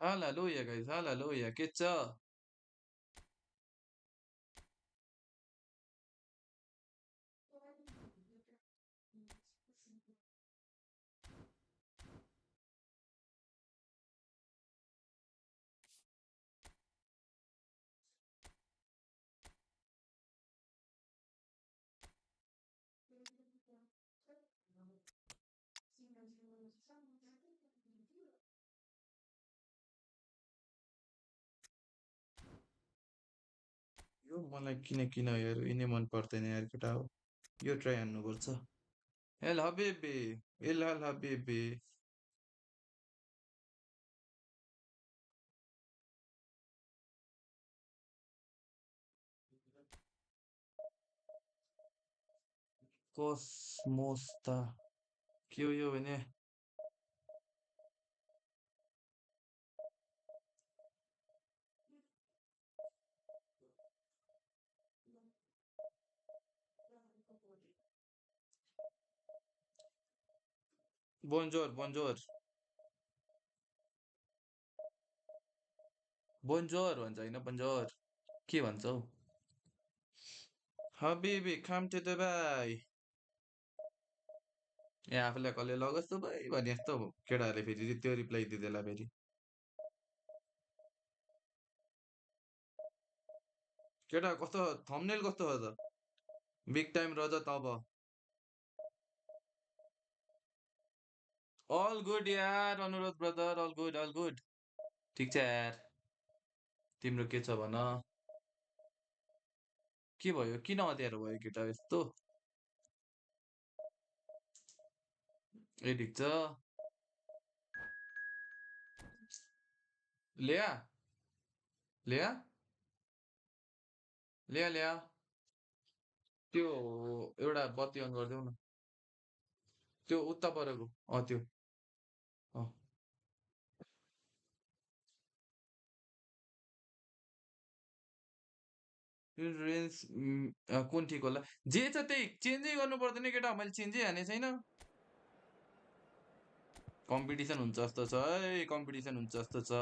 Hallelujah, guys. Hallelujah. Ketcha. यो मलाई किन यार यिनै मन पर्दैन यार केटा हो यो ट्राई हान्नुपर्छ एल हबिबी एल हल हबिबी कोस्मोस्ता के हो यो भने बोन्जोर बोन्जोर बोन्जोर भन्छ होइन बोन्जोर के भन्छ हौ हबिबी कम टु दुबई ए आफूलाई कसले लगस् दुबई भने जस्तो केटाहरूले फेरि त्यो रिप्लाई दिँदैला फेरि केटा कस्तो थम्बनेल कस्तो हो त बिग टाइम रजत अब अल गुड यार अनुरोध ब्रदर अल गुड ठिक छ यार तिम्रो के छ भन के भयो किन अँध्यारो भयो केटा यस्तो ए ठिक छ ल्याया ल्याया ल्याया ल्याया त्यो एउटा बत्ती अन गरिदेऊ न त्यो उता परेको त्यो रेन्ज कुन ठिक होला जे छ त्यही चेन्जै गर्नु पर्दैन केटा मैले चेन्जै हाने छैन कम्पिटिसन हुन्छ जस्तो छ है कम्पिटिसन हुन्छ जस्तो छ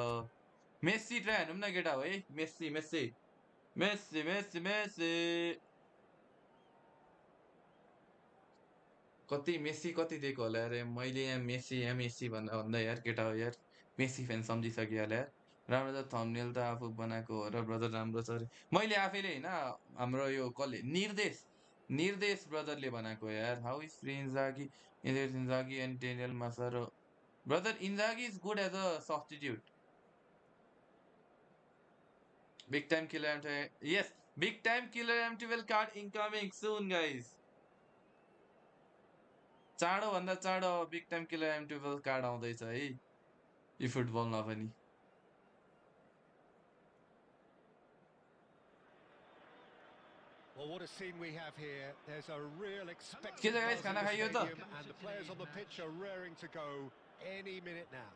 मेस्सी ट्राई हानौँ न केटा हो है Messi Messi Messi Messi Messi कति मेस्सी कति दिएको होला अरे मैले यहाँ मेस्सी भन्दा यार केटा हो यार मेस्सी फ्यान सम्झिसक्यो होला यार राम्रो छ थम्बनेल त आफू बनाएको हो र ब्रदर राम्रो छ अरे मैले आफैले होइन हाम्रो यो कसले निर्देश निर्देश ब्रदरले बनाएको यार how is free Inzaghi Inzaghi and Daniel Massaro brother Inzaghi is good as a substitute big time killer yes big time killer M12 card incoming soon guys चाँडो भन्दा चाँडो big time killer M12 card आउँदैछ है यी फुटबलमा पनि Well, what a scene we have here. There's a real expectant के छ गाइस buzz खाना in the खाइयो त stadium, and the players on the pitch are raring to go any minute now.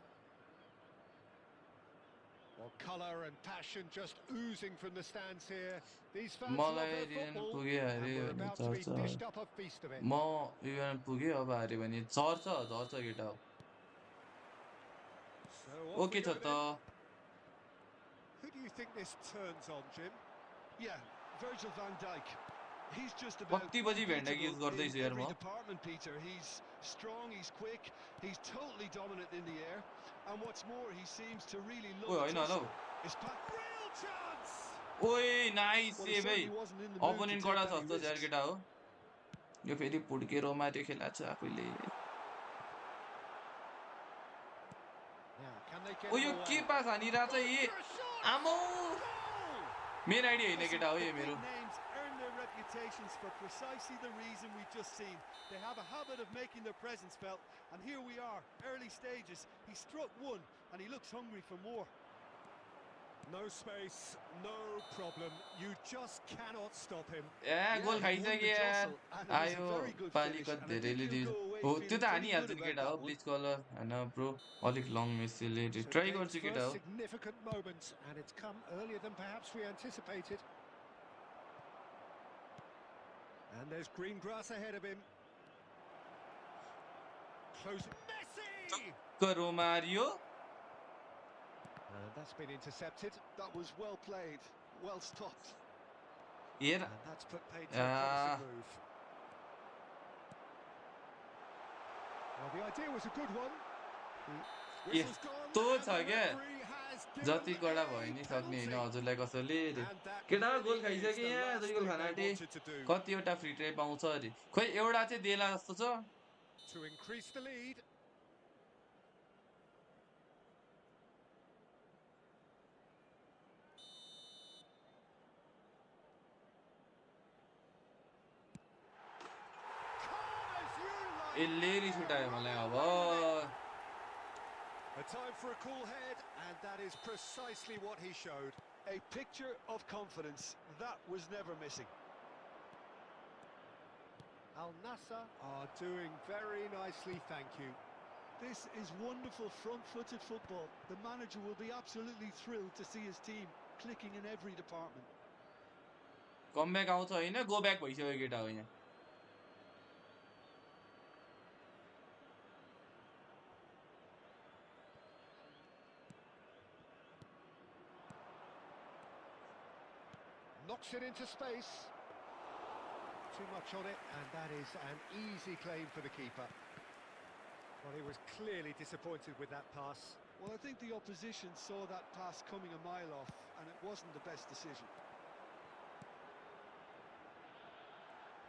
Well, colour and passion just oozing from the stands here. These fans love their football, and we're about to be dished up a feast of it. म event पुगेँ अब हार्यो भने झर्छ केटा हो okay छ त Who do you think this turns on, Jim? Yeah, Virgil van Dijk. He's just about कति बजी भेन्डाकी युज गर्दैछु यार म department, Peter. He's strong, he's quick, he's totally dominant in the air, and what's more, he seems to really love ओइ हैन it. Hello Real chance! ओइ nice Well, he save है certainly wasn't in the mood to opponent take कडा any छ यार risks. केटा हो यो फेरि पुड्केर मार्यो खेला छ आफैले ओ यो के पास हानिरहेछ ए आमौ मेरो आइडिया हैन केटा हो यो मेरो Reputations for precisely the reason we've just seen. They have a habit of making their presence felt, and here we are, early stages. He struck one, and he looks hungry for more. No space, no problem. You just cannot stop him. गोल खाइसक्यो यार आयो पालिका धेरैले हो त्यो त हानिहाल्छ नि केटा हो ब्लिच कलर हैन ब्रो अलिक लङ मेसीले ट्राई गर्छु केटा हो Significant moments, and it's come earlier than perhaps we anticipated. And there's green grass ahead of him. Close. Messi! Romario. And that's been intercepted. That was well played, well stopped. Hair And that's put paid to a promising move. Well, the idea was a good one. Whistle's gone, यस्तो and छ the क्या referee has given जति कडा भए a नि सक्ने हैन penalty. हजुरलाई कसैले And that केटा really गोल is खाइसके the यहाँ last 2 goal thing Khan they आँटे wanted to do. कतिवटा फ्री ट्राई पाउँछ अरे खोइ एउटा चाहिँ देला जस्तो छ To increase the lead. यसले रिस उठायो मलाई अब A time for a cool head, and that is precisely what he showed. A picture of confidence. That was never missing. Al Nassr are doing very nicely, thank you. This is wonderful front-footed football. The manager will be absolutely thrilled to see his team clicking in every department. Comeback आउँछ हैन go back भइसक्यो केटा हो यहाँ Knocks it into space. Too much on it, and that is an easy claim for the keeper. Well, he was clearly disappointed with that pass. Well, I think the opposition saw that pass coming a mile off, and it wasn't the best decision.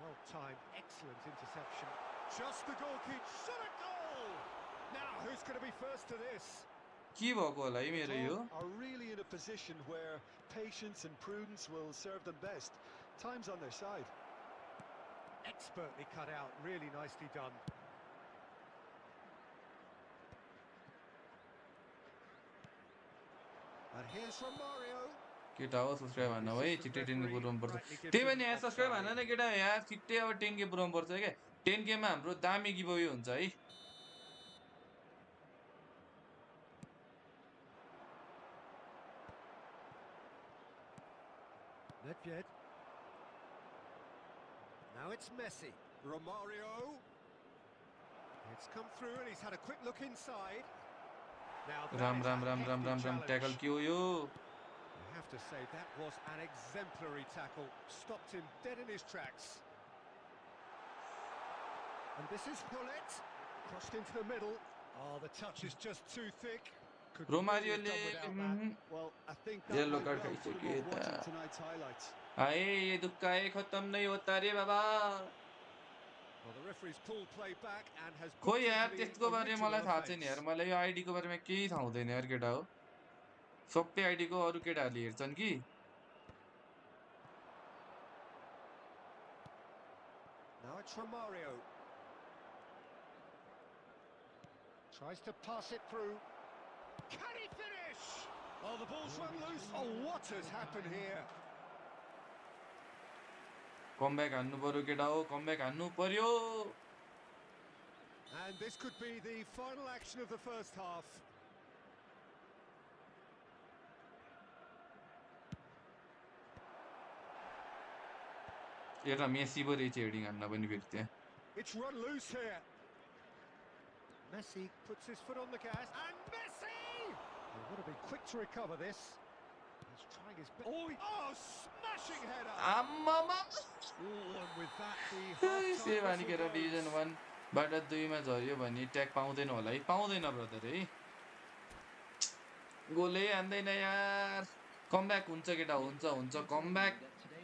Well timed, excellent interception. Just the goalkeeper, shot a goal! Now, who's going to be first to this? के भएको होला है मेरो यो Are really in a position where patience and prudence will serve them best. Time's on their side. Expertly cut out, really nicely done. And here's from Mario. केटा हो subscribe हान्न है छिट्टै 10K पुर्याउनु पर्छ त्यही पनि यहाँ सब्स्क्राइब हान्न न केटा यार छिट्टै अब 10K पुर्याउनु पर्छ क्या 10K मा हाम्रो दामी गिभअवे हुन्छ है Nedved. Now it's Messi. Romario. It's come through and he's had a quick look inside. Now Ram that Ram is a Ram Ram hefty Ram Ram challenge. Tackle के हो यो I have to say that was an exemplary tackle. Stopped him dead in his tracks. And this is Hullet. Crossed into the middle. Oh, the touch is just too thick. Could really have रोमारियोले done without that. Well, I think that yellow might card well put him खाइसक्यो off यता watching tonight's highlights. आए ये दुक्का खत्म नहीं होता रे बाबा Well, the referee's pulled play back and has खोइ booked यार into the त्यसको बारेमा original मलाई थाहा छैन offence. यार मलाई यो आइडी को बारेमा केही थाहा हुँदैन यार केटा हो सबै आइडी को अरु केटाहरुले हेर्छन् कि Now it's Romario. Tries to pass it through. Can he finish? Oh, the ball's run loose. Oh, what has happened here? Comeback हान्नु पर्यो केटा हो कमब्याक हान्नु पर्यो And this could be the final action of the first half. एउटा Messi पो रहेछ heading हान्न पनि फेरि त्यहाँ It's run loose here. Messi puts his foot on the gas, and Messi! He would have been quick to recover this. He's trying his best. Oh, smashing header! आम्मामा Oh, and with that, the half-time Sewani whistle केटा division goes. 1 बाट 2 मा झर्यो भने tag पाउँदैन होला है पाउँदैन brother है गोलै हान्दैन यार कमब्याक हुन्छ केटा हुन्छ हुन्छ कमब्याक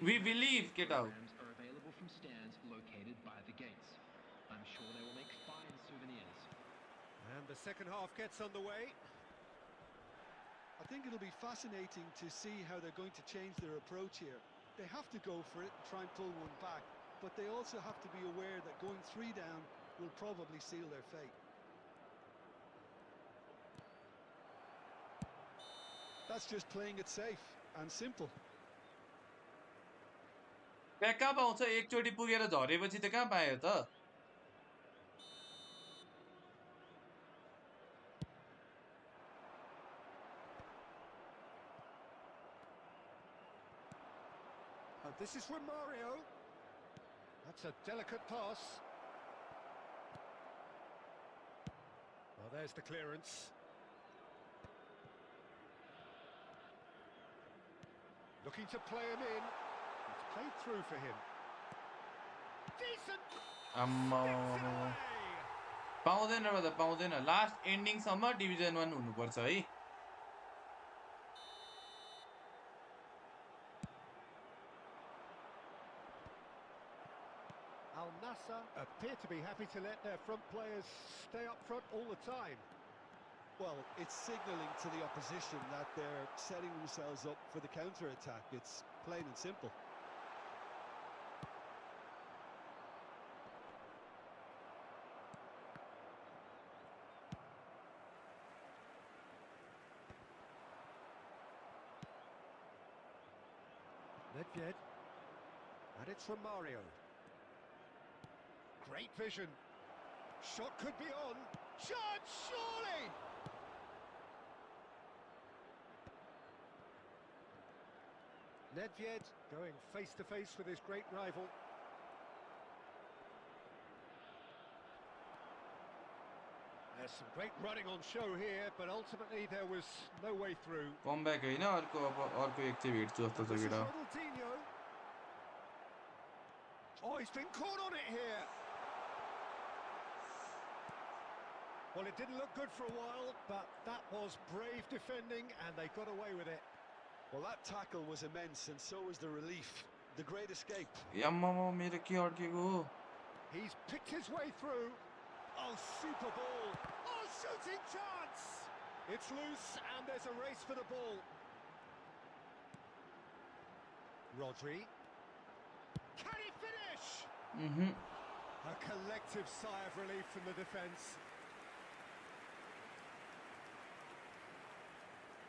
वी बिलिभ केटा हो And the second half gets underway. I think it'll be fascinating to see how they're going to change their approach here. They have to go for it and try and pull one back, but they also have to be aware that going 3 down will probably seal their fate. That's just playing it safe and simple. Backup आउँछ एकचोटी पुगेर झरेपछि त कहाँ पायो त This is Romario. That's a delicate pass. Well, there's the clearance. Looking to play him in. It's played through for him. Decent. आम्मा पाउँदैन त पाउँदैन लास्ट एन्डिङसम्म डिभिजन 1 हुनुपर्छ है Al Nassr appear to be happy to let their front players stay up front all the time. Well, it's signalling to the opposition that they're setting themselves up for the counter-attack. It's plain and simple. Nedved. And it's from Mario. Great vision. Shot could be on. Shot, surely! Nedved going face-to-face with his great rival. There's some great running on show here, but ultimately there was no way through. Comeback हैन अर्को एक चाहिँ भेट्छु जस्तो छ केटा Ronaldinho. Oh, he's been caught on it here. Well, it didn't look good for a while, but that was brave defending, and they got away with it. Well, that tackle was immense, and so was the relief. The great escape. आम्मामा मेरो के अड्केको हो He's picked his way through. Oh, super ball. Oh, shooting chance. It's loose, and there's a race for the ball. Rodri. Can he finish? A collective sigh of relief from the defence.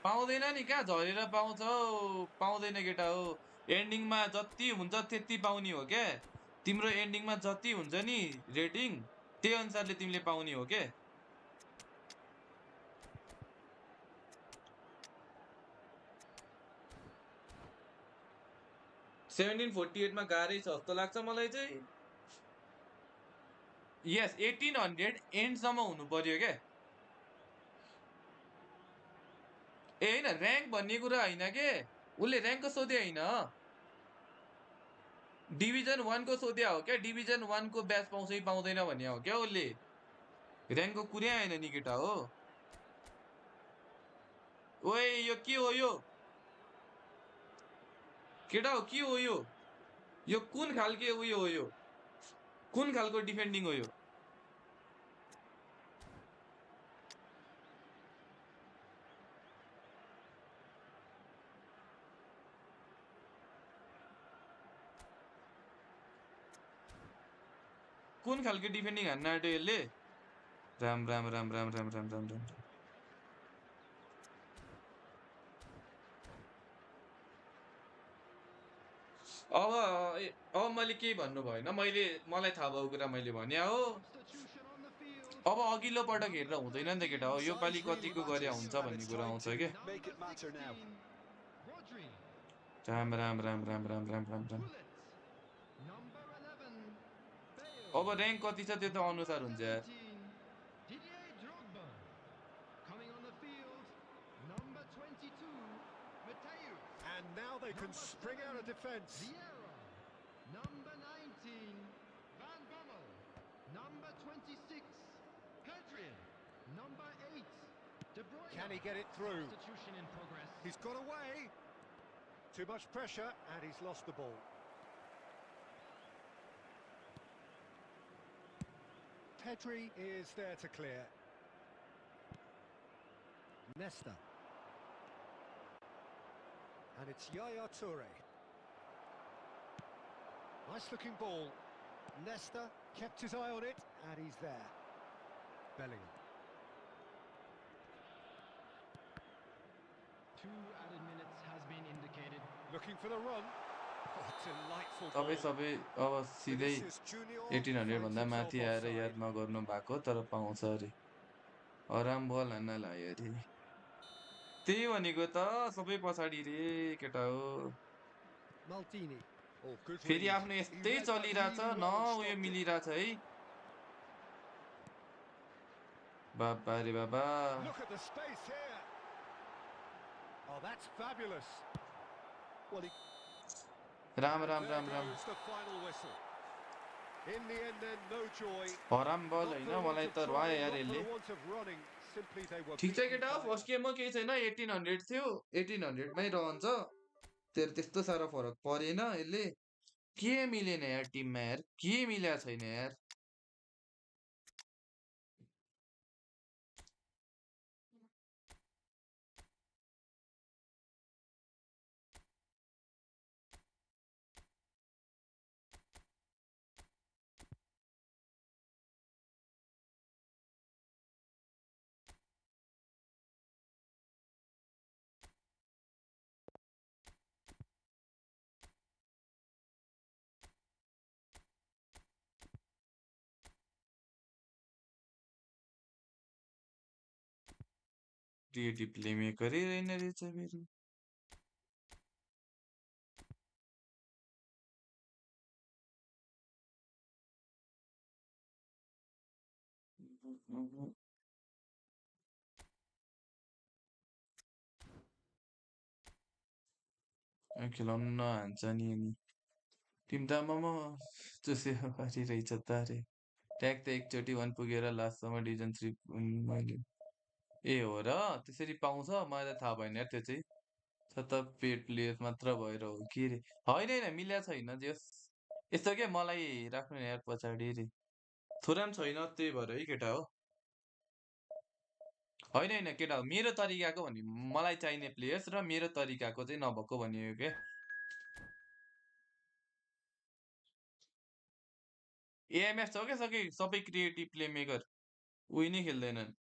पाउँदैन नि कहाँ झरेर पाउँछ हौ पाउँदैन केटा हो एन्डिङमा जति हुन्छ त्यति पाउने हो के तिम्रो एन्डिङमा जति हुन्छ नि रेटिङ त्यही अनुसारले तिमीले पाउने हो के 1748 मा गाह्रै छ जस्तो लाग्छ मलाई चाहिँ यस 1800 एन्डसम्म हुनु पर्यो के ए हैन र्याङ्क भन्ने कुरा हैन के उले र्याङ्कको सोधे हैन डिभिजन 1 को सोध्या हो क्या डिभिजन 1 को ब्याच पाउँछ कि पाउँदैन भन्ने हो क्या उले र्याङ्कको कुरै आएन नि केटा हो ओए यो के हो यो केटा हो के हो यो कुन खालके उयो हो यो कुन खालको डिफेन्डिङ हो यो कुन खालको डिफेन्डिङ हान्न आँट्यो यसले राम राम राम राम राम राम राम राम अब मैले के भन्नु भएन मलाई थाहा भएको कुरा मैले भने हो अब अघिल्लो पटक हेरेर हुँदैन नि त केटा हो यो पालि कतिको गरे हुन्छ भन्ने कुरा आउँछ के राम राम राम राम राम राम राम राम अब र्याङ्क कति छ त्यो त अनुसार हुन्छ यार And now they can spring out of defence. Number 19, Van Bommel. Number 26, Hadrian. Number 8, De Bruyne. Can he get it through? Substitution in progress. He's got away. Too much pressure, and he's lost the ball. Pedri is there to clear. Nesta. And it's Yaya Toure. Nice looking ball. Nesta kept his eye on it, and he's there. Bellingham. 2 added minutes has been indicated. Looking for the run. Oh, delightful तपाईँ ball. सबै अब सिधै Vinicius Junior 1800 finds भन्दा himself माथि आएर offside. याद नगर्नु भएको तर पाउँछ अरे आराम बल हान्न लाग्यो अरे त्यही भनेको त सबै पछाडि रे केटा हो Maldini. Oh, good फेरि read. आफ्नो He यस्तै read that चलिरहेछ really न well and उयो stopped it. मिलिरहेछ है बाबा रे बाबा Look at the space here. Oh, that's fabulous. Well, he Ram and Ram there Ram Ram goes the final whistle. In the end, then no joy. हराम बल Not Hahn for the want मलाई of त रह्यो trying, यार not for यसले the want of running. Simply they were ठिक छ beaten केटा by फर्स्ट गेममा केही छैन 1800 थियो 1800 मै रहन्छ तेरो त्यस्तो साह्रो फरक परेन यसले के मिलेन यार टिममा यार के मिल्या छैन यार क्रिएटिभ प्लेमेकरै रहेन रहेछ फेरि खेलाउनु नहान्छ नि अनि टिम त आमामा चुसेर पारिरहेछ त अरे ट्याग त एकचोटि 1 पुगेर लास्टसम्म डिभिजन 3 मैले ए हो र त्यसरी पाउँछ मलाई त थाहा भएन यार त्यो चाहिँ त पेड प्लेयर मात्र भएर हो के रे होइन होइन मिल्या छैन जस यस्तो के मलाई राख्नु नि यार पछाडि रे थोरा पनि छैन त्यही भएर है केटा हो होइन होइन केटा हो मेरो तरिकाको भने मलाई चाहिने प्लेयर्स र मेरो तरिकाको चाहिँ नभएको भनियो के एएमएफ छ क्या सबै क्रिएटिभ प्ले मेकर उही नै खेल्दैनन्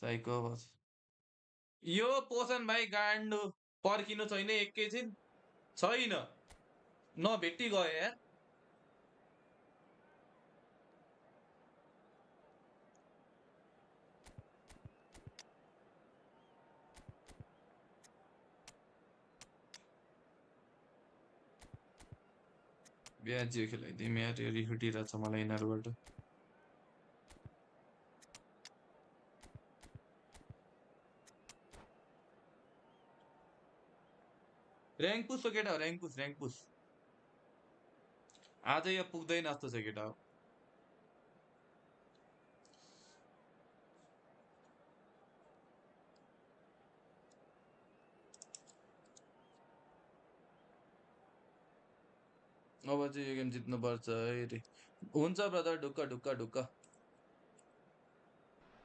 साइको बस यो पोषण भाइ गान्डु पर्खिनु छैन एकैछिन छैन नभेटी गयो यार ब्याजियो खेलाइदिउँ यार यो रिस उठिरहेछ मलाई यिनीहरूबाट ऱ्याङ्क पुस हो केटा हो ऱ्याङ्क पुस आज यो पुग्दैन जस्तो छ केटा हो अब चाहिँ यो गेम जित्नुपर्छ है रे हुन्छ ब्रदर ढुक्क ढुक्क ढुक्क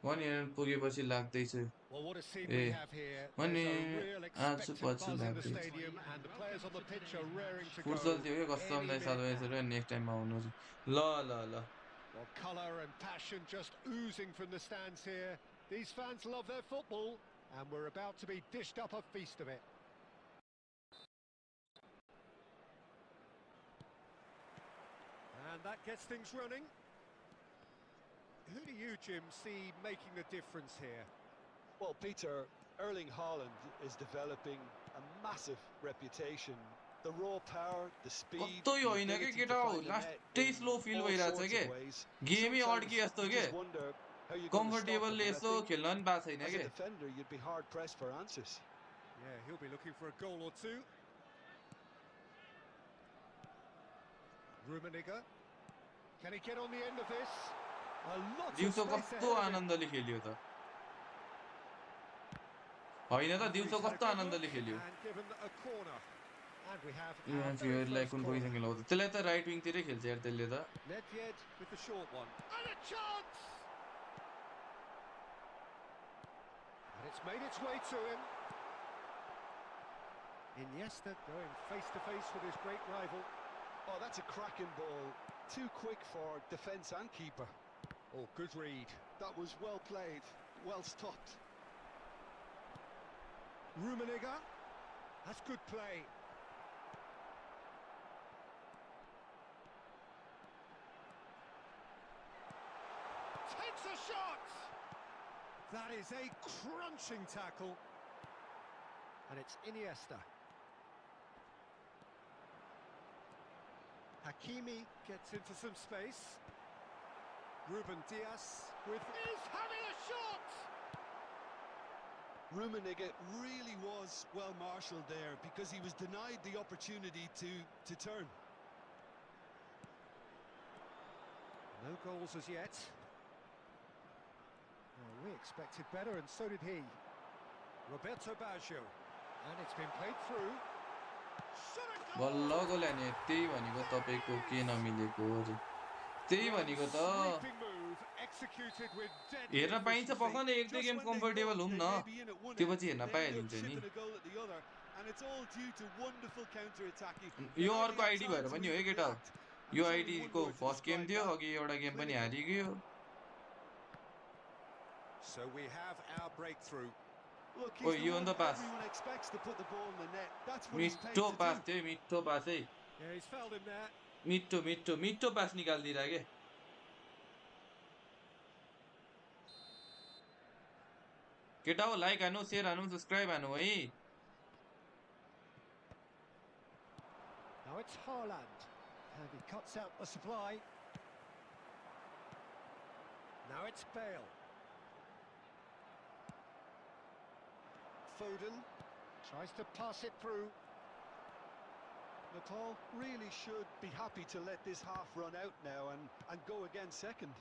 1 मिनट पुगेपछि लाग्दैछु Well, what a scene A we have here. 1 There's a real minute आज expectant पछि buzz in the लाग्दैछ stadium, and the players on the pitch are raring to futsal go थियो क्या कसम any दाइ minute now. सालबाई नेक्स्ट टाइममा आउनु ल ल ल Well, colour and passion just oozing from the stands here. These fans love their football, and we're about to be dished up a feast of it. And that gets things running. Who do you, Jim, see making the difference here? Well, Peter, Erling Haaland is developing a massive reputation. The raw power, the speed, कस्तो the होइन क्या ability to केटा हो find the net लास्टै in slow feel all भइरहेछ sorts के of ways. गेमै अड्की Sometimes जस्तो you के just wonder how you're going to stop him. कम्फर्टेबलले And I Yesso think खेल्न पनि पाएको छैन as a के defender, you'd be hard pressed for answers. Yeah, he'll be looking for a goal or two. Rummenigge. Can he get on the end of this? A lot of दिउँसो space कस्तो ahead of him. आनन्दले खेल्यो त होइन त दिउँसो Referee's had a कस्तो good आनन्दले look खेल्यो and given a corner. And we have our very मान्छेहरूलाई first कुन corner. पोजिसन खेलाउँछ त्यसलाई त राइट विङतिरै खेल्छ यार त्यसले त Nedved with the short one. And a chance! And it's made its way to him. Iniesta going face to face with his great rival. Oh, that's a cracking ball. Too quick for defence and keeper. Oh, good read. That was well played, well stopped. Rummenigge. That's good play. Takes a shot! That is a crunching tackle. And it's Iniesta. Hakimi gets into some space. Ruben Dias with... He's having a shot! Rummenigge really was well marshalled there because he was denied the opportunity to turn. No goals as yet. Well, we expected better, and so did he. Roberto Baggio. And it's been played through. बल्ल गोल हाने त्यही भनेको तपाईको के नमिलेको अरे त्यही भनेको त Sweeping move executed with deadly हेर्न पाइन्छ efficiency. पखन एक दुई Just game when they comfortable thought हुम they न may be in at one त्यो end, पछि हेर्न they end up पाइहालिन्छ नि shipping a goal at the other, and it's all due to wonderful counter-attacking. Yo They hardly अर्को had ID time भएर to पनि हो है even केटा react, and yo there's only ID one को word to first game describe थियो that: अघि एउटा गेम पनि clinical. हारिगयो So we have our breakthrough. Look, O he's the yo one अन्त पास everyone expects to put the ball in the net. That's what he's paid मिठो to do. पास थियो मिठो पास है Yeah, he's fouled him there. मिठो मिठो मिठो पास निकालिदिरा के केटा हो लाइक हानु शेयर हानु सब्सक्राइब हानु है Now it's Haaland. And he cuts out the supply. Now it's Bale. Foden tries to pass it through. Nepal really should be happy to let this half run out now and go again second.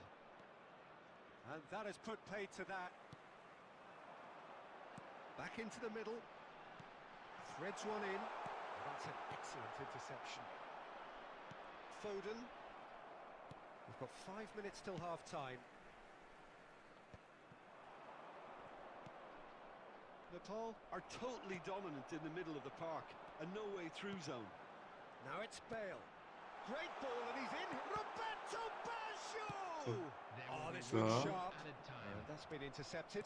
And that has put paid to that. Back into the middle. Threads one in. That's an excellent interception. Foden. We've got 5 minutes till half-time. Nepal are totally dominant in the middle of the park, a no-way through zone. Now it's Bale. Great ball, and he's in. Roberto Baggio! There Oh, will be this one looks Sure. sharp. added time. And that's been intercepted.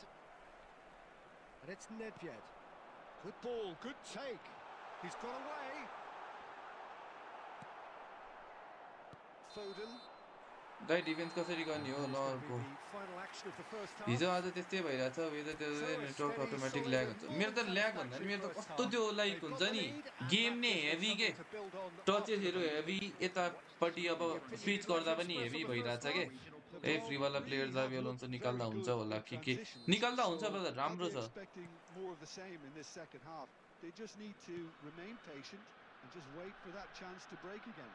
And it's Nedved. Good ball, good take. He's got away. Foden. Dai defence कसरी गर्ने हो It's ल going to अर्को be the final action of the first half. हिजो आज त्यस्तै भइरहेछ हिजो त्यो नेटवर्क अटोमेटिक ल्याग हुन्छ मेरो त ल्याग भन्दा नि मेरो त कस्तो त्यो लाइक हुन्छ नि गेम नै हेभी के टचेसहरू हेभी यतापट्टि अब स्विच गर्दा पनि हेभी भइरहेछ के ए फ्रीवाला प्लेयर्स अवेलेबल हुन्छ निकाल्दा हुन्छ होला के निकाल्दा हुन्छ ब्रदर राम्रो I'll be छ expecting more of the same in this second half. They just need to remain patient and just wait for that chance to break again.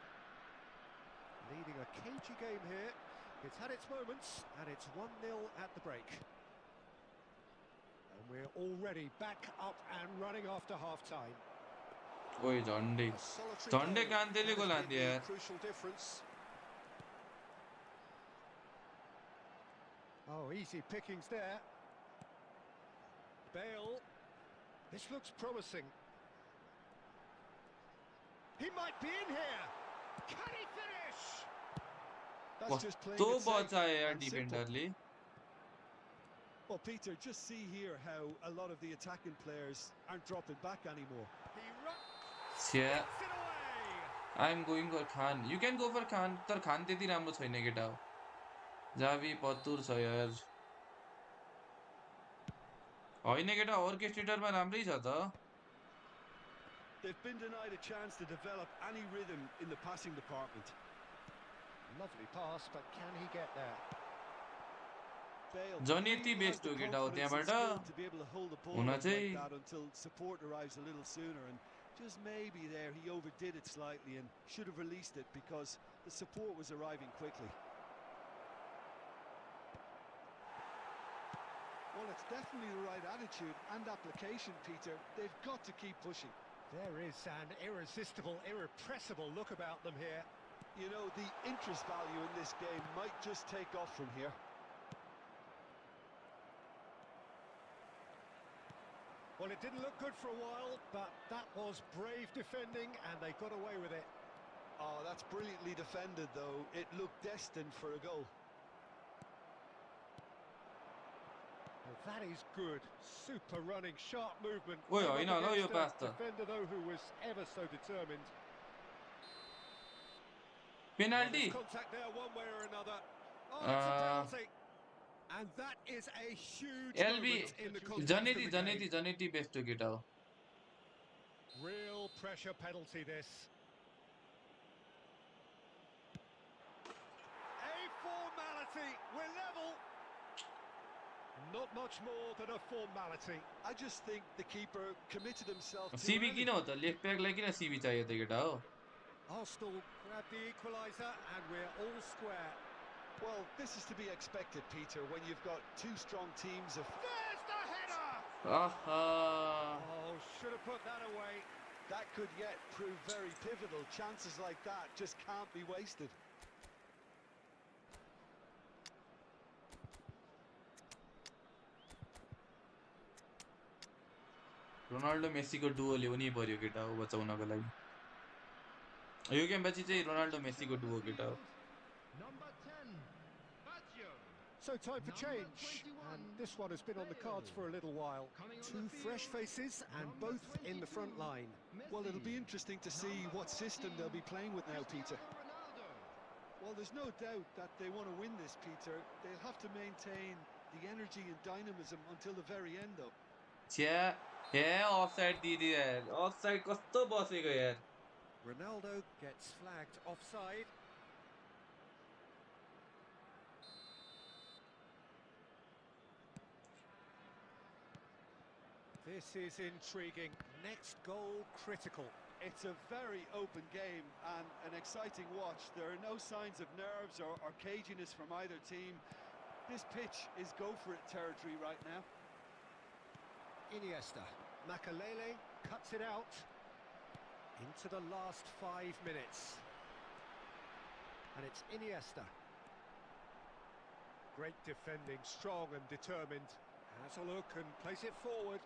Leading a cagey game here. It's had its moments, and it's 1-0 at the break. And we're already back up and running after half-time. ओइ झन्डै A solitary झन्डै goal. कान्तेले That goal has हान्दियो been the यार crucial difference. Oh, easy pickings there. Bale. This looks promising. He might be in here. Can he finish? That's just playing कस्तो it safe बचायो यार and simple. डिफेन्डरले Well, Peter, just see here how a lot of the attacking players aren't dropping back anymore. He runs छ्या it away. I am going for Kahn you can go for Kahn तर Kahn त्यति राम्रो छैन केटा हो Xavi पत्तुर छ यार होइन केटा अर्केस्ट्रेटरमा राम्रै छ त They've been denied a chance to develop any rhythm in the passing department. Lovely pass, but can he get there? Bale जनी clearly यति has बेस्ट the हो केटा हो confidence and त्यहाँबाट skill to be able to hold the ball हुन up like चाहिँ that until support arrives a little sooner, and just maybe there he overdid it slightly and should have released it because the support was arriving quickly. Well, it's definitely the right attitude and application, Peter. They've got to keep pushing. There is an irresistible, irrepressible look about them here. You know, the interest value in this game might just take off from here. Well, it didn't look good for a while, but that was brave defending, and they got away with it. Oh, that's brilliantly defended, though. It looked destined for a goal. Well, that is good. Super running, sharp movement. ओइ Came होइन up होला यो against pass a त defender, though, who was ever so determined. Well, penalty there's contact there one way or another. Oh, it's a penalty. And that is a huge LB moment in the context of the game. Zanetti best हो केटा हो Real pressure penalty, this. A formality. We're level. Not not much more than a formality. I just think the keeper committed himself too Sibi early. किन हो त left ब्याकलाई किन सिबी चाहियो त केटा हो Arsenal grab the equaliser and we're all square. Well, this is to be expected, Peter, when you've got two strong teams of... There's the header! आहा Oh, should have put that away. That could yet prove very pivotal. Chances like that just can't be wasted. Ronaldo मेसीको duo ल्याउनै पर्यो केटा हो बचाउनको लागि यो game पछि चाहिँ रोनाल्डो मेसीको डुओ केटा हो Number 10, Baggio. So time for Number change, 21, and this one has been on the cards Bale. for a little while. Coming on Two the fresh field, faces and number both in the 22, front line. Well, it'll be Messi. interesting to see Number what system 14, they'll be playing with now, Peter. Cristiano Ronaldo. Well, there's no doubt that they want to win this, Peter. They'll have to maintain the energy and dynamism until the very end, though. छ्या हे offside दिदी यार offside कस्तो बसेको यार Ronaldo gets flagged offside. This is intriguing. Next goal critical. It's a very open game and an exciting watch. There are no signs of nerves or caginess from either team. This pitch is go-for-it territory right now. Iniesta. Makalele cuts it out. Into the last 5 minutes. And it's Iniesta. Great defending, strong and determined. Has a look and plays it forward.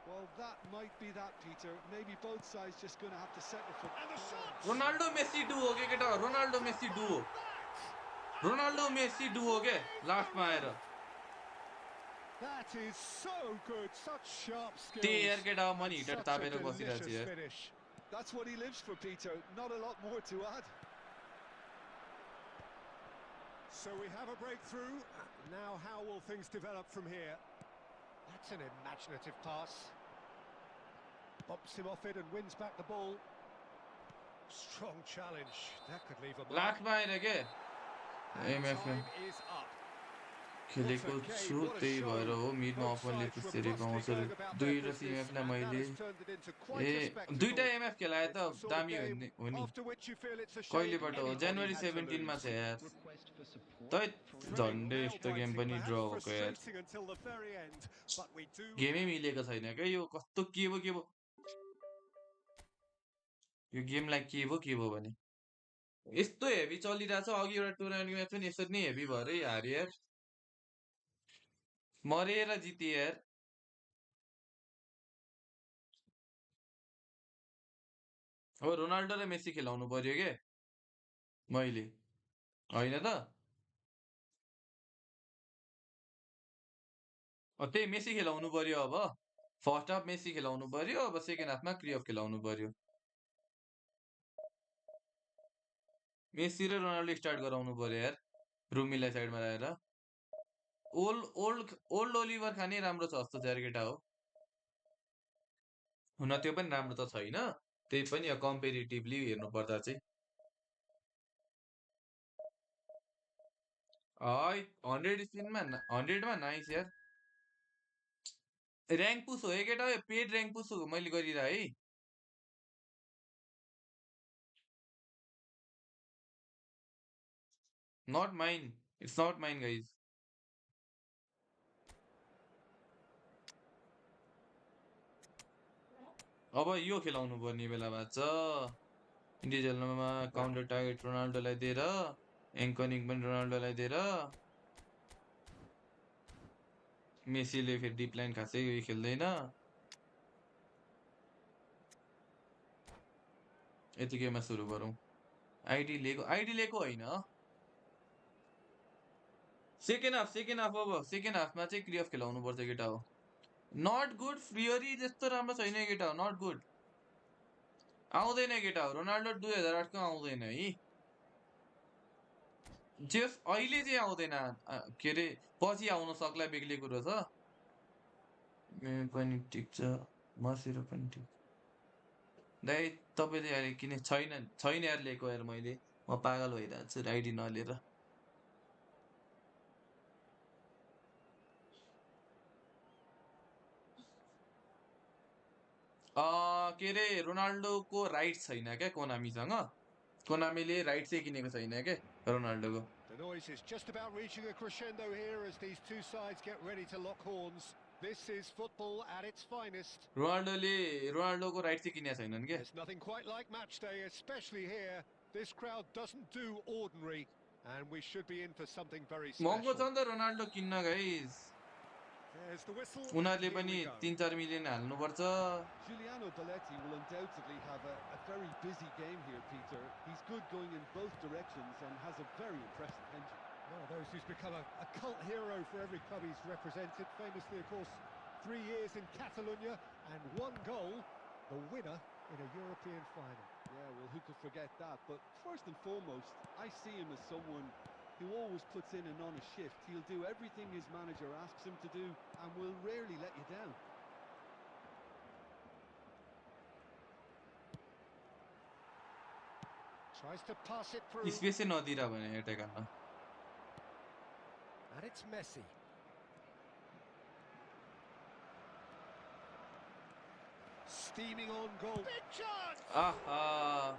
Well, that might be that, Peter. Maybe both sides just going to have to settle for... And the shot! Ronaldo Messi duo के केटा Ronaldo Messi duo Ronaldo Messi duo के लास्टमा आएर That is so good, such sharp skills. त्यही यार केटा हो म नि And हिटर such a तापेर बसिरहेको छु delicious यार finish. That's what he lives for, Peter. Not a lot more to add. So we have a breakthrough. Now how will things develop from here? That's an imaginative pass. Bumps him off it and wins back the ball. Strong challenge. That could leave a mark. लास्टमा आएर के And MF time is up. खेलेको छु त्यही भएर हो मिडमा अफनले खुसेरेको आउँछ दुईवटा सिएमएफलाई मैले ए दुईटा एमएफ खेलाए त दामी हो नि कहिलेबाट हो जनवरी 17 मा छ यार Request for support तै for झन्डै यस्तो गेम पनि ड्र भएको यार गेमै मिलेको छैन क्या यो कस्तो के भयो यो गेमलाई के भयो भने यस्तो हेभी चलिरहेछ अघि एउटा टुर्नामेन्ट म्याच पनि यसरी नै हेभी भएरै हार्यो यार मरेर जिते यार अब रोनाल्डो र मेसी खेलाउनु पर्यो के मैले होइन त त्यही मेसी खेलाउनु पर्यो अब फर्स्ट हाफ मेसी खेलाउनु पर्यो अब सेकेन्ड हाफमा क्रियफ खेलाउनु पर्यो मेसी र रोनाल्डो स्टार्ट गराउनु पर्यो यार रुमीलाई साइडमा राखेर ओल्ड ओलिभर खाने राम्रो छ जस्तो चाहिँ केटा हो हुन त्यो पनि राम्रो त छैन त्यही पनि कम्पेरिटिभली हेर्नु पर्दा चाहिँ 100 स्पिनमा 100 मा नाइस यार र्याङ्क पुस हो है केटा पेड र्याङ्क पुस हो मैले गरिरहे है not mine it's not mine guys अब यो खेलाउनु पर्ने बेला भएको छ इन्डिभिजुअलमा काउन्टर टार्गेट रोनाल्डोलाई दिएर एङ्कनिङ पनि रोनाल्डोलाई दिएर मेसीले फेरि डिप लाइन खासै खेल्दैन यतिकैमा सुरु गरौँ आइडी लिएको होइन सेकेन्ड हाफ अब सेकेन्ड हाफमा चाहिँ क्रियफ खेलाउनु पर्छ केटा हो नट गुड फ्रियरी त्यस्तो राम्रो छैन केटा हो नट गुड आउँदैन केटा हो रोनाल्डो 2008 को आउँदैन है जेस अहिले चाहिँ आउँदैन के अरे पछि आउन सक्ला बेग्लै कुरो छ पनि ठिक छ मसेर पनि ठिक दाइ तपाईँले अहिले किन छैन यार लिएको यार मैले म पागल भइरहेको छु आइडी नलिएर के अरे रोनाल्डोको राइट्स छैन क्या कोनामीसँग कोनामीले राइट चाहिँ किनेको छैन क्या रोनाल्डोको The noise is just about reaching a crescendo here as these two sides get ready to lock horns. This is football at its finest. रोनाल्डोको राइट चाहिँ किनेको छैनन् क्या There's nothing quite like match day, especially here. This crowd doesn't do ordinary, and we should be in for something very महँगो छ special. नि त Ronaldo किन्न guys There's the whistle, and उनीहरूले here पनि we go. 3-4 मिलियन हाल्नुपर्छ Giuliano Belletti will undoubtedly have a very busy game here, Peter. He's good going in both directions and has a very impressive engine. One of those who's become a cult hero for every club he's represented. Famously, of course, 3 years in Catalonia and 1 goal, the winner in a European final. Yeah, well, who could forget that? But first and foremost, I see him as someone who always puts in an honest shift. He'll do everything his manager asks him to do and will rarely let you down. Tries to pass it through, स्पेसै नदिएर भने एटेकरमा and it's Messi. Steaming on goal. Big chance! आहा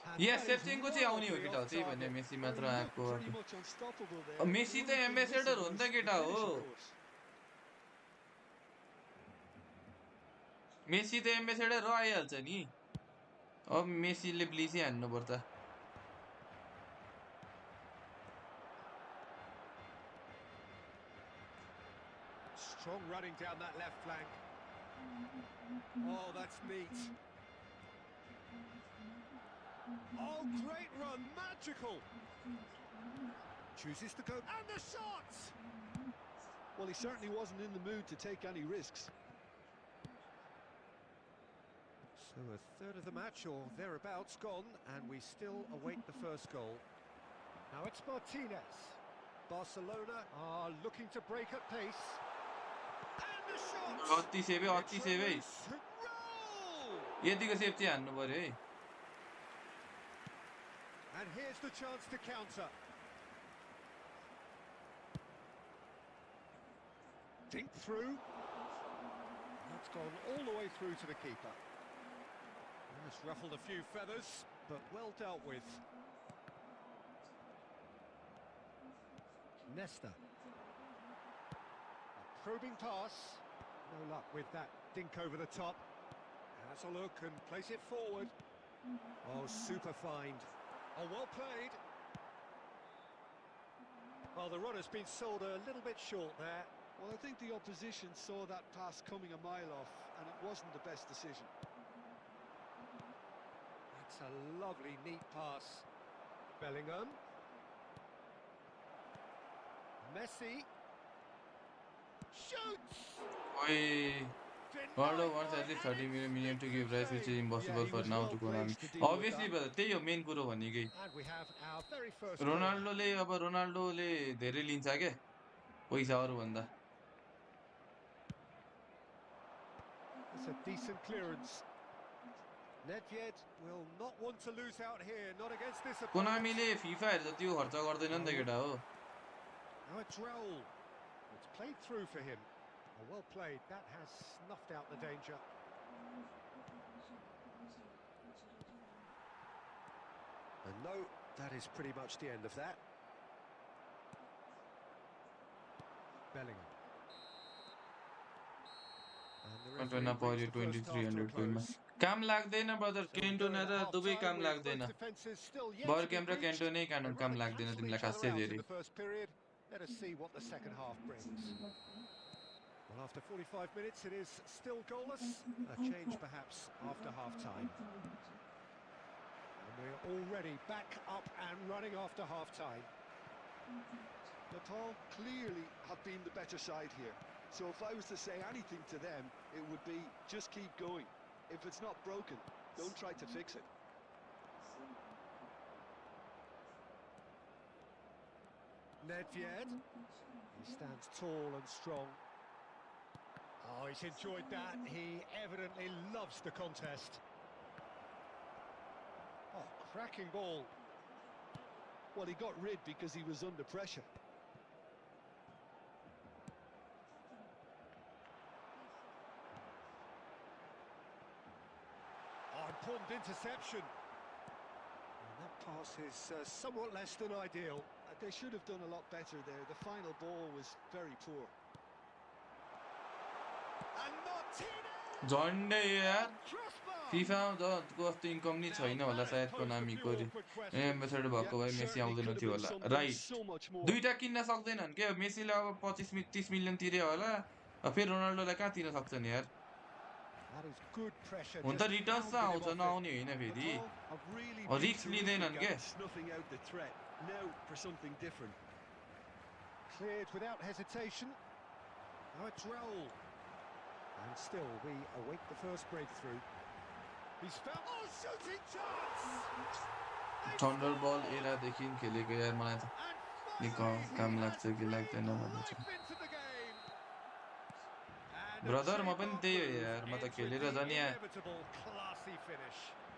And यहाँ that is सेफ्टिङको चाहिँ आउने हो wildly केटा हो off त्यही भने target. मेसी Well, मात्र he आएको looked pretty much unstoppable there. Messi The त only thing एम्बेसेडर missing हो नि was त the केटा finish, हो of course. मेसी त एम्बेसेडर हो आइहाल्छ नि अब मेसीले ब्लिसै हान्नुपर्छ Strong running down that left flank. Oh, that's neat. Oh, great run, magical. Chooses to go, and the shot! Well, he certainly wasn't in the mood to take any risks. So a third of the match, or thereabouts, gone, and we still await the first goal. Now it's Martinez. Barcelona are looking to break at pace. And the shot! अति सेभै अति It's सेभै released. Goal! यतिको save चाहिँ हान्नु पर्यो है And here's the chance to counter. Dink through. That's gone all the way through to the keeper. It's ruffled a few feathers, but well dealt with. Nesta. A probing pass. No luck with that dink over the top. Has a look and place it forward. Oh, super find. Oh, well played. Well, the run has been sold a little bit short there. Well, I think the opposition saw that pass coming a mile off, and it wasn't the best decision. That's a lovely, neat pass. Bellingham. Messi. Shoots! ओइ Ronaldo wants at least 30 million to give rise, which is impossible for now to Konami. Obviously, त्यही हो main कुरो भनेकै And we have our very first रोनाल्डोले अब रोनाल्डोले धेरै लिन्छ के पैसा अरु भन्दा It's a decent clearance. Nedved will not want to lose out here, not against this opponent. कोनामीले फिफा हेर्दा त्यो खर्च गर्दैन नि त केटा हो Now it's Raul. It's played through for him. Oh, well played. That has snuffed out the danger. And no, that is pretty much the end of that. Bellingham. And the container referee पर्यो brings the first half to a 2300 कोइनमा close. काम लाग्दैन brother So we Cantona go र at दुबै half-time काम with लाग्दैन both defences still yet to बर be game र breached. केन्टोनै They काम rather लाग्दैन cancel तिमीलाई each other खासै out in धेरै the first period. Let us see what the second half brings. Well, after 45 minutes, it is still goalless. A change, perhaps, after half-time. And we're already back up and running after half-time. Nepal clearly have been the better side here. So if I was to say anything to them, it would be just keep going. If it's not broken, don't try to fix it. Nedved. He stands tall and strong. Oh, he's enjoyed that. He evidently loves the contest. Oh, cracking ball. Well, he got rid because he was under pressure. important interception. And that pass is somewhat less than ideal. They should have done a lot better there. The final ball was very poor. And Martinez! झन्डै यार Crossbar! FIFA को अस्ति income नि छैन होला सायद कोनामीको ambassador भएको भए मेसी आउँदैन थियो होला राइट दुईटा किन्न सक्दैनन् के मेसीले अब 25-30 मिलियन तिर्यो होला फेरि रोनाल्डोलाई कहाँ तिर्न सक्छन् यार That is good pressure. हुन त Just रिटर्न्स त pounded him आउँछ off it. नआउने होइन फेरि Have really been रिस्क लिँदैनन् terrific के at snuffing out the threat. Now for something different. Cleared without hesitation. Now it's Raul. And still, we await the first breakthrough. He's found... Oh, shooting chance! Thunder बल एरादेखि खेलेको यार मलाई त नि काम लाग्छ कि लाग्दैन भन्ने छ ब्रदर म पनि त्यही हो यार म त खेलेर झन् यहाँ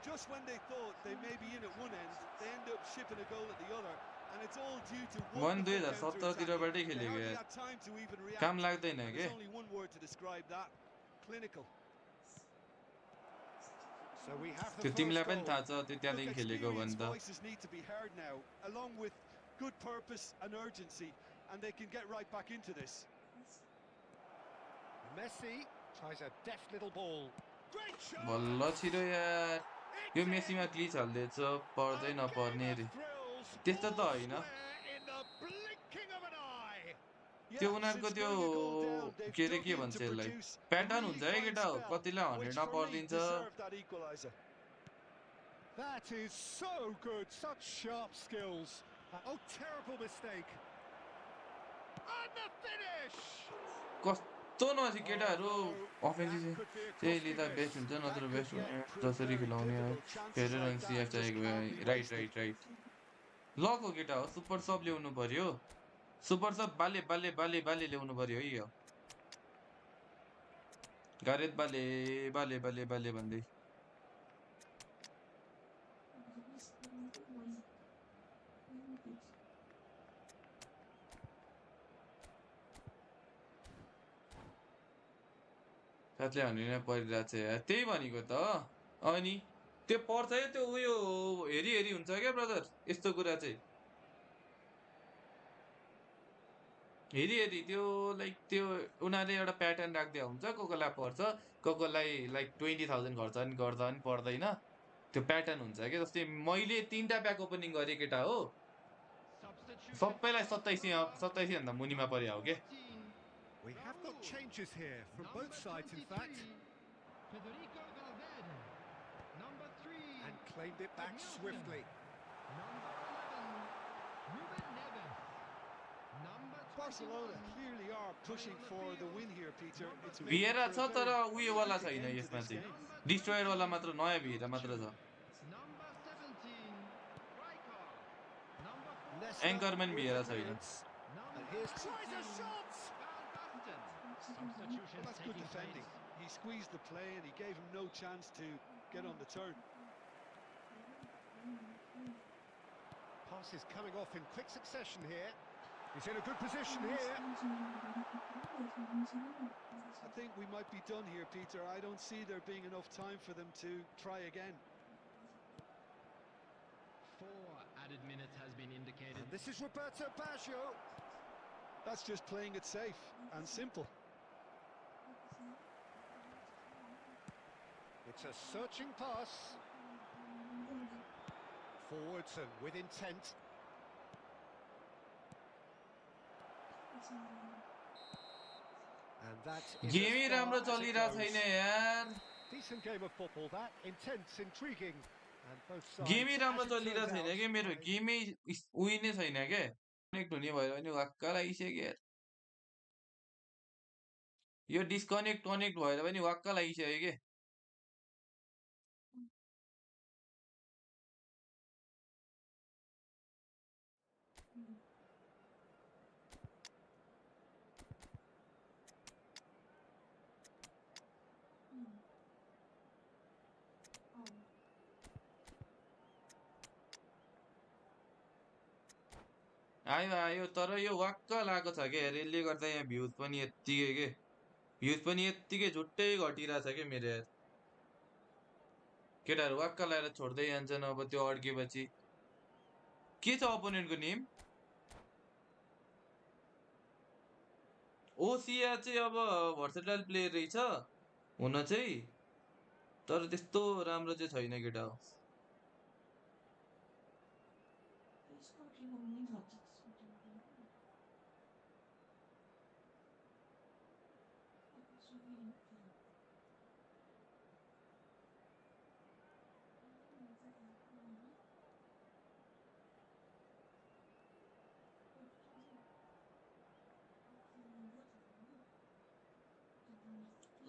Just when they thought they may be in at one end, they end up shipping a goal at the other, and it's all due to मन wonderful 2017 तिरबाटै counter-attacking. They खेलेको hardly यार had time to even react. काम लाग्दैन के There's only one word to describe that: clinical. So we have the त्यो first तिमीलाई पनि goal. थाहा छ त्यो त्यहाँदेखि Look, खेलेको भने experienced त voices need to be heard now, along with good purpose and urgency, and they can get right back into this. Messi tries a deft little ball. Great shot! बल्ल छिरो यार यो मेसीमा glitch हाल्दैछ पर्दै नपर्ने रे त्यस्तो त होइन त्यो उनीहरूको त्यो के अरे के भन्छ यसलाई प्याटर्न हुन्छ है केटा हो कतिलाई 100मा पर्दिन्छ That is so good, such sharp skills. Oh, terrible mistake. And the finish! कस्तो नछि केटाहरू अफेन्सिभ त्यही लिँदा बेस्ट हुन्छ नत्र बेस्ट हुने जसरी खेलाउने फेरि रन सिएफ चाहिएको राइट राइट राइट लक हो केटा हो सुपर सब ल्याउनु पर्यो सुपर सब बाले बाले बाले बाले ल्याउनु पर्यो है यो गारेत बाले बाले बाले बाले भन्दै साथले हन्ड्रेडमा परिरहेको छ यार त्यही भनेको त अनि त्यो पर्छ है त्यो उयो हेरी हेरी हुन्छ क्या ब्रदर यस्तो कुरा चाहिँ हेरी हेरी त्यो लाइक त्यो उनीहरूले एउटा प्याटर्न राखिदिया हुन्छ कोलाई पर्छ कोलाई लाइक 20,000 गर्दा पनि पर्दैन त्यो प्याटर्न हुन्छ क्या जस्तै मैले 3टा ब्याक ओपनिङ गरेँ केटा हो सबैलाई 27 भन्दा मुनिमा पर्या हो के We have got changes here from both sides, in fact. And claimed it back swiftly. Barcelona clearly are pushing for the win here, Peter. It's भिएरा छ तर उयो वाला छैन यसमा चाहिँ डिस्ट्रोयर वाला मात्र नयाँ भिएरा मात्र छ एङ्करम्यान भिएरा छैन And here's tries a shot! Well, that's good defending. He squeezed the play and he gave him no chance to get on the turn. Pass is coming off in quick succession here. He's in a good position here. I think we might be done here, Peter. I don't see there being enough time for them to try again. 4 added minutes has been indicated. And this is Roberto Baggio. That's just playing it safe and simple. It's a searching pass. Forwards and with intent. And that is गेमै राम्रो चलिरहेको छैन यार decent game of football that, intense, intriguing, and both sides. गेमै राम्रो as it चलिरहेको turns छैन out, के मेरो गेमै उही नै छैन के कनेक्ट हुने भएर पनि वाक्क लागिसक्यो यार यो डिस्कनेक्ट कनेक्ट भएर पनि वाक्क लागिसक्यो के आयो आयो तर यो वाक्क लागेको छ के यसले गर्दा यहाँ भ्युज पनि यत्तिकै के भ्युज पनि यत्तिकै झुट्टै घटिरहेछ के मेरो यार केटाहरू वाक्क लाएर छोड्दै जान्छन् अब त्यो अड्केपछि के छ अपोनेन्टको नेम ओसिया चाहिँ अब भर्सेटाइल प्लेयर रहेछ हुन चाहिँ तर त्यस्तो राम्रो चाहिँ छैन केटा हो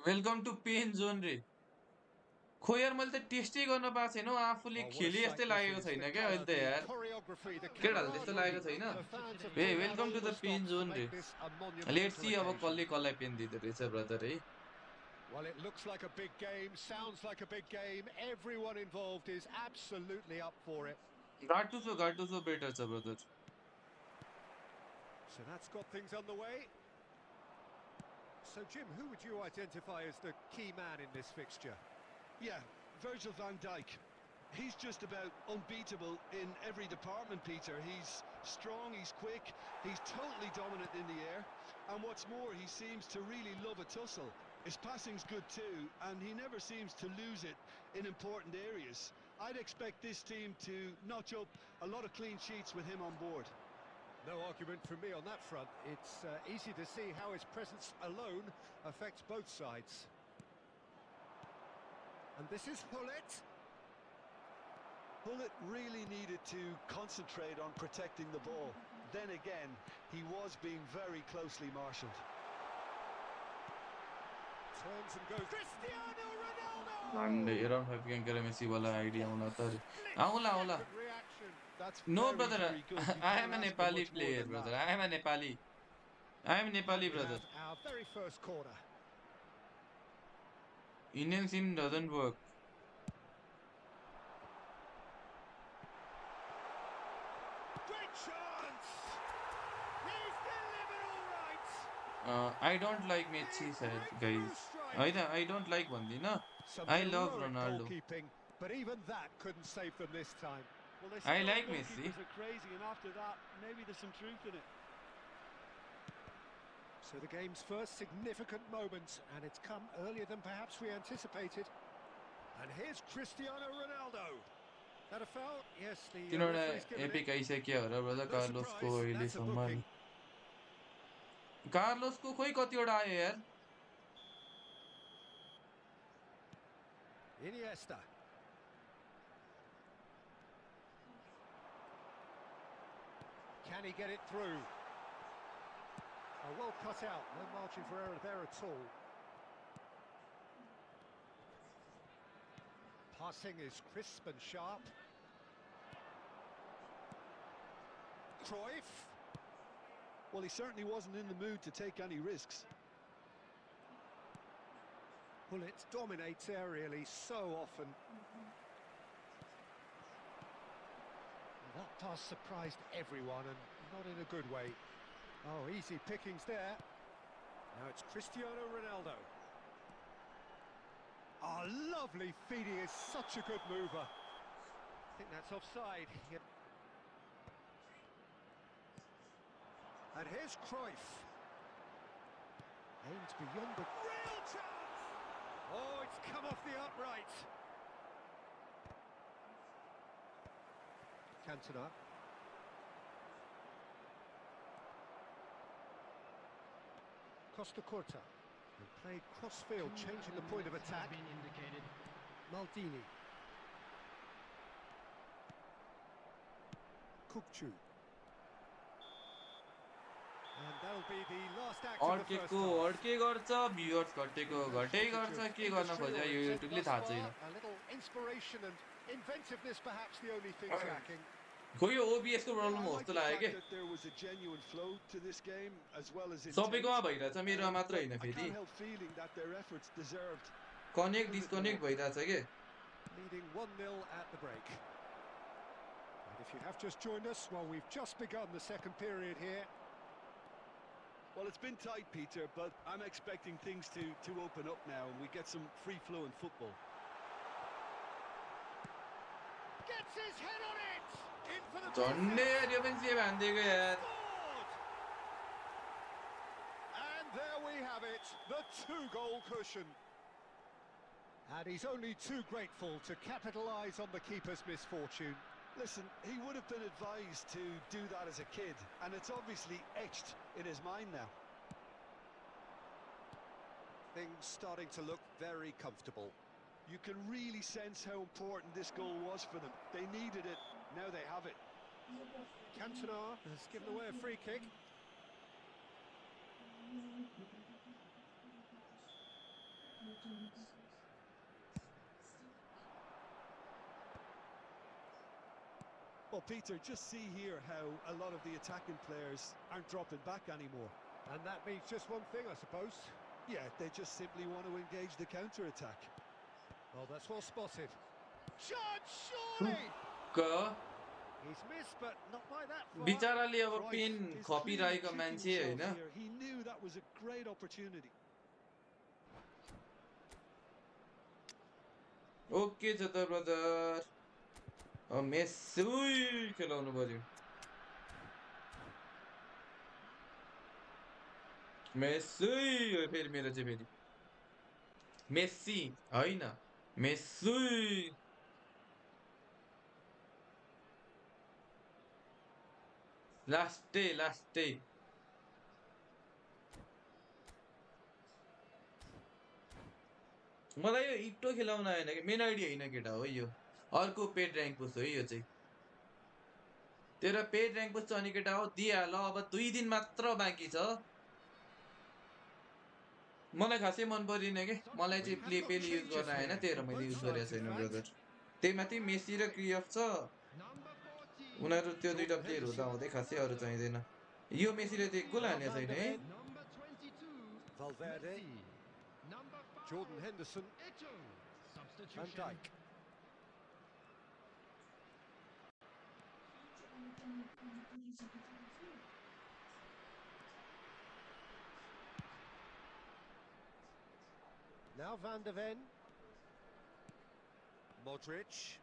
वेलकम टु पेन जोन रे खो यार मैले त टेस्टै गर्न पाएको छैन हौ आफूले Oh, what a खेले sight जस्तै this लागेको is. छैन The क्या colour, अहिले त the यार choreography, the केटाहरूले त्यस्तो लागेको camaraderie. छैन The fans have ए pulled out welcome all to the the pen stops to जोन रे make this a let's monumental see अब occasion. कसले कसलाई पेन दिँदो रहेछ ब्रदर है Well, it looks like a big game, sounds like a big game. Everyone involved is absolutely up for it. Gattuso better छ brother So that's got things underway. So, Jim, who would you identify as the key man in this fixture? Yeah, Virgil van Dijk. He's just about unbeatable in every department, Peter. He's strong, he's quick, he's totally dominant in the air. And what's more, he seems to really love a tussle. His passing's good too, and he never seems to lose it in important areas. I'd expect this team to notch up a lot of clean sheets with him on board. No argument from me on that front. It's easy to see how his presence alone affects both sides. And this is Hullet. Hullet really needed to concentrate on protecting the ball. Then again, he was being very closely marshalled. Turns and goes. Cristiano Ronaldo! झन्डै around 5 क्याङ्केर Messi वाला idea आउला त आउला आउला Split-second reaction. That's no very, brother very good. You I can't am a ask for Nepali much more player than brother that. I am a Nepali We brother have our very first corner. Indian sim doesn't work Great chance! He's delivered all right! I don't like Messi Big said breakthrough guys strike! होइन I don't like भन्दिनँ Some I love heroic Ronaldo goalkeeping, but even that couldn't save them this time. Well, they I say all like Messi. goalkeepers are crazy, and after that, maybe there's some truth in it. So the game's first significant moment, and it's come earlier than perhaps we anticipated. And here's Cristiano Ronaldo. That a foul? Yes, the तिनीवटा referee's given epic it. आइसक्यो होला brother No कार्लोसको surprise, that's a अहिलेसम्म booking. कार्लोसको खोइ कतिवटा आयो यार Iniesta. Can he get it through? Oh, well cut out. No margin for error there at all. Passing is crisp and sharp. Cruyff. Well, he certainly wasn't in the mood to take any risks. Hullet dominates aerially so often. That pass surprised everyone, and not in a good way. Oh, easy pickings there. Now it's Cristiano Ronaldo. Oh, lovely feed. He is such a good mover. I think that's offside. And here's Cruyff. Aims beyond the... Real chance! Oh, it's come off the upright. Cantona. Costa Corta. And played cross-field, changing the point of attack. Been indicated. Maldini. Kukcu. And that'll be the last act of the first अड्केको half. अड्के गर्छ viewers घटेको घटै गर्छ के गर्न खोज्यो यो युट्युबले थाहा छैन A little inspiration and inventiveness, perhaps the only things lacking. खो यो ओबिएस को प्रब्लम I हो like जस्तो the लाग्यो fact के that there was a genuine flow to this game, as well as intent. सबैकोमा भइरहेछ मेरोमा मात्र होइन I फेरि can't help feeling that their efforts deserved. Connect disconnect भइरहेछ के Leading 1-0 at the break. And if you have just joined us, well, we've just begun the second period here. Well, it's been tight, Peter, but I'm expecting things to open up now and we get some free-flowing football. झन्डै यार यो पनि save हान्दिएको यार Scored! And there we have it, the two-goal cushion. And he's only too grateful to capitalise on the keeper's misfortune. Listen, he would have been advised to do that as a kid, and it's obviously etched in his mind now. Things starting to look very comfortable. You can really sense how important this goal was for them. They needed it, now they have it. Cantona has given away a free kick. Well, Peter, just see here how a lot of the attacking players aren't dropping back anymore. And that means just one thing, I suppose. Yeah, they just simply want to engage the counter-attack. Well, that's well spotted. Shot, surely! क He's missed, but not by that far. बिचाराले अब Cruyff pain is खपिरहेको clearly मान्छे kicking हैन himself here. He knew that was a great opportunity. Okay छ त brother Messi खेलाउनु पर्यो Messi फेरि मेरो चाहिँ फेरि मेस्सी हैन मेस्सी लास्टै मलाई यो इक्टो खेलाउन आएन कि मेन आइडी हैन केटा हो यो अर्को पेड र्याङ्क पुस हो यो चाहिँ तेरो पेड र्याङ्क पुस छ अनि केटा हो दिइहाल अब 2 दिन मात्र बाँकी छ मलाई खासै मन परिन के मलाई चाहिँ प्ले पेल युज गर्न आएन त्यही भएर मैले युज गरेको छैन ब्रदर त्यही माथि मेसी र क्रियफ छ उनीहरु त्यो दुईटा प्लेयर हुँदा हुँदै खासै अरु चाहिँदैन यो मेसीले त एक गोल हानेको छैन है Valverde, Jordan Henderson, Van Dijk. Now Van de Ven. Modric.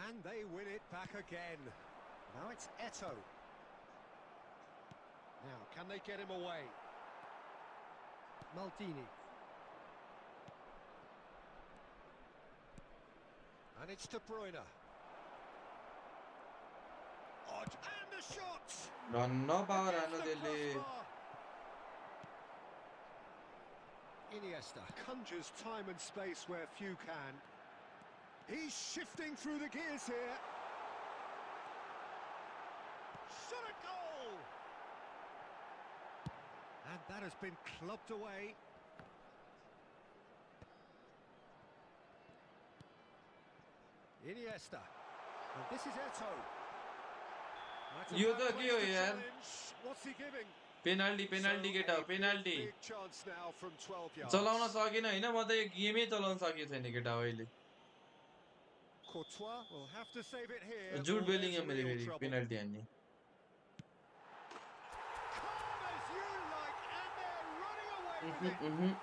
And they win it back again. Now it's Eto'o. Now, can they get him away? Maldini. And it's De Bruyne. And the shot! रन्न power हान्नु Against the त्यसले crossbar. Iniesta conjures time and space where few can. He's shifting through the gears here. Shot a goal! And that has been clubbed away. Iniesta. And this is Eto'o. That's a yo bad त के हो place to यार challenge. What's he giving? Penalty So केटा हो a penalty big chance now from 12 yards. चलाउन सकेन हैन म त यो गेमै चलाउन सकेको छैन केटा हो अहिले Courtois will have to save it here. जुड or there's बेलिङम मैले real फेरि trouble. पेनाल्टी हान्ने Calm as you like, and they're running away with it.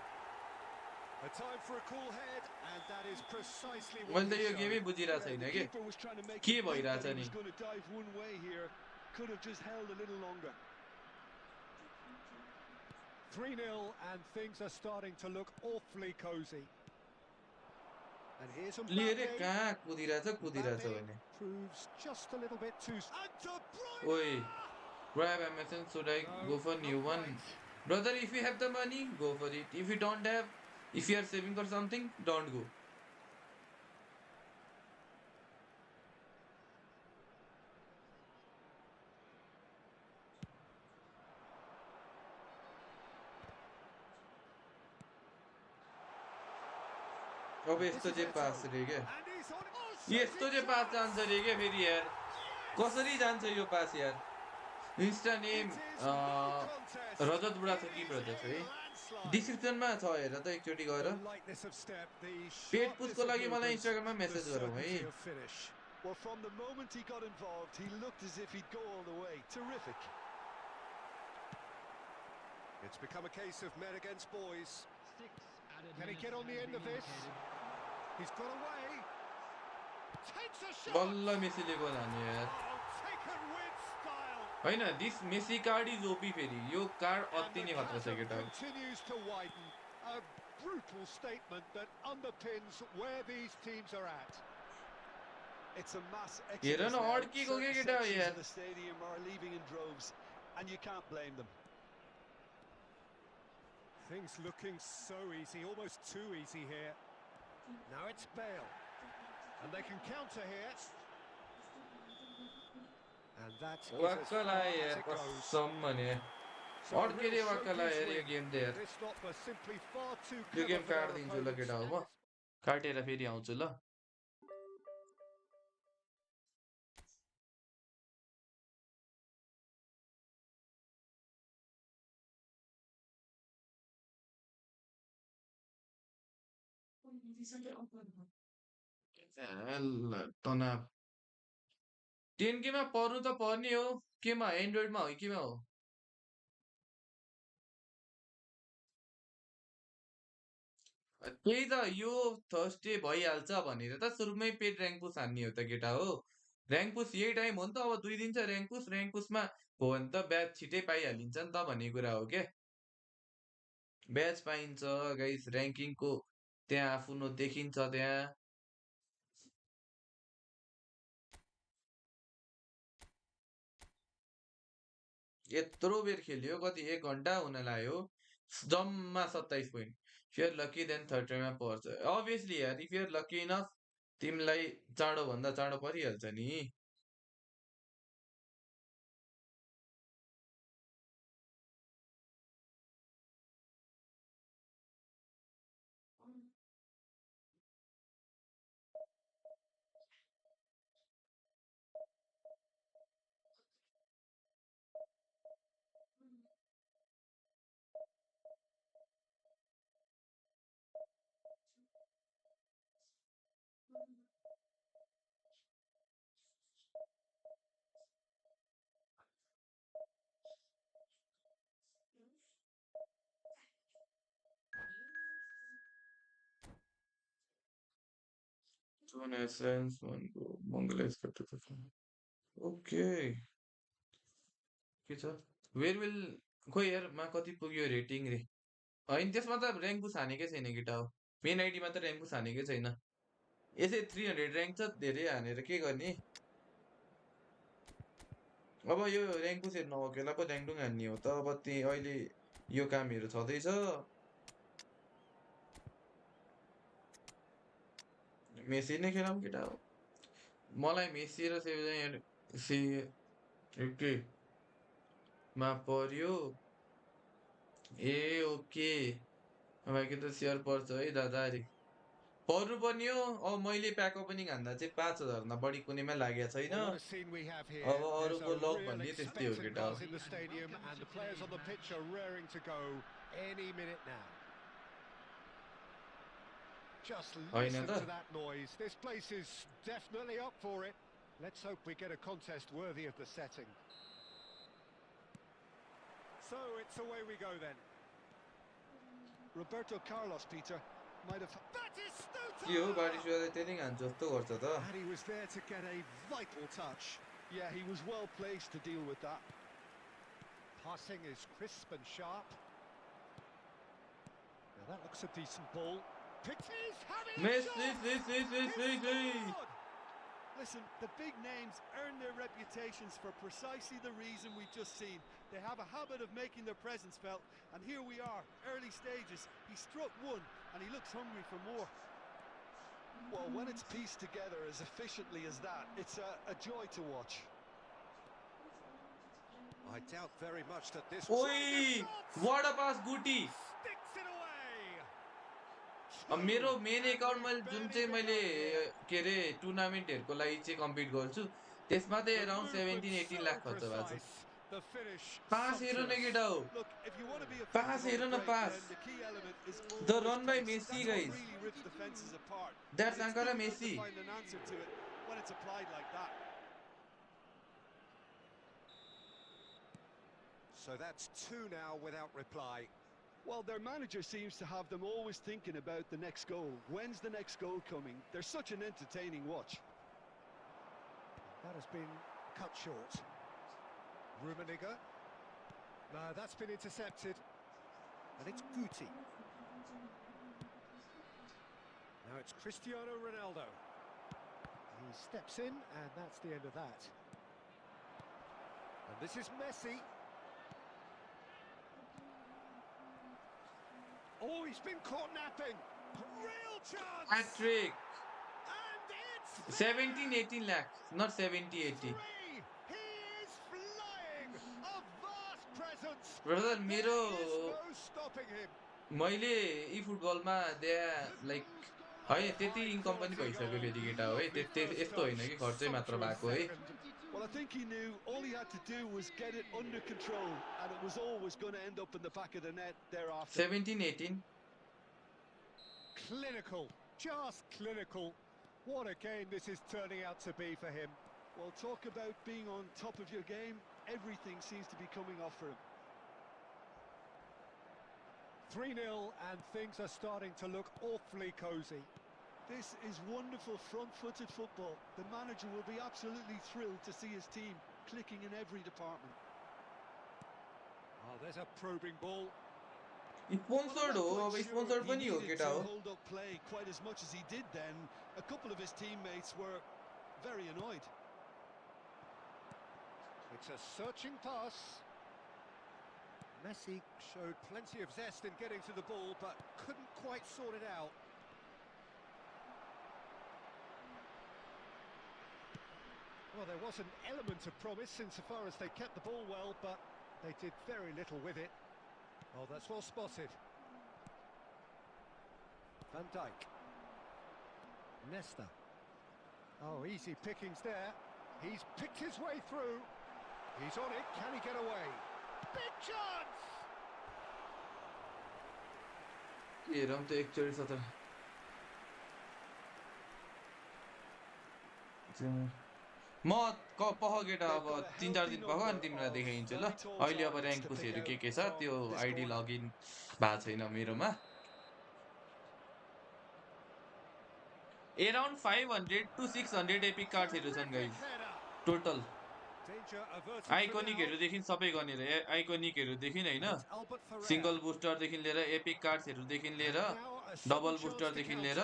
A time for a cool head, and that is precisely what मैले त यो he गेमै showed. बुझिरहेको छैन The के keeper was trying to make के it think भइरहेछ that he नि was going to dive one way here. Could have just held a little longer. 3-0, and things are starting to look awfully cosy. And here's लिएर Mbappe. कहाँ कुदिरहेछ Mbappe भने proves just a little bit too... And De Bruyne! ओइ grab Amazon should I go for new one brother if you have the money go for it if you don't have if you are saving for something don't go अब यस्तो चाहिँ पास रे के And he's on... Oh, यस्तो चाहिँ पास जान्छ रे के फेरि यार कसरी जान्छ यो पास यार इन्स्टा नेम रजत बुढा छ कि ब्रदर है डिस्क्रिप्सनमा छ हेर त एकचोटि गएर पेट पुसको लागि मलाई इन्स्टाग्राममा मेसेज गरौ है Well, from the moment he got involved, he looked as if he'd go all the way. Terrific. It's become a case of men against boys. 6 added Can he minutes get on the has end been of this? indicated. He's got away. Takes a shot. बल्ल मेसीले गोल हान्यो यार होइन this Messi card is OP फेरि यो card And अति the नै खतरा छ chasm केटाहरु continues to widen. A brutal statement that underpins where these teams are at. It's a mass hair exodus न now. अड्किएको के Certain केटा हो sections यार of the stadium are leaving in droves, and you can't blame them. Things looking so easy, almost too easy here. Now it's Bale. And they can counter here. And that is as वाक्क far लाग्यो as यार it goes. कसम भने So a real अड्केले वाक्क लाग्यो showcase यार यो win. Game त यार This lot were simply far too yo clever game for their काटिदिन्छु ल opponents. केटा हो And म काटेर फेरि आउँछु ल तनाव 10K मा पर्नु त पर्ने हो केमा एन्ड्रोइडमा हो केमा हो त्यही त यो थर्सडे भइहाल्छ भनेर त सुरुमै पेड र्याङ्क पुस हान्ने हो त केटा हो र्याङ्क पुस यही टाइम हो नि त अब 2 दिन छ र्याङ्क पुसमा हो भने त ब्याच छिटै पाइहालिन्छ नि त भन्ने कुरा हो के ब्याच पाइन्छ गाइस र्याङ्किङको त्यहाँ आफ्नो देखिन्छ त्यहाँ यत्रो बेर खेल्यो कति 1 घण्टा हुन लाग्यो जम्मा 27 point fear lucky then third ट्राईमा पर्छ अभियसली यार इफ युआर लकी इनफ तिमीलाई चाँडो भन्दा चाँडो परिहाल्छ नि One essence, one go. Mongol expected to find. Okay. के छ वेयर विल खोइ यार मा कति पुग्यो रेटिङ रे होइन त्यसमा त र्याङ्क पुस हानेकै छैन केटा हो मेन आइडीमा त र्याङ्क पुस हानेकै छैन यसै 300 र्याङ्क छ धेरै हानेर के गर्ने अब यो र्याङ्क पुस हेर्न नभएकोलाई पो र्याङ्डुङ हान्ने हो त अब त्यही अहिले यो कामहरू छँदैछ मेसी नै खेलाउँ केटा हो मलाई मेसी र सी ओके मा पर्यो ए ओके भाइको त सेयर पर्छ है दादा अरे पर्नुपर्ने हो अब मैले प्याक ओपनिङ हान्दा चाहिँ 5000 भन्दा बढी कुनैमा लागेको छैन well, what a scene we have here. अब There's a अरूको लक real भन्ने त्यस्तै हो expectant केटा हो buzz in the stadium, and the players on the pitch are raring to go any minute now. Just होइन listen त to that noise. This place is definitely up for it. Let's hope we get a contest worthy of the setting. So it's away we go then. Roberto Carlos, Peter, might have... That is के हो Stuta! बारिसवाले त्यही हान्छ जस्तो गर्छ त And he was there to get a vital touch. Yeah, he was well placed to deal with that. Passing is crisp and sharp. Now that looks a decent ball. Pity's having a Messi shot! सी सी सी सी He's सी scored! Listen, the big names earn their reputations for precisely the reason we've just seen. They have a habit of making their presence felt, and here we are, early stages. He struck one, and he looks hungry for more. Well, when it's pieced together as efficiently as that, it's a joy to watch. I doubt very much that this ओइ वाट अ पास गुटी sticks it away. मेरो Two, main and account we've मैले जुन barely चाहिँ मैले begun here. के अरे टुर्नामेन्टहरूको लागि चाहिँ compete गर्छु त्यसमा चाहिँ The around movement 17-18 so lakh खर्च भएको छ precise, the finish पास हेर न sumptuous. केटा हो Look, if you want to be pass effective on हेर the न break, pass then the key element is the always run by pace. Messi That's what guys really rips defenses apart. That's And it's आङ्कारा difficult to Messi find an answer to it when it's applied like that. So that's two now without reply. Well, their manager seems to have them always thinking about the next goal. When's the next goal coming? They're such an entertaining watch. That has been cut short. Rummenigge. No, that's been intercepted. And it's Guti. Now it's Cristiano Ronaldo. He steps in, and that's the end of that. And this is Messi. Oh, he's been caught napping. Real chance! Hat-trick. And it's 17-18 lakh, not 70-80. three! He is flying! A vast presence! Brother, And there is no stopping him. मैले यी फुटबलमा like है त्यति income पनि भइसक्यो फेरि केटा हो है यस्तो होइन कि खर्चै मात्र भएको है Well, I think he knew all he had to do was get it under control, and it was always going to end up in the back of the net thereafter. 17-18. Clinical, just clinical. What a game this is turning out to be for him. Well, talk about being on top of your game. Everything seems to be coming off for him. 3-0, and things are starting to look awfully cosy. This is wonderful front-footed football. The manager will be absolutely thrilled to see his team clicking in every department. Oh, there's a probing ball. Sponsored हो अब sponsored पनि हो केटा हो hold up play quite as much as he did then. A couple of his teammates were very annoyed. It's a searching pass. Messi showed plenty of zest in getting to the ball, but couldn't quite sort it out. Well, there was an element of promise insofar as they kept the ball well, but they did very little with it. Oh, that's well spotted. Van Dijk. Nesta. Oh, easy pickings there. He's picked his way through. He's on it. Can he get away? Big chance! हेरौँ त एकचोटि सत्र म पख केटा अब 3-4 दिन पख अनि तिमीलाई देखाइदिन्छु ल अहिले अब र्याङ्क पुसहरू के छ त्यो आइडी लगइन भएको छैन मेरोमा अराउन्ड 500 to 600 एपिक कार्ड्सहरू छन् गाइस टोटल आइकोनिकहरूदेखि सबै गनेर आइकोनिकहरूदेखि हैन सिंगल बुस्टरदेखि लिएर एपिक कार्ड्सहरूदेखि लिएर डबल बुस्टरदेखि लिएर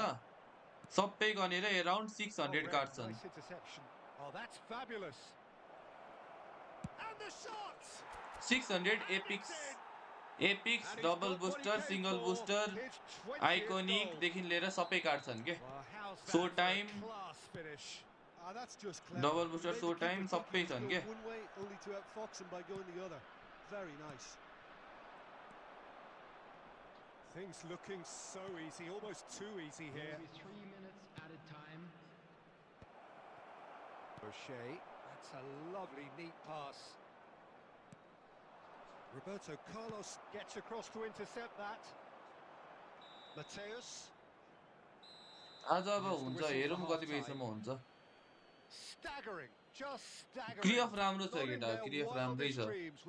सबै गनेर अराउन्ड 600 कार्ड्स छन् Oh, that's fabulous. And the shot. 600 epics double booster single booster iconic देखि लिएर सबै कार्ड छन् के so time That's just clever. Double booster so time सबै छन् के One way only to outfox him by going the other. Very nice. Things looking so easy, almost too easy here. 3 minutes added time. O'Shea, that's a lovely, neat pass. Roberto Carlos gets across to intercept that. Mateus. आज अब हुन्छ हेरौँ कति बेसम्म हुन्छ Staggering, just staggering. क्रिएफ राम्रो छ केटा क्रिएफ राम्रै छ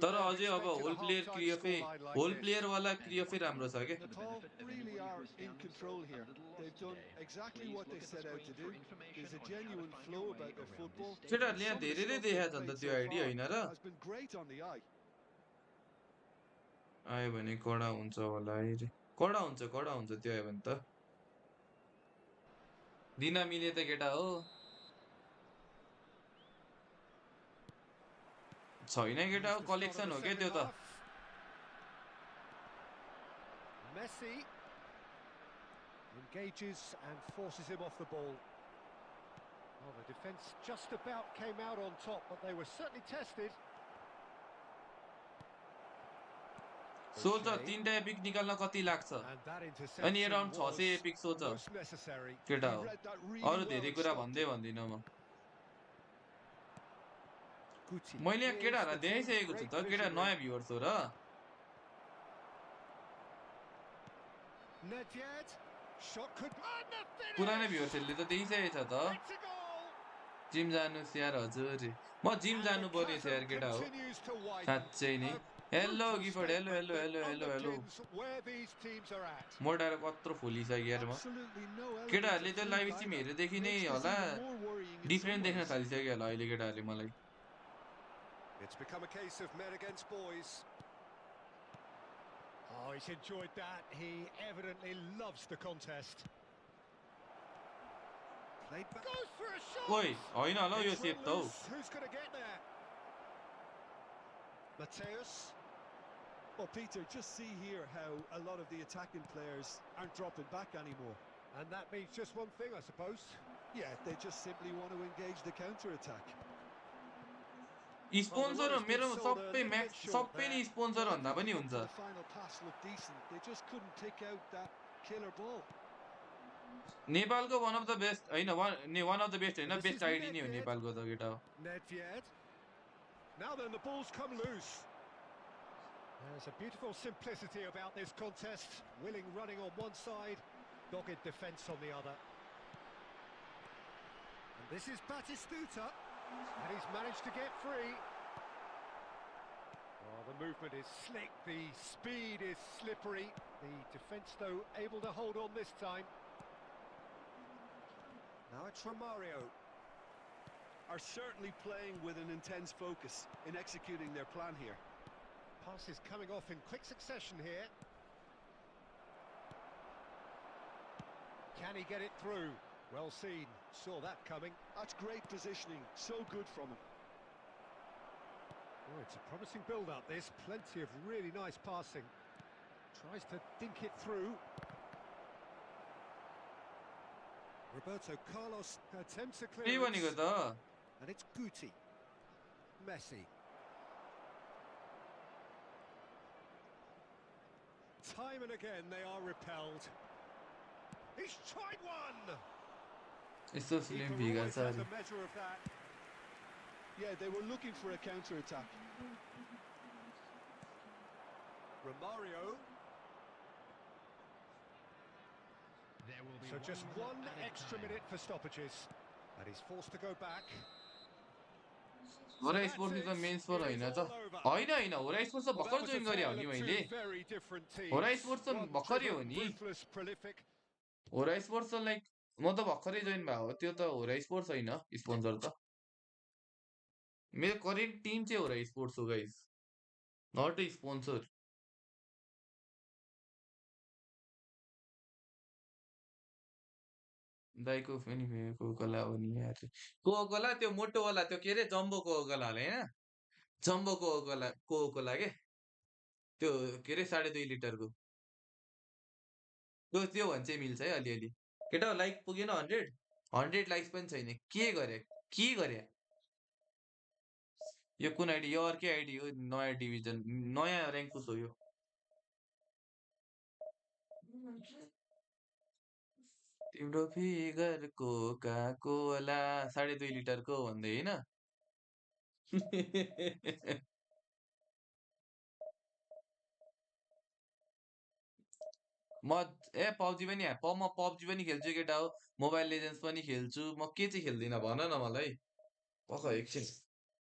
तर अझै अब होल प्लेयर वाला क्रिएफै राम्रो छ के Nepal really are in control here. They've done exactly what they set out to do. There's a genuine flow about their football. केटाहरूले यहाँ धेरैले देखाएको छ नि त त्यो आइडी होइन र Has been great on the eye. आयो भने कडा हुन्छ होला है कडा हुन्छ त्यो आयो भने त दिन मिले त केटा हो छैन केटा हो कलेक्सन हो के त्यो त Messi engages and forces him off the ball. Oh, the defence just about came out on top, but they were certainly tested. सोच 3टा एपिक निकाल्न कति लाग्छ अनि अराउन्ड 600 एपिक सोच केटा हो अरु धेरै कुरा भन्दिन म मैले यहाँ केटाहरुलाई देखाइसकेको छु त केटा नयाँ भ्युअर्स हो र पुरानो भ्युअर्सहरुले त देखिसकेको छ त जिम जानुस् यार हजुर म जिम जानु पर्ने छ यार केटा हो साच्चै नै हेलो गिफर्ड हेलो मोटाएर कत्रो फुलिसक्यो यार म केटाहरुले त लाइभ स्ट्रिम हेरेदेखि नै होला डिफरेन्ट देख्न थालिसक्यो होला अहिले केटाहरुले मलाई It's become a case of men against boys. Oh, he's enjoyed that. He evidently loves the contest. Played back. Goes for a shot! ओइ होइन होला यो It's सेट run त हौ loose. Who's going to get there? Mateus. Well, Peter, just see here how a lot of the attacking players aren't dropping back anymore. And that means just one thing, I suppose. Yeah, they just simply want to engage the counter-attack. Sponsor हो मेरो सबै Max सबै नै sponsor भन्दा पनि हुन्छ The final pass looked decent. They just couldn't pick out that killer ball. नेपालको one of the best होइन वान अफ द बेस्ट होइन This is बेस्ट आइडी नै हो Nedved. नेपालको त केटा हो Nedved. Now then, the ball's come loose. There's a beautiful simplicity about this contest. Willing running on one side, dogged defence on the other. And this is Batistuta, and he's managed to get free. Oh, the movement is slick, the speed is slippery. The defence, though, able to hold on this time. Now it's Romario. Are certainly playing with an intense focus in executing their plan here. Pass is coming off in quick succession here. Can he get it through? Well seen, saw that coming. That's great positioning, so good from him. Oh, it's a promising build-up, this. Plenty of really nice passing. Tries to dink it through. Roberto Carlos attempts a के clearance. भनेको त And it's Guti. Messi. Time and again they are repelled. He's tried one! यस्तो Keeper film भिगा always छ has अरे a measure of that. Yeah, they were looking for a counter-attack. Romario. There will be So just one added extra time. minute for stoppages. And he's forced to go back. होरा That's sports it. त main sport It होइन is त all over. होइन होइन होरा sports त Well, भर्खर that was a join गरे हो tale नि of मैले two very different होरा teams. स्पोर्ट्स त One भर्खरै हो driven, नि ruthless, prolific. होरा स्पोर्ट्स त लाइक म त भर्खरै जोइन भएको हो त्यो त होरा स्पोर्ट्स होइन स्पोन्सर त मेरो करेन्ट टिम चाहिँ होरा स्पोर्ट्स हो गाइस नट ए स्पोन्सर दाइको पनि कोकोला हो नि यार कोकोला त्यो मोटोवाला त्यो के अरे जम्बो कोकोला होला होइन जम्बो कोकोला के त्यो के अरे 2.5 लिटरको त्यो भने चाहिँ मिल्छ है अलिअलि केटा लाइक पुगेन 100 लाइक्स पनि छैन के गरे यो कुन आइडी यो अर्कै आइडी हो नयाँ डिभिजन नयाँ ऱ्याङ्क पुस हो यो तिम्रो फिगर कोका कोला 2.5 लिटरको भन्दै होइन म पब्जी पनि म पब्जी पनि खेल्छु केटा हो मोबाइल लेजेन्ड्स पनि खेल्छु म के चाहिँ खेल्दिनँ भन न मलाई पख एकछिन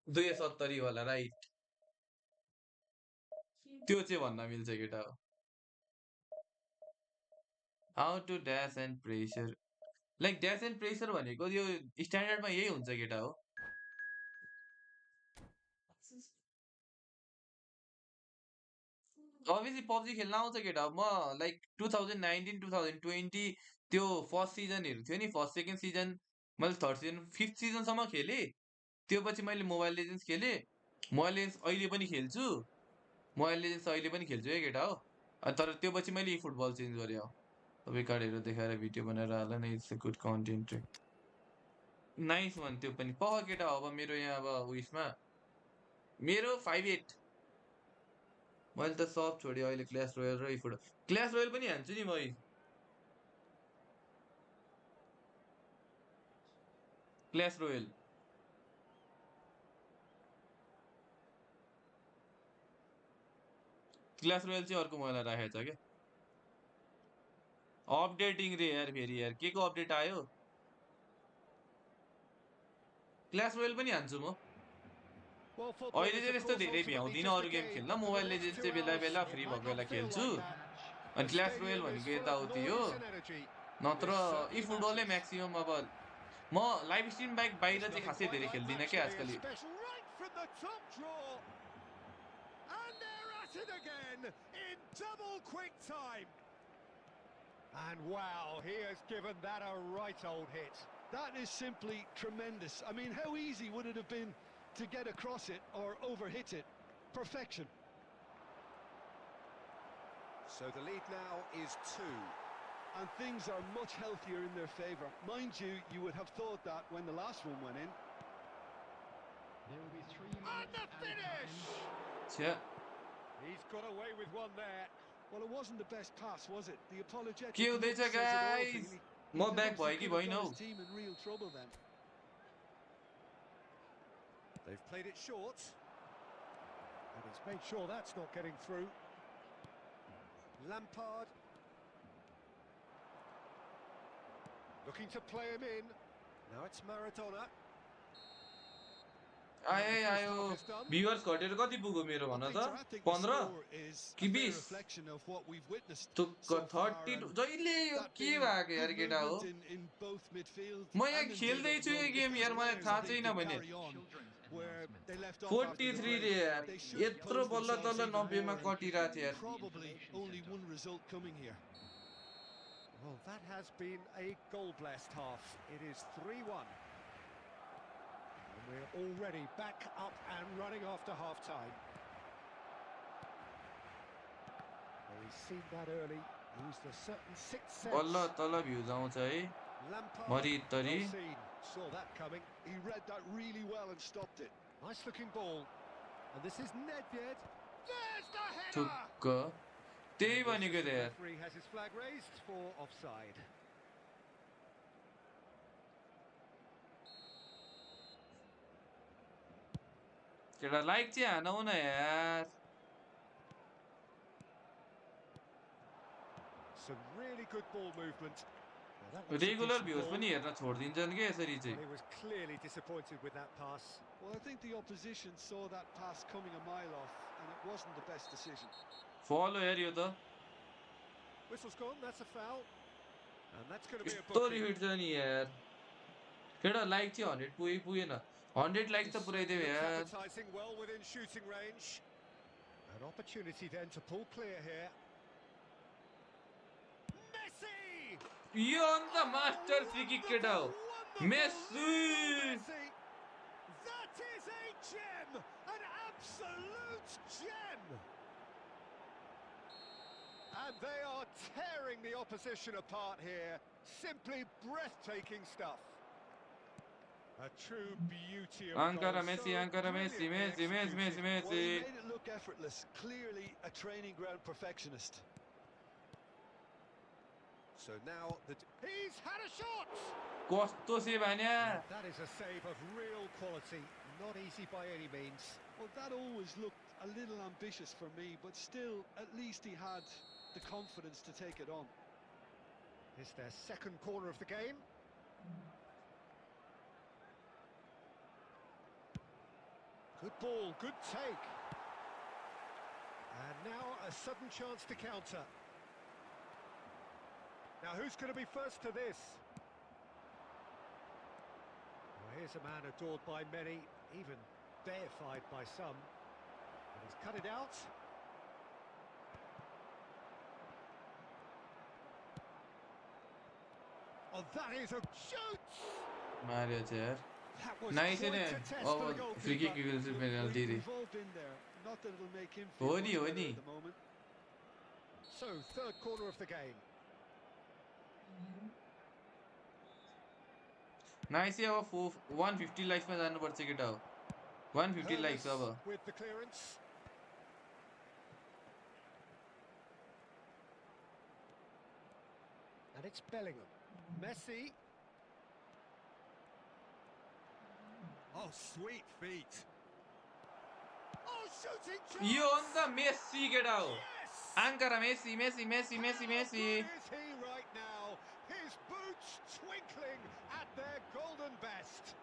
270 वाला राइट त्यो चाहिँ भन्न मिल्छ केटा हो how to dash and presser like dash and presser भनेको यो स्ट्यान्डर्डमा यही हुन्छ केटा हो अभियसली पब्जी खेल्न आउँछ केटा हो म लाइक 2019 2020 त्यो फर्स्ट सिजनहरू थियो नि फर्स्ट सेकेन्ड सिजन मैले थर्ड सिजन फिफ्थ सिजनसम्म खेलेँ त्यो पछि मैले मोबाइल लेजेन्ड्स खेलेँ मोबाइल लेजेन्ड्स अहिले पनि खेल्छु मोबाइल लेजेन्ड्स अहिले पनि खेल्छु है केटा हो तर त्यो पछि मैले फुटबल चेन्ज गरेँ हो सबै कार्डहरू देखाएर भिडियो बनाएर हाल न it's a good content nice वान त्यो पनि पख केटा हो अब मेरो यहाँ अब उयसमा मेरो 5-8 मैले त सब छोडेँ अहिले क्ल्यास रोयल र क्ल्यास रोयल पनि हान्छु नि म क्ल्यास रोयल चाहिँ अर्को मलाई राखेको छ क्या अपडेटिङ रे यार फेरि यार के को अपडेट आयो क्ल्यास रोयल पनि हान्छु म Well, अहिले football is चाहिँ of त्यस्तो course धेरै ultimately भ्याउँदिनँ just a अरू गेम game, खेल्न but for the mobile next legends 2 चाहिँ बेला hours बेला it फ्री might भएको not बेला feel खेल्छु like that. अनि The Clash Royale stadium is भनेको full of यताउति हो noise and energy. नत्र This यी certainly फुटबलै matters. म्याक्सिमम अब म लाइभ स्ट्रिम बाइक बाहिर It's चाहिँ nothing खासै quite धेरै like खेल्दिनँ match क्या day, a आजकल special right from the top draw. And they're at it again in double quick time. And wow, he has given that a right old hit. That is simply tremendous. I mean, how easy would it have been to get across it or overhit it? Perfection. So the lead now is 2. And things are much healthier in their favour. Mind you, you would have thought that when the last one went in. There will be 3 And minutes the added finish! time. छ्या He's got away with one there. Well, it wasn't the best pass, was it? The apologetic के look हुँदैछ says it all, guys really. He म back knows he भयो कि could have भइन got हौ his team in real trouble then. They've played it short. And he's made sure that's not getting through. Lampard. Looking to play him in. Now it's Maradona. आयो viewers घटेर कति पुग्यो मेरो Well, भन Peter, I त think the 15 score is कि a fair 20 reflection of what we've witnessed तुक्क so far, 32 and जहिले यो that के being भएको यार good केटा हो movement in both midfield म यहाँ and indeed up खेल्दैछु यो front. If गेम these यार मलाई players थाहा think छैन they भने carry on Children's where announcement. they left off after the 43 break, रे यार they should यत्रो pose बल्ल themselves तल्ल even 90 मा more, and कटिरहेको थियो यार probably only one result coming here. Well, that has been a goal-blessed half. It is 3-1. And we're already back up and running after half-time. Well, he's seen that early, used a certain sixth बल्ल sense. तल views आउँछ है Lampard, मरितरी well seen, saw that coming. He read that really well and stopped it. Nice-looking ball. And this is Nedved. There's the header! थुक्क त्यही And the भनेको assistant त यार referee has his flag raised for offside. केटा like चाहिँ हानौ न यार Some really good ball movement. Well, that looks a regular decent views ball. पनि हेर्न छोडिदिन्छन् के यसरी Well, चाहिँ he was clearly disappointed with that pass. Well, I think the opposition saw that pass coming a mile off, and it wasn't the best decision. फल हो यार यो त Whistle's gone, that's a foul. And that's going to be a यस्तो booking. Repeat छ नि यार केटा like चाहिँ 100 पुगेन 100 लाइक त पुऱ्याइदेऊ Looks यार advertising well within shooting range. An opportunity then to pull clear here. Messi! यो अन्त मास्टर फ्री किक केटा हो Messi Messi! That is a gem! An absolute gem! And they are tearing the opposition apart here. Simply breathtaking stuff. A true beauty of a Ankara goal. Messi, So Ankara Messi, brilliantly Messi, Messi, Messi, executed. Well, he Messi. made it look effortless. Clearly a training ground perfectionist. So now he's had a shot! कस्तो save हान्या That is a save of real quality. Not easy by any means. Well, that always looked a little ambitious for me, but still, at least he had the confidence to take it on. It's their second corner of the game. Good ball, good take. And now a sudden chance to counter. Now who's going to be first to this? Well, here's a man adored by many, even deified by some. And he's cut it out. Oh, that is a shoot! मार्यो चाहिँ यार That was nice quite नि a test for the अब free kick goalkeeper. Penalty रे We've all been there. Not that it'll make him हो feel नि much हो better नि at the moment. So, third corner of the game. Nice अब 150 लाइक्समा जानुपर्छ केटा हो 150 लाइक्स Hermes अब with the clearance. And it's Bellingham. Messi. Oh, sweet feet. Oh, shooting chance! यो अन्त मेस्सी केटा हो Yes! Ankara Messi Messi Messi Messi Messi How good is he right now? His boots twinkling at their golden best.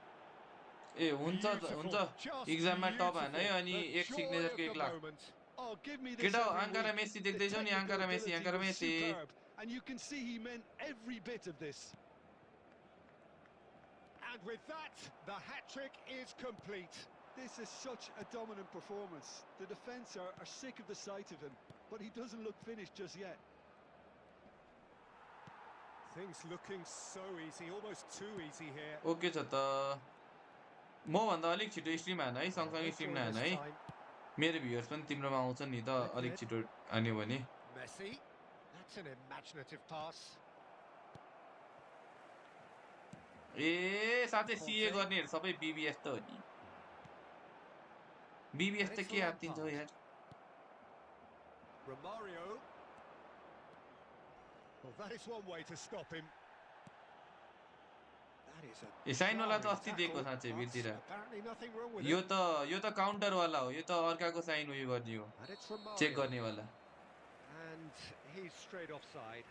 ए हुन्छ हुन्छ एक्जाममा टप हान है अनि The एक joy सिग्नेचरको of the 1 lakh moment. Oh, give me this केटा हो every Ankara week. Messi The देख्दैछौ नि technical Ankara Messi ability Ankara was Messi superb, and you can see he meant every bit of this. And with that, the hat-trick is complete. This is such a dominant performance. The defence are sick of the sight of him, but he doesn't look finished just yet. Things looking so easy, almost too easy here. Okay छ त म भन्दा अलिक छिटो stream हान है सँगसँगै Wait stream for it नहान this है time. मेरो भ्युअर्स पनि तिम्रोमा आउँछ नि त अलिक छिटो हान्यो भने Messi. That's an imaginative pass. ए साथै सीए Conte. गर्नेहरु सबै बीबीएस त हो नि बीबीएस And त it's के हात्तिन्छ Lampard. यार Romario. Well, that is one way to stop him. That is a ए साइनवाला त jarring अस्ति दिएको tackle, साँच्चै but भिरतिर apparently nothing wrong with yo it. त काउन्टरवाला हो यो त अर्काको साइन उयो गर्ने हो And it's चेक Romario. गर्नेवाला And he's straight offside.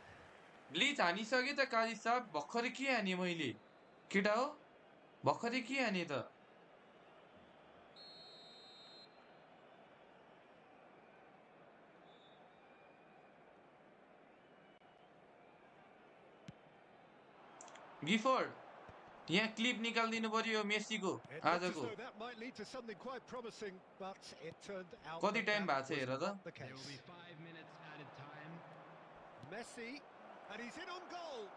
ब्लिच हानिसके त काजी साहब भर्खरै के हाने मैले केटा हो भर्खरै के हाने त गिफोर्ड यहाँ क्लिप निकाल्दिनु पर्यो मेसीको It looked as आजको though that might lead to something quite promising, but it turned out कति that टाइम that भएको छ was हेर त not the There will be case. 5 minutes added time. Messi, and he's in on goal.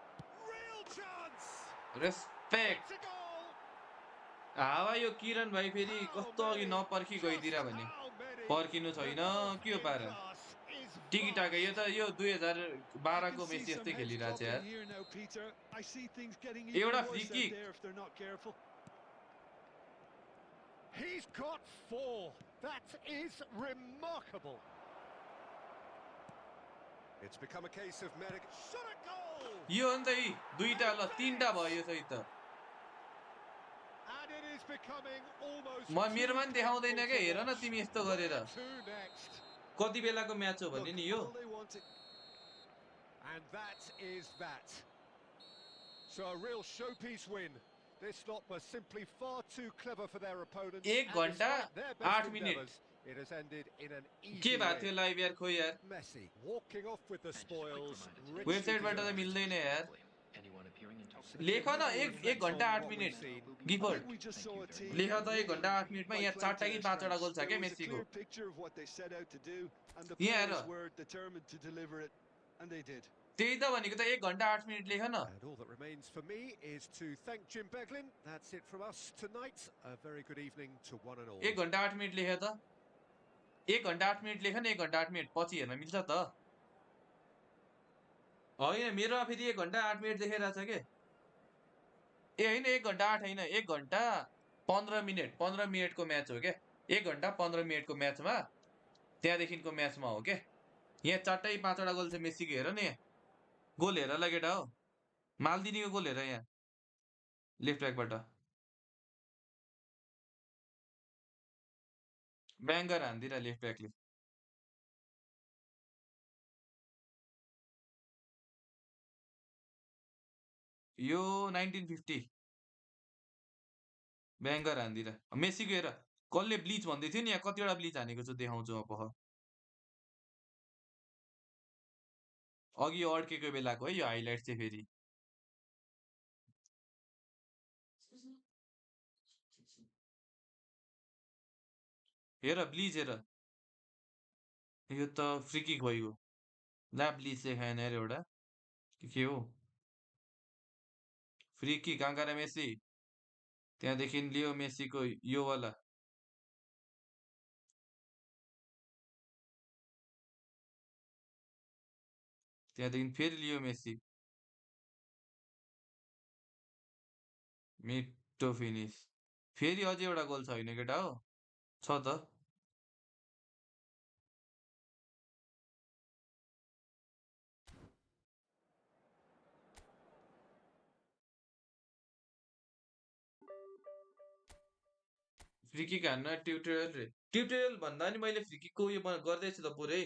Real chance. Respect It's a goal. हावा यो किरण भाइ फेरि How कस्तो अघि many? नपर्खी गइदिरा Just भने how many? पर्खिनु The छैन gulf के हो in पारा class is टिकी टाका यो vast. त यो I can 2012 को see मेसी some जस्तै heads खेलिरहेछ dropping यार here now, Peter. I see things getting even एउटा free worse out kick there if they're not careful. He's got 4. That is remarkable. It's become a case of medic. Shot a goal. यो हो नि त यी दुईटा ल तीनटा भयो यो सहित त And it is becoming almost म too मेरोमा नि देखाउँदैन painful क्या to हेर न watch. तिमी यस्तो गरेर Where to next? कति बेलाको म्याच हो भने Look, नि यो all they wanted. And that is that. So a real showpiece win. This lot were simply far too clever for their opponents. 1 And घण्टा despite their best 8 minute endeavours, it has ended in an के easy भएको थियो win. Live यार खोइ यार Messi walking off with the And just a quick spoils, reminder today, richly वेबसाइटबाट त deserved. मिल्दैन यार anyone appearing in top If लेख it न heavily एक reflects घण्टा on 8 what we've minute seen, I Gifford think we just saw a team लेख त 1 घण्टा 8 winning मिनेटमा by यहाँ playing to 4टा कि their 5वटा गोल strengths. छ There क्या was a मेसीको clear picture of what they set out to do, and the यहाँ हेर players were determined to deliver it, and they did. त्यही त भनेको त 1 घण्टा 8 मिनेट लेख न and all that remains for me is to thank Jim Beglin. That's it from us tonight. A very good evening to one and all. 1 घण्टा 8 minute लेख त 1 घण्टा 8 मिनेट लेख न 1 घण्टा 8 मिनेट पछि हेर्न मिल्छ त होइन मेरोमा फेरि 1 घण्टा 8 मिनेट देखाइरहेछ के ए होइन 1 घण्टा 8 होइन 1 घण्टा 15 मिनेट 15 मिनेटको म्याच हो क्या 1 घण्टा 15 मिनेटको म्याचमा त्यहाँदेखिको म्याचमा हो क्या यहाँ 4टा 5वटा गोल छ मेसीको हेर न यहाँ गोल हेर ल केटा हो मालदिनीको गोल हेर यहाँ लेफ्ट ब्याकबाट ब्याङ्गर हान्दिरा लेफ्ट ब्याकले यो 1950 ब्याङ्गर हान्दिरा मेसीको हेर कसले ब्लिच भन्दै थियो नि यहाँ कतिवटा ब्लिच हानेको छु देखाउँछु अब अघि यो अड्केको बेलाको है यो हाइलाइट चाहिँ फेरि हेर ब्लिच हेर यो त फ्री किक भइगयो ला ब्लिच देखाएन यार एउटा के हो फ्री किक आङ्कारा मेसी त्यहाँदेखि लियो मेसीको योवाला त्यहाँदेखि फेरि लियो मेसी मिठो फिनिस फेरि अझै एउटा गोल छ होइन केटा हो छ त फ्री किक हान्न ट्युटोरियल भन्दा नि मैले फ्री किकको उयो गर्दैछु त पुरै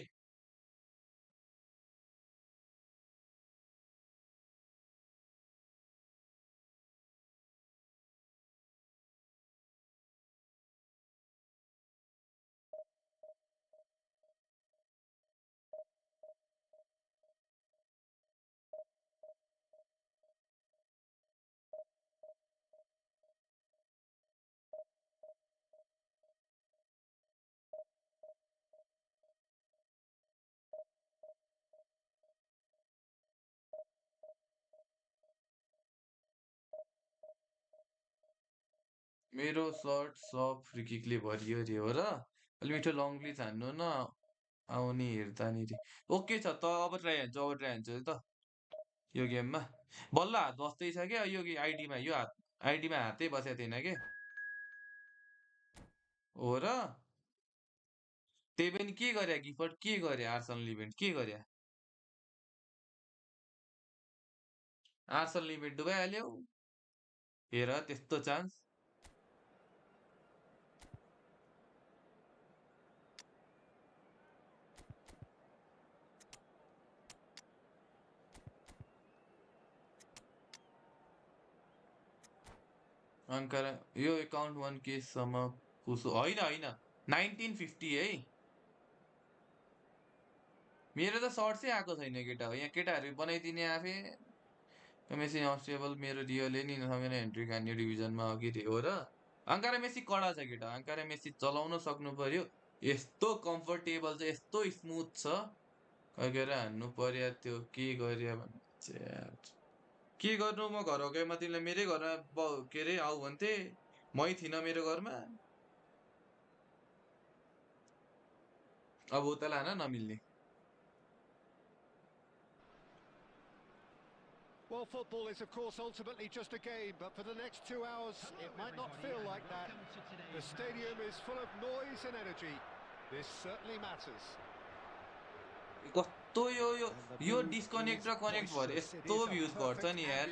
मेरो सर्ट सब फ्री किकले भरियो रे हो र अलि मिठो लङली हान्नु न आउने हेर्दा नि रे ओके छ त अब ट्राई हान्छु है त यो गेममा बल्ल हात बस्दैछ क्या यो आइडीमा यो हात आइडीमा हातै बसेको थिएन के हो र त्यही पनि के गर्या गिफर्ट के गर्या आर्सनल इभेन्ट के गर्या आर्सनल इभेन्ट डुबाइहाल्यो हेर त्यस्तो चान्स अङ्कार यो एकाउन्ट 1K सम्म पुसो होइन 1950 है मेरो त सर्ट्सै आएको छैन केटा हो यहाँ केटाहरू बनाइदिने आफै मेसी अस्टेबल मेरो रियोले नि नसकेन हेन्ट्री खान्यो डिभिजनमा अघि हो र अङ्कारा मेसी कडा छ केटा अङ्कारा मेसी चलाउन सक्नु पर्यो यस्तो कम्फर्टेबल छ यस्तो स्मुथ छ गएर हान्नु पर्यो त्यो के गर्यो भने के गर्नु म घर गएमा तिमीलाई मेरै घरमा के अरे आऊ भन्थे मै थिइनँ मेरो घरमा अब उता लान नमिल्ने Well, football is, of course, ultimately just a game, but for the next 2 hours, it might not feel like that. The stadium is full of noise and energy. This certainly matters. कस्तो यो disconnect र connect भएर यस्तो views घट्छ नि यार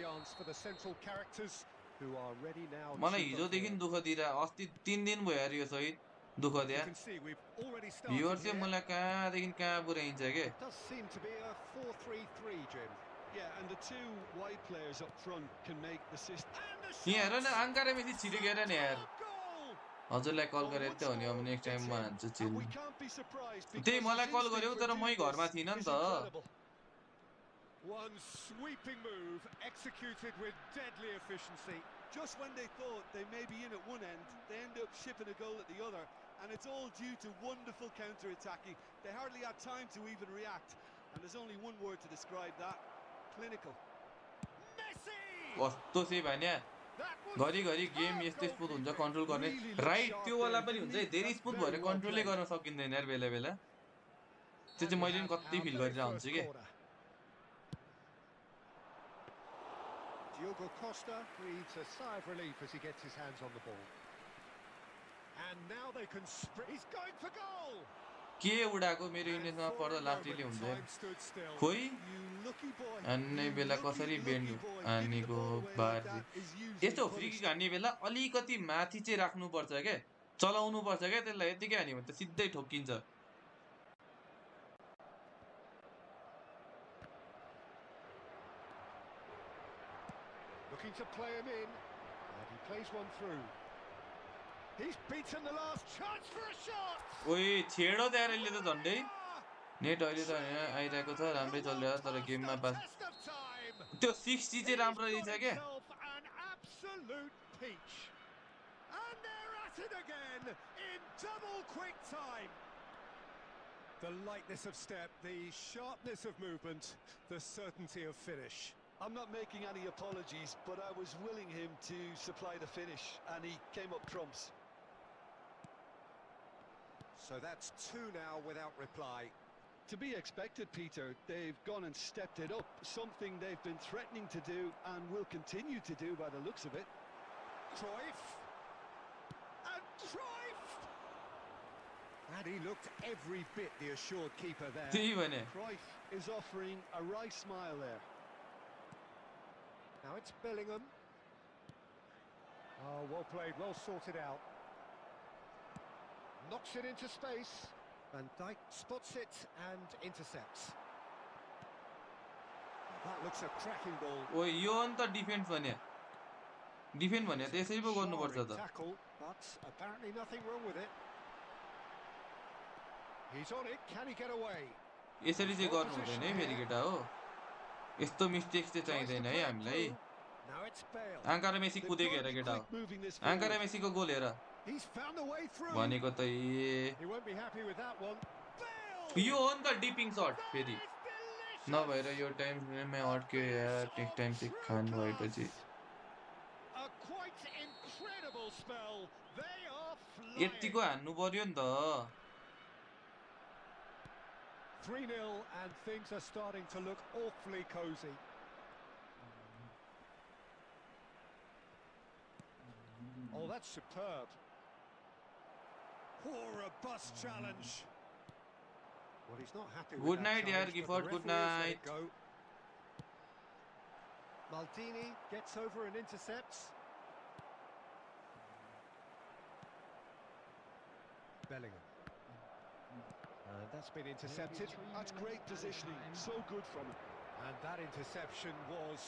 मलाई हिजोदेखि दुःख दिएर अस्ति 3 दिन भयो यार यो सहित दुःख दिया भ्युअर चाहिँ मलाई कहाँदेखि कहाँ पुर्याइन्छ के Yeah, and the two wide players up front can make the system. यहाँ हेर न अङ्कारा मेसी छिटो गएर नि यार हजुरलाई कल गरेको थियो भने अब नेक्स्ट टाइम म हान्छु चिल त्यही मलाई कल गर्यो तर मै घरमा थिइनँ नि त One sweeping move executed with deadly efficiency. Just when they thought they may be in at one end, they end up shipping a goal at the other, and it's all due to wonderful counter-attacking. They hardly had time to even react, and there's only one word to describe that: clinical. कस्तो save हैन घरिघरि game यस्तो smooth हुन्छ control गर्ने right त्यो वाला पनि हुन्छ धेरै स्मुथ भएर कन्ट्रोलै गर्न सकिँदैन यार बेला बेला त्यो चाहिँ मैले पनि कति फिल गरिरा हुन्छु के Diogo Costa breathes a sigh of relief as he gets his hands on the ball. And now they can sprint. He's going for goal. के उडाको मेरो इन्डियनमा पर्दा लास्टले हुन्छ खोइ अन्नै बेला कसरी बेन्ड हानेको बार यस्तो फ्री किक हान्ने बेला अलिकति माथि चाहिँ राख्नुपर्छ के चलाउनु पर्छ के त्यसलाई यतिकै हान्यो भने त सिधै ठोकिन्छ Looking to play him in, and he plays one through. He's beaten the last chance for a shot. ओइ छेडो त्यहाँ अहिले त झन्डै नेट अहिले त आइरहेको छ राम्रै चलिरहेको तर गेममा पास त्यो 60 चाहिँ राम्रो रहेछ के Absolute peach. And they're at it again in double quick time. The lightness of step, the sharpness of movement, the certainty of finish. I'm not making any apologies, but I was willing him to supply the finish, and he came up trumps. So that's 2 now without reply. To be expected, Peter. They've gone and stepped it up, something they've been threatening to do and will continue to do by the looks of it. Cruyff. And Cruyff! And he looked every bit the assured keeper there. Cruyff is offering a wry smile there. Now it's Bellingham. Oh, well played, well sorted out. Knocks it into space. Van Dijk spots it and intercepts. That looks a cracking ball. ओ यो अनि त defence भन्या त यसरी पो गर्नुपर्छ त Tackle, but apparently nothing wrong with it. He's on it, can he get away? यसरी चाहिँ गर्नु हुँदैन है फेरि केटा हो यस्तो मिस्टेक्स चाहिँ चाहिँदैन है हामीलाई आङ्कारा मेसी कुदेको हेर केटा हो आङ्कारा मेसीको गोल हेर भनेको त यो हो नि त डिपिङ सट फेरि नभएर यो टाइममै अड्क्यो यार नेक्स्ट टाइम चाहिँ खान भएपछि A quite incredible spell ball. They are यतिको flying. हान्नु पर्यो नि त 3-0 and things are starting to look awfully cosy. Oh, that's superb. Oh, robust challenge. Well, he's not happy with Good that night यार challenge, but the गिफर्ट good referee has let नाइट it go. Maldini gets over and intercepts. Bellingham. And that's been intercepted. That's great positioning, so good from him. And that interception was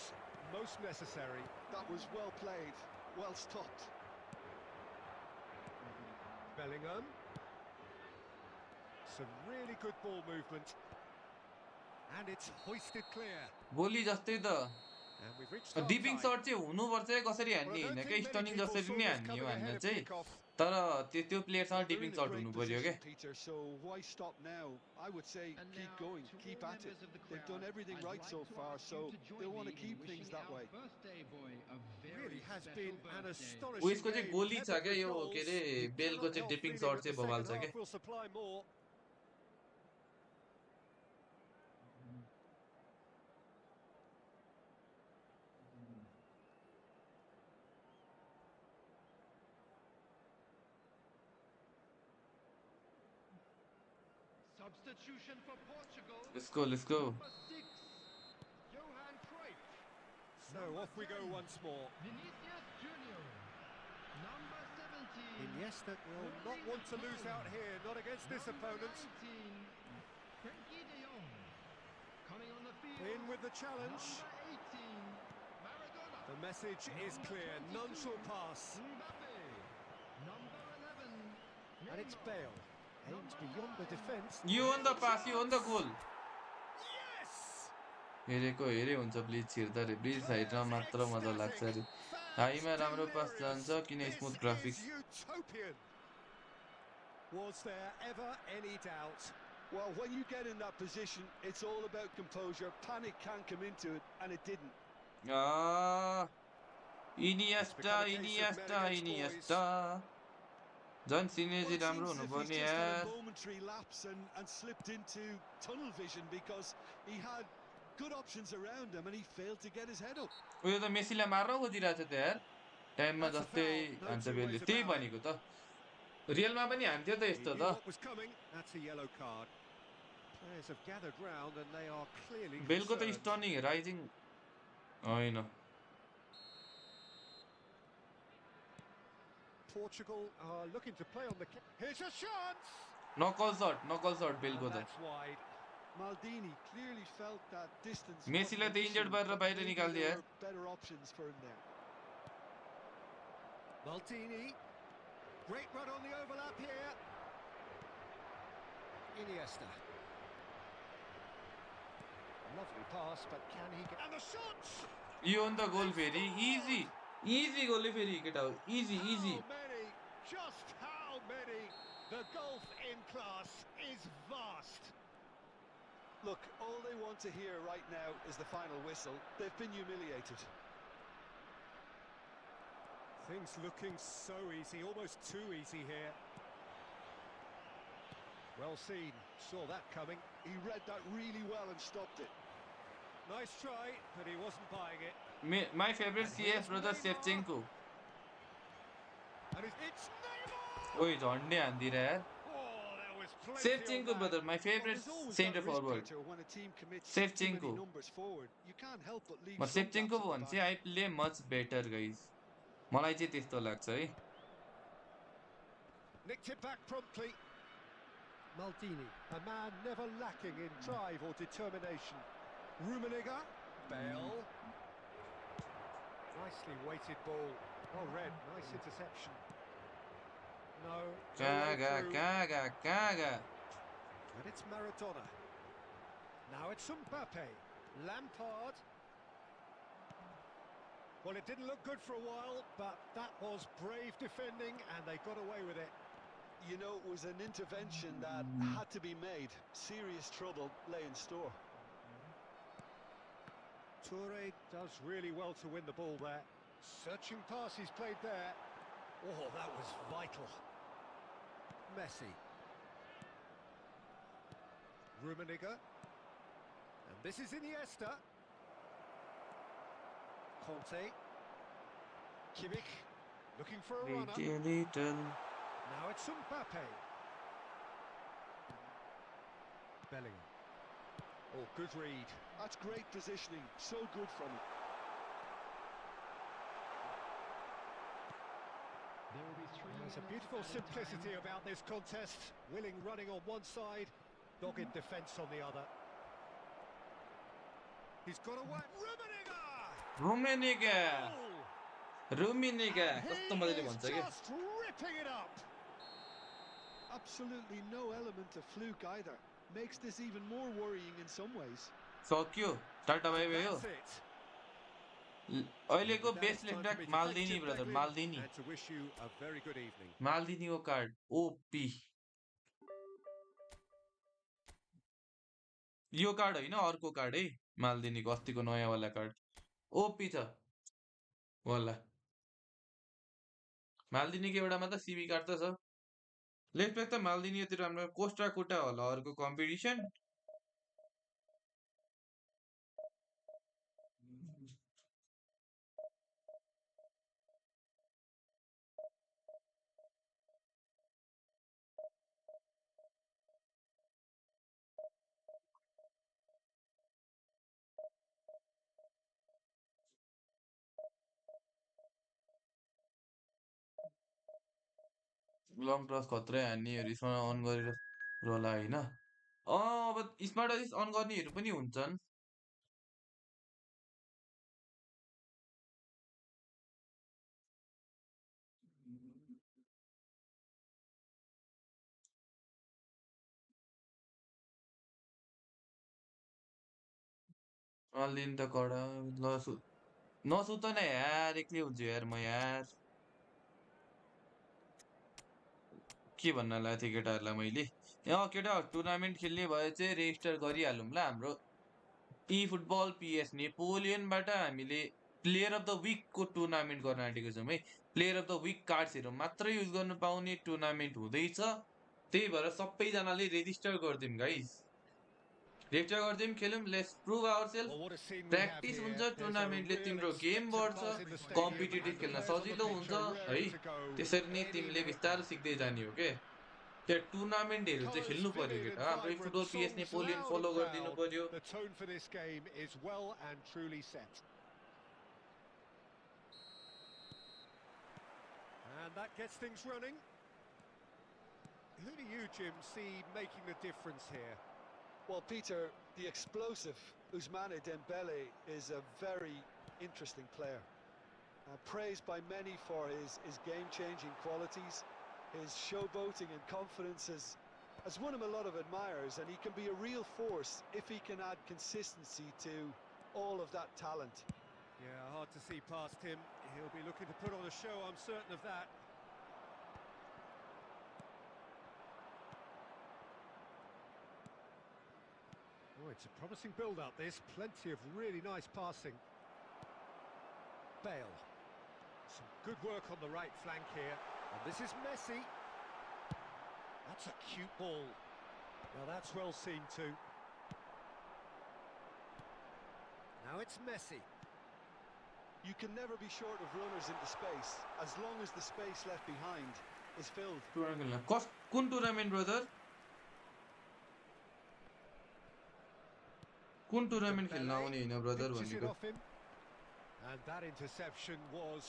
most necessary. That was well played, well stopped. Bellingham. Some really good ball movement. And it's hoisted clear. गोली जस्तै त And we've reached dipping half-time. Shirt चाहिँ हुनुपर्छ है कसरी Well, हान्ने I होइन don't क्या think many स्टनिङ people जसरी saw नि this हान्ने हो coming हान्न ahead of चाहिँ kickoff. तर त्यो प्लेयरसँग Well, they're dipping in a sort great हुनु पर्यो position, क्या Peter, so why stop now? I would say And keep now, going, to keep all at it. members of the They've done crowd, everything I'd right like so to far, ask so you to join they want me to in keep things wishing that our way. birthday boy a very Really has special been an birthday. astonishing उयसको चाहिँ game, गोली छ peppered क्या with यो के goals. अरे You बेलको cannot चाहिँ help डिपिङ feeling सर्ट that the चाहिँ बवाल second छ क्या half will supply more. Substitution for Portugal. Let's go Number 6, Johan Cruyff. So off we go once more. Vinicius Junior. Number 17. Iniesta will not want to lose out here, not against this Number opponent. 19, Frankie de Jong. Coming on the field. In with the challenge. Number 18, Maradona. The message is Number clear, none 22, shall pass. Mbappe. Number 11, And it's Neymar. Bale. Aims beyond the defence. यो हो नि त पास यो हो नि त गोल Yes! हेरेको हेरे हुन्छ bleach छिर्दा रे bleach हाइटमा Players मात्र मजा लाग्छ ecstatic. अरे Fans हाईमा राम्रो पास delirious. जान्छ किन This smooth is graphics utopian. Was there ever any doubt? Well, when you get in that position, it's all about composure. Panic can come into it, and it didn't. It's become a case of men against boys. Iniesta झन् Well, सिनेजी it राम्रो seems as if he's हुनुपर्ने just had a यार momentary lapse and slipped into tunnel vision because he had good options around him and he failed to get his head up. उयो त मेसीलाई मार्न खोजिरहेको थियो त यार टाइममा That's a जस्तै foul, no हान्छ two बेलले ways त्यही about it. भनेको त रियलमा पनि हान्थ्यो त He यस्तो knew त what was coming. That's a yellow card. Players have gathered round and they are clearly बेलको त concerned. स्टनिङ राइजिङ होइन Portugal are looking to play on the... Here's a chance! नकल shirt बेलको And त that's wide. Maldini clearly felt that distance मेसीलाई wasn't त an injured issue, गरेर but बाहिर maybe निकाल्दियो there यार were better options for him there. Maldini. Great run on the overlap here. Iniesta. Lovely pass, but can he get... And the shots! यो हो नि त गोल फेरि easy गोल है फेरि केटा हो easy How many? Just how many? The gulf in class is vast. Look, all they want to hear right now is the final whistle. They've been humiliated. Things looking so easy, almost too easy here. Well seen, saw that coming. He read that really well and stopped it. Nice try, but he wasn't buying it. My favourite CF brother Shevchenko And it's Neymar! ओइ झन्डे हान्दिरा यार Oh, there was plenty सेभचेन्को on that. Brother my Well, favourite there's always that centre risk, forward Peter, when a team commits too सेभचेन्को many numbers forward. You can't help but leave म some Shevchenko gaps at the भन्छु back. I play much better guys मलाई चाहिँ त्यस्तो लाग्छ है Nicked it back promptly. Maldini, a man never lacking in drive or determination. Rummenigge, Bale. Nicely weighted ball. Well read, nice interception. No, no way through. Kaga And it's Maradona. Now it's Mbappe. Lampard. Well, it didn't look good for a while, but that was brave defending and they got away with it. You know, it was an intervention that had to be made. Serious trouble lay in store. Toure does really well to win the ball there. Searching pass he's played there. Oh, that was vital. Messi. Rummenigge. And this is Iniesta. Conte. Kimmich. Looking for a runner. Little. Now it's Mbappe. Bellingham. Oh, good read. That's great positioning, so good from him. There will be 3 There's a minutes beautiful added simplicity time. about this contest. Willing running on one side, dogged defence on the other. He's got away. Rummenigge. Rummenigge. And कस्तो he मजाले is भन्छ के just ripping it up. Absolutely no element of fluke either. Makes this even more worrying in some ways. सक्यो Tata bye bye हो That's it. अहिलेको With that, best it's left time for back me to thank Maldini Jim brother Beglin Maldini and to wish you a very good evening. माल्दिनीको card OP यो card होइन अर्को card है माल्दिनीको अस्तिको नयाँवाला card OP छ वाला माल्दिनीको एउटामा त सिबी कार्ड त छ लेफ्ट ब्याक त माल्दिनीतिर हाम्रो कोस्टा कोटा होला अर्को कम्पिटिसन लङ टस खत्रै हान्नेहरू यसमा अन गरेर रोला होइन अब स्मार्ट अडिस अन गर्नेहरू पनि हुन्छन् माल्दिनी त कडा नसुत न यार एक्लै हुन्छु यार म यार के भन्न लागेको थिएँ केटाहरूलाई मैले केटाहरू टुर्नामेन्ट खेल्ने भए चाहिँ रेजिस्टर गरिहालौँ ल हाम्रो ई फुटबल पिएस नेपोलियनबाट हामीले प्लेयर अफ द विकको टुर्नामेन्ट गर्न आँटेको छौँ है प्लेयर अफ द विक कार्ड्सहरू मात्रै युज गर्नु पाउने टुर्नामेन्ट हुँदैछ त्यही भएर सबैजनाले रेजिस्टर गरिदिउँ गाइस रेजिस्टर गरिदिउँ खेलौँ let's prove our self Well, what a scene we have practice here. हुन्छ There's a टुर्नामेन्टले real तिम्रो गेम expectant बढ्छ buzz in the stadium, and competitive the खेल्न players on the सजिलो pitch हुन्छ are है raring to go त्यसरी नै any तिमीले minute बिस्तारै now. सिक्दै जाने हो के त्यहाँ टुर्नामेन्टहरू चाहिँ Colours खेल्नु पर्यो vivid and केटा हाम्रो vibrant, football PS songs Napoleon loud and फलो गरिदिनु proud. पर्यो The tone for this game is well and truly set. And that gets things running. Who do you, Jim, see making the difference here? Well, Peter, the explosive Ousmane Dembele is a very interesting player. Praised by many for his game-changing qualities. His showboating and confidence has won him a lot of admirers, and he can be a real force if he can add consistency to all of that talent. Yeah, hard to see past him. He'll be looking to put on a show, I'm certain of that. Oh, it's a promising build-up, this. Plenty of really nice passing. Bale. Some good work on the right flank here. And this is Messi. That's a cute ball. Now that's well seen too. Now it's Messi. You can never be short of runners into space, as long as the space left behind is filled. कुन tournament brother कुन tournament खेल्न आउने होइन brother Pinches it भनेको off him. And that interception was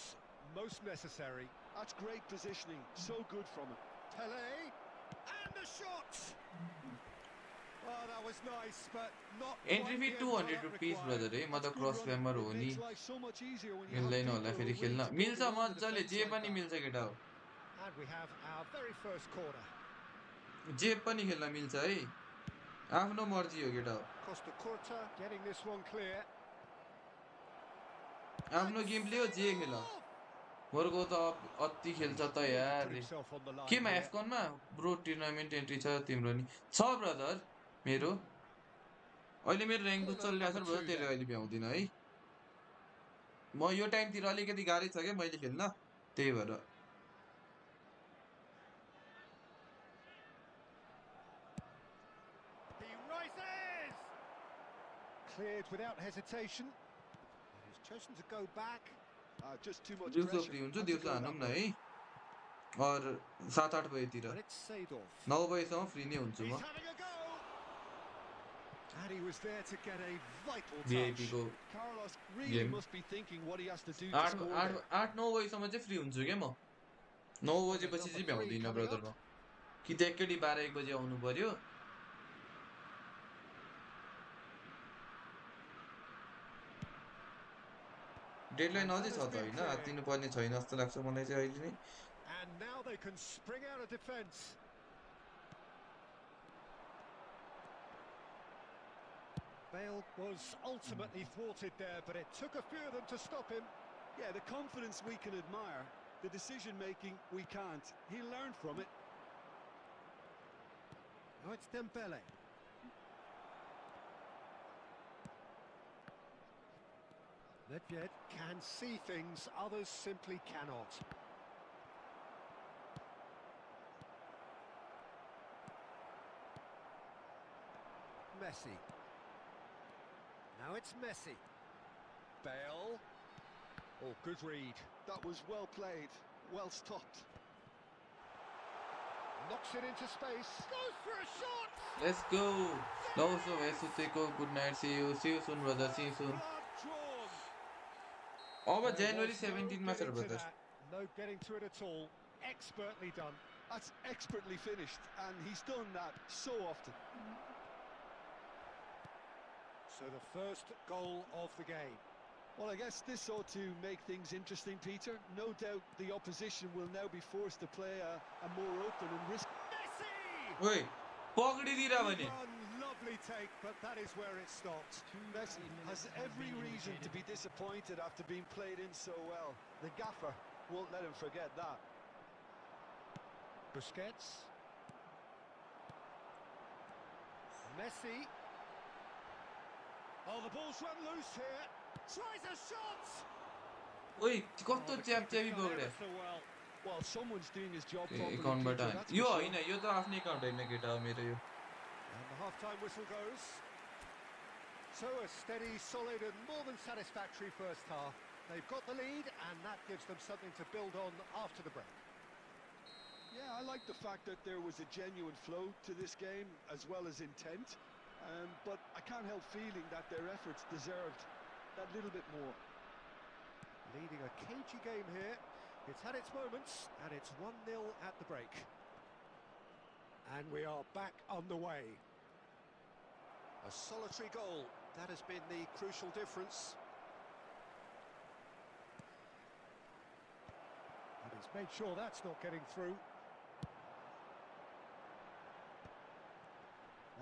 most necessary. That's great positioning, so good from him. Pele, and the shot! Oh, that was nice, but not entry quite fee the end 200 product rupees required. Brother है म त That's good cross running. फ्यामर हो It नि makes life so much easier when you have मिल्दैन people होला who फेरि are खेल्न willing to go मिल्छ beyond the मजाले defense जे like पनि that. मिल्छ केटा हो And we have our very first corner. जे पनि खेल्न मिल्छ है आफ्नो मर्जी हो केटा हो Costa Curta getting this one clear. आफ्नो Good गेम प्ले हो जे खेल save! मोरको त अति खेल्छ त Really यार put himself on the line केमा here. एफकनमा ब्रो टुर्नामेन्ट एन्ट्री छ तिम्रो नि छ ब्रदर मेरो अहिले मेरो र्याङ्क बुस्ट Corner चलिरहेको number छ ब्रदर 2 त्यसले then. अहिले भ्याउँदिनँ है म यो टाइमतिर अलिकति गाह्रै छ क्या मैले खेल्न त्यही भएर cleared without hesitation. He's chosen to go back. Just too much दिउँसो pressure. फ्री हुन्छु Had to दिउँसो go हानौँ that न way. है और 7-8 बजेतिर But it's Seedorf. 9 बजेसम्म फ्री नै हुन्छु He's म having a go. And he was there to get a vital VIP touch. को Carlos really game must be thinking what he has to do to 8 score 8 there. 8-9 बजेसम्म चाहिँ free हुन्छु क्या म 9 Well, then बजेपछि number चाहिँ 3 भ्याउँदिनँ coming brother up. म कि त एकचोटि 12-1 बजे आउनु पर्यो डेडलाइन And अझै that छ has त been होइन cleared. आत्तिनुपर्ने छैन जस्तो लाग्छ मलाई चाहिँ अहिले नै And now they can spring out of defence. Bale was ultimately thwarted there, but it took a few of them to stop him. Yeah, the confidence we can admire, the decision-making we can't. He'll learn from it. Now it's Dembele. Nedved can see things others simply cannot. Messi. Now it's Messi. Bale. Oh, good read. That was well played, well stopped. Knocks it into space. Goes for a shot! Let's go ल उसो भए सुतेको good night see you soon brother see you soon Blood drawn. अब There जनवरी was no 17 मा छ getting to brother that. No getting to it at all. Expertly done. That's expertly finished, and he's done that so often. So the first goal of the game. Well, I guess this ought to make things interesting, Peter. No doubt the opposition will now be forced to play a more open and risk. Messi! ओइ पक्डिदिरा Good भने run, lovely take, but that is where it stopped. Messi has every reason to be disappointed after being played in so well. The gaffer won't let him forget that. Busquets. Messi. Oh, the ball's run loose here. Tries a shot! ओइ कस्तो Oh, the च्याप keeper's च्यापी done पक्ड्या ever so well. Well, someone's doing his job properly, एकाउन्टबाट Peter, that's yo for होइन sure. यो त आफ्नै account होइन केटा हो मेरो यो And the half-time whistle goes. So a steady, solid and more than satisfactory first half. They've got the lead and that gives them something to build on after the break. Yeah, I like the fact that there was a genuine flow to this game as well as intent. But I can't help feeling that their efforts deserved that little bit more. Leading a cagey game here. It's had its moments, and it's 1-0 at the break. And we are back underway. A solitary goal, that has been the crucial difference. And he's made sure that's not getting through.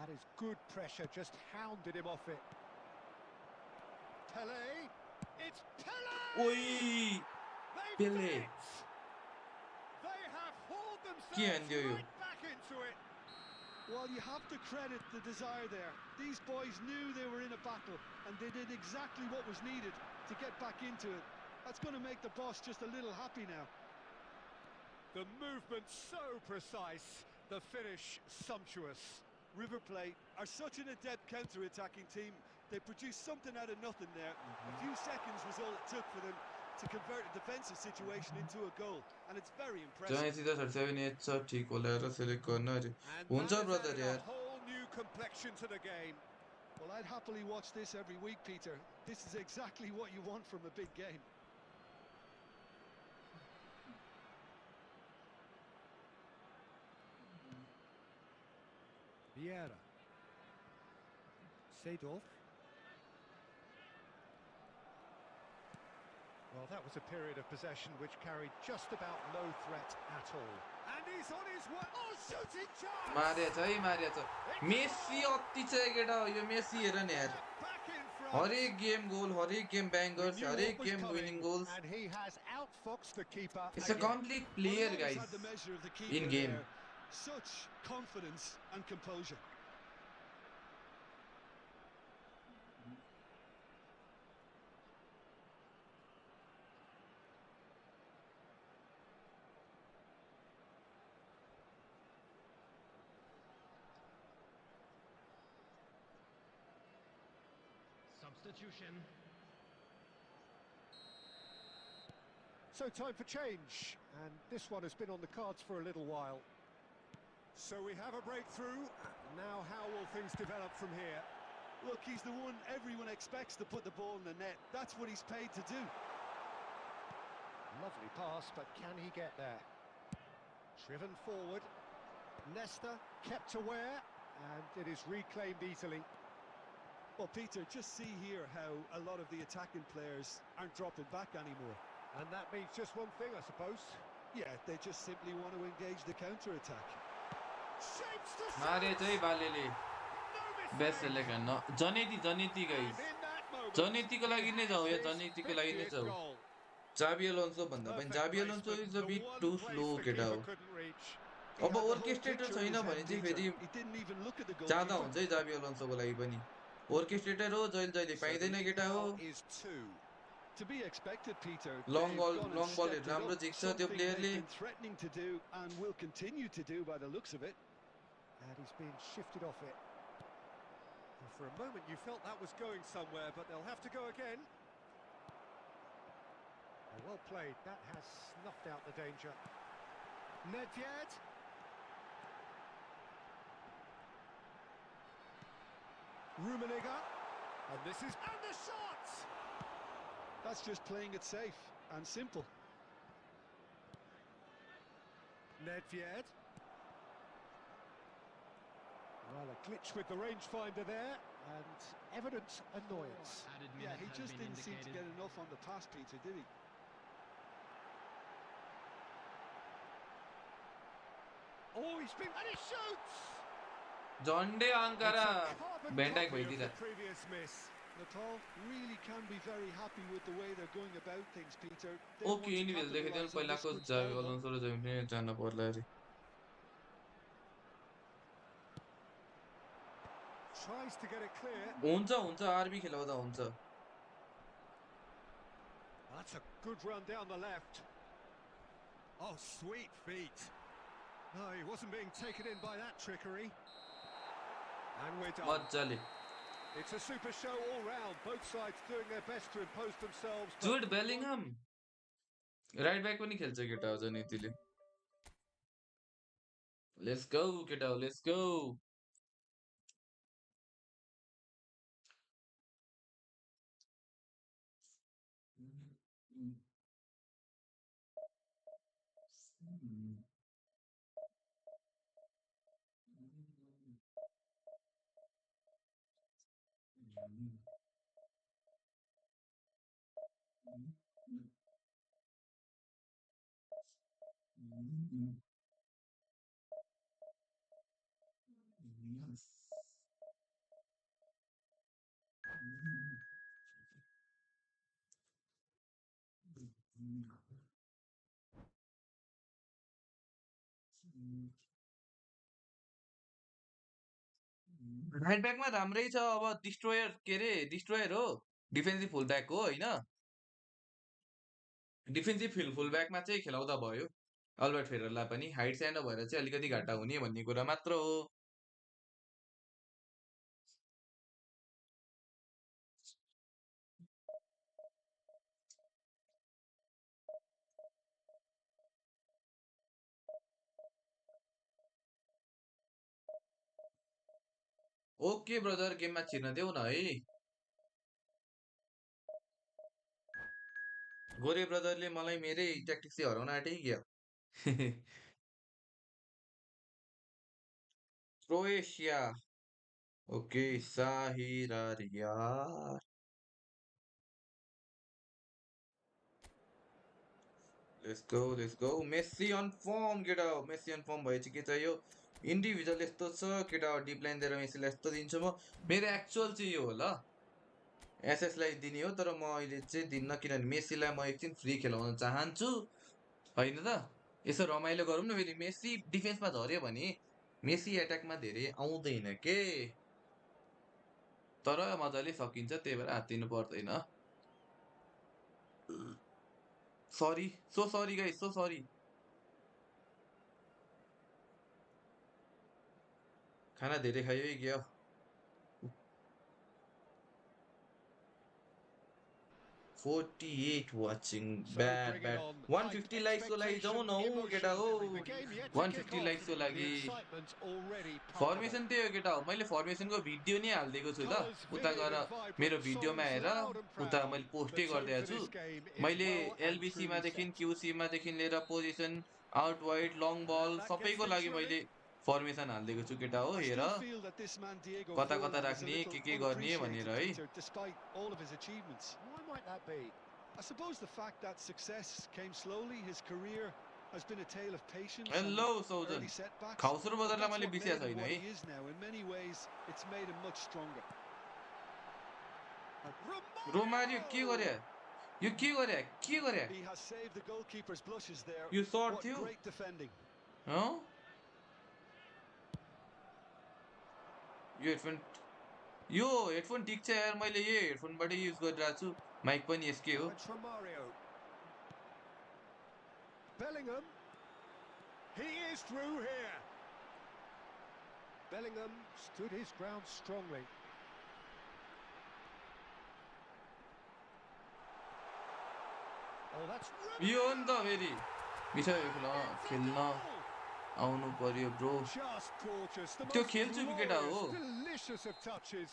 That is good pressure, just hounded him off it. Pele, it's Pele! ओइ They've Pele. done it! They have hauled के themselves हान्दियो yo right back into it. Well, you have to credit the desire there. These boys knew they were in a battle, and they did exactly what was needed to get back into it. That's going to make the boss just a little happy now. The movement so precise, the finish sumptuous. River Plate are such an adept counter-attacking team. They produced something out of nothing there. A few seconds was all it took for them to convert a defensive situation into a goal, and it's very impressive. जहाँ सिधा 37 as छ ठिक होला र select गर्न अरे And हुन्छ that has brother added a यार whole new complexion to the game. Well, I'd happily watch this every week, Peter. This is exactly what you want from a big game. Vieira. Seedorf. Well, that was a period of possession which carried just about no threat at all. And he's on his way. Oh, shooting chance! Maria छ है मारिया छ Messi अति छ केटा हो यो Messi हेर न यार Back in front. हरेक गेम गोल हरेक गेम We ब्याङ्गर्स knew what हरेक was game coming, winning goals and he has outfoxed the keeper it's a again. Complete Well, he player always guys had the measure of the in keeper game. there. Such confidence and composure. substitution. So time for change, and this one has been on the cards for a little while. So we have a breakthrough. Now how will things develop from here? Look, he's the one everyone expects to put the ball in the net. That's what he's paid to do. Lovely pass, but can he get there? Driven forward. Nesta kept aware, and it is reclaimed easily. Well, Peter, just see here how a lot of the attacking players aren't dropping back anymore. And that means just one thing, I suppose. Yeah, they just simply want to engage the counter-attack. Shapes the मारे चाहिँ बालेले best mistake. Selection न Zanetti guys And in that moment, जनेतीको लागि नै they जाऊ या had जनेतीको his लागि नै 50th जाऊ goal. जाबी अलोन्सो भन्दा पनि Perfect Xabi Alonso placement, is a the bit one too place slow the केटा हो keeper couldn't reach. He अब had the whole ओर्केस्ट्रेटर picture in छैन his head, भने चाहिँ Peter. फेरि He didn't even look at the जाँदा goalkeeper. हुन्छ है जाबी अलोन्सोको लागि पनि ओर्केस्ट्रेटर हो जहिले जहिले So the पाइँदैन lead केटा हो now is 2. To be expected, Peter. Long They've gone and बलहरू stepped it राम्रो up. झिक्छ त्यो Something प्लेयरले they've been threatening to do and will continue to do by the looks of it. And he's being shifted off it. Well, for a moment you felt that was going somewhere, but they'll have to go again. Well played, that has snuffed out the danger. Nedved. Rummenigge. And this is... And the shot! That's just playing it safe and simple. Nedved. Well, a glitch with the rangefinder there, and evident annoyance. Added Yeah, minutes he has just been didn't seem to get indicated. enough on the pass, Peter, did he? Oh, he's been... And he shoots! झन्डे Ankara It's a carbon भेन्टाक copy of भइदिँदा the previous miss. Nepal really can be very happy with the way they're going about things, Peter. They want okay to individual देखेको capitalise on पहिलाको this good Xabi spell run. Alonso र जहिले जान पर्ला अरे Tries to get it clear. हुन्छ RB खेलाउँदा हुन्छ That's a good run down the left. Oh, sweet feet. No, he wasn't being taken in by that trickery. And we're done. मजाले It's a super show all round. Both sides doing their best to impose themselves. but जुड बेलिङहम right back पनि खेल्छ केटा हो जनेतीले let's go केटा हो let's go right ब्याकमा राम्रै छ अब डिस्ट्रोयर के अरे डिस्ट्रोयर हो डिफेन्सिभ फुल ब्याक हो होइन डिफेन्सिभ फुल ब्याकमा चाहिँ खेलाउँदा भयो अल्बर्ट फेररलाई पनि हाइट सानो भएर चाहिँ अलिकति घाटा हुने भन्ने कुरा मात्र हो ओके ब्रदर गेममा छिर्न देऊ न है गोरे ब्रदरले मलाई मेरै ट्याक्टिक्स चाहिँ हराउन आँटेकै क्या क्रोएसिया ओके साहिरारिया let's go Messi on form केटा हो मेसी अन फर्म भए चाहिँ के चाहियो इन्डिभिजुअल यस्तो छ केटा हो डिप लाइन दिएर मेसीलाई यस्तो दिन्छु म मेरो एक्चुअल चाहिँ यो हो ल एसएसलाई दिने हो तर म अहिले चाहिँ दिन्न किनभने मेसीलाई म एकछिन फ्री खेलाउन चाहन्छु होइन त यसो रमाइलो गरौँ न फेरि मेसी डिफेन्समा झऱ्यो भने मेसी एट्याकमा धेरै आउँदैन के तर मजाले सकिन्छ त्यही भएर हात्तिनु पर्दैन सरी सो सरी गाइस सो सरी खाना धेरै खायो है क्या 48 watching. So Bad, bring it bad. on. Height, 150 likes को लागि जाऊ expectation, न हौ केटा emotion. The हो. game yet to kick 150 off. likes को The लागि. excitement already palpable. फर्मेसन त्यही हो केटा हो. मैले फर्मेसनको भिडियो नै हालिदिएको छु ल. Colours उता vivid गएर and vibrant, मेरो भिडियोमा songs हेर. loud and उता proud. मैले The पोस्टै tone गरिदिएको for छु. this game is मैले well and LBC मा truly देखि set. QC मा देखि लिएर position out wide long And बल that gets सबैको things लागि ready. मैले फर्मेसन हालिदिएको छु केटा हो. I hair still feel that this man Diego कता कता Forlan is a राख्ने little के गर्ने भनेर unappreciated, है. Peter, despite all of his achievements. Why might that be? I suppose the fact that success came slowly, his career has been a tale of patience and hello early सौजन. setbacks. खाउसुर But बदललाई that's मैले what बिर्सिया made him छैन what है. he is now. In many ways, it's made him much stronger. Romario के गरे? यो के गरे? के गरे? He has saved the goalkeeper's blushes there. यो सर्ट What थियो? great defending. ह? यो हेडफोन ठीक छ यार. मैले यो हेडफोनबाटै युज गरिरहेको छु. माइक पनि यसकै हो. Now it's Romario. Bellingham. He is through here. Bellingham stood his ground strongly. Oh, that's यो हो नि त फेरि मिठो खेल्न आउनु पर्यो ब्रो. just gorgeous. The त्यो most खेल्छु केटा हो. glorious, delicious of touches.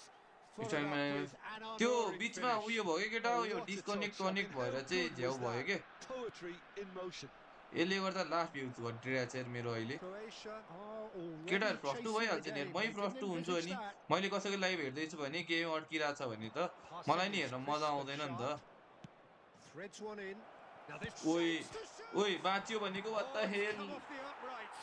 Followed style up management with an त्यो unerring बिचमा finish. उयो भयो केटा हो. यो What a disconnect touch. I mean, connect how भएर चाहिँ good झ्याउ was भयो that? के. Poetry in motion. यसले गर्दा लास्ट भ्युज घटिरहेको छ यार मेरो अहिले. Croatia are already केटाहरू फ्रस्ट टू chasing the भइहाल्छ नि यार. game. मै They फ्रस्ट didn't टू हुन्छु envisage अनि that. मैले कसैको लाइभ हेर्दैछु भने गेम अड्किरहेछ भने त मलाई Passing नि is हेर्न मजा crisp and आउँदैन नि त. sharp. Threads one in. Now this ओइ shoots to ओइ shoot. बाँच्यो भनेको what Oh, the it's hell. come off the upright.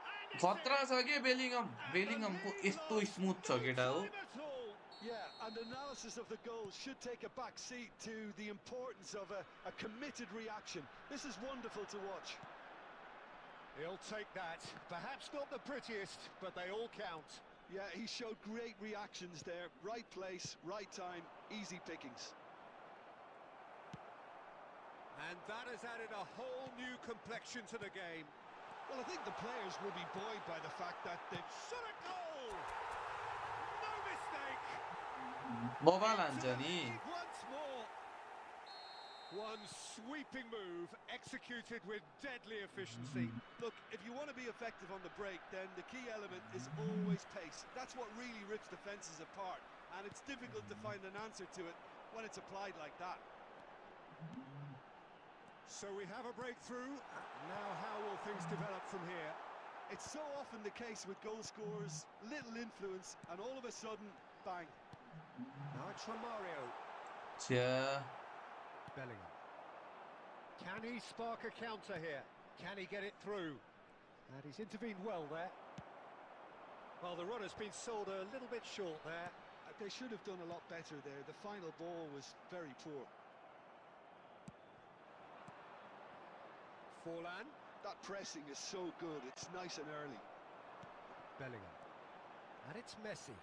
And it's खतरा in. छ के बेलिङम. And the बेलिङमको lead यस्तो lost स्मुथ छ no केटा हो. time at all. Yeah, and analysis of the goal should take a back seat to the importance of a committed reaction. This is wonderful to watch. He'll take that. Perhaps not the prettiest, but they all count. Yeah, he showed great reactions there. Right place, right time, easy pickings. And that has added a whole new complexion to the game. Well, I think the players will be buoyed by the fact that they've Shot a goal! No mistake! बबाल To हान्छ the नि. lead once more. One sweeping move, executed with deadly efficiency. Look, if you want to be effective on the break, then the key element is always pace. That's what really rips defences apart, and it's difficult to find an answer to it when it's applied like that. So we have a breakthrough. Now how will things develop from here? It's so often the case with goal scorers, little influence, and all of a sudden, bang. Now it's Romario. छ्या. Bellingham. Can he spark a counter here? Can he get it through? And he's intervened well there. Well, the run has been sold a little bit short there. They should have done a lot better there. The final ball was very poor. Forlan. That pressing is so good. It's nice and early. Bellingham. And it's Messi.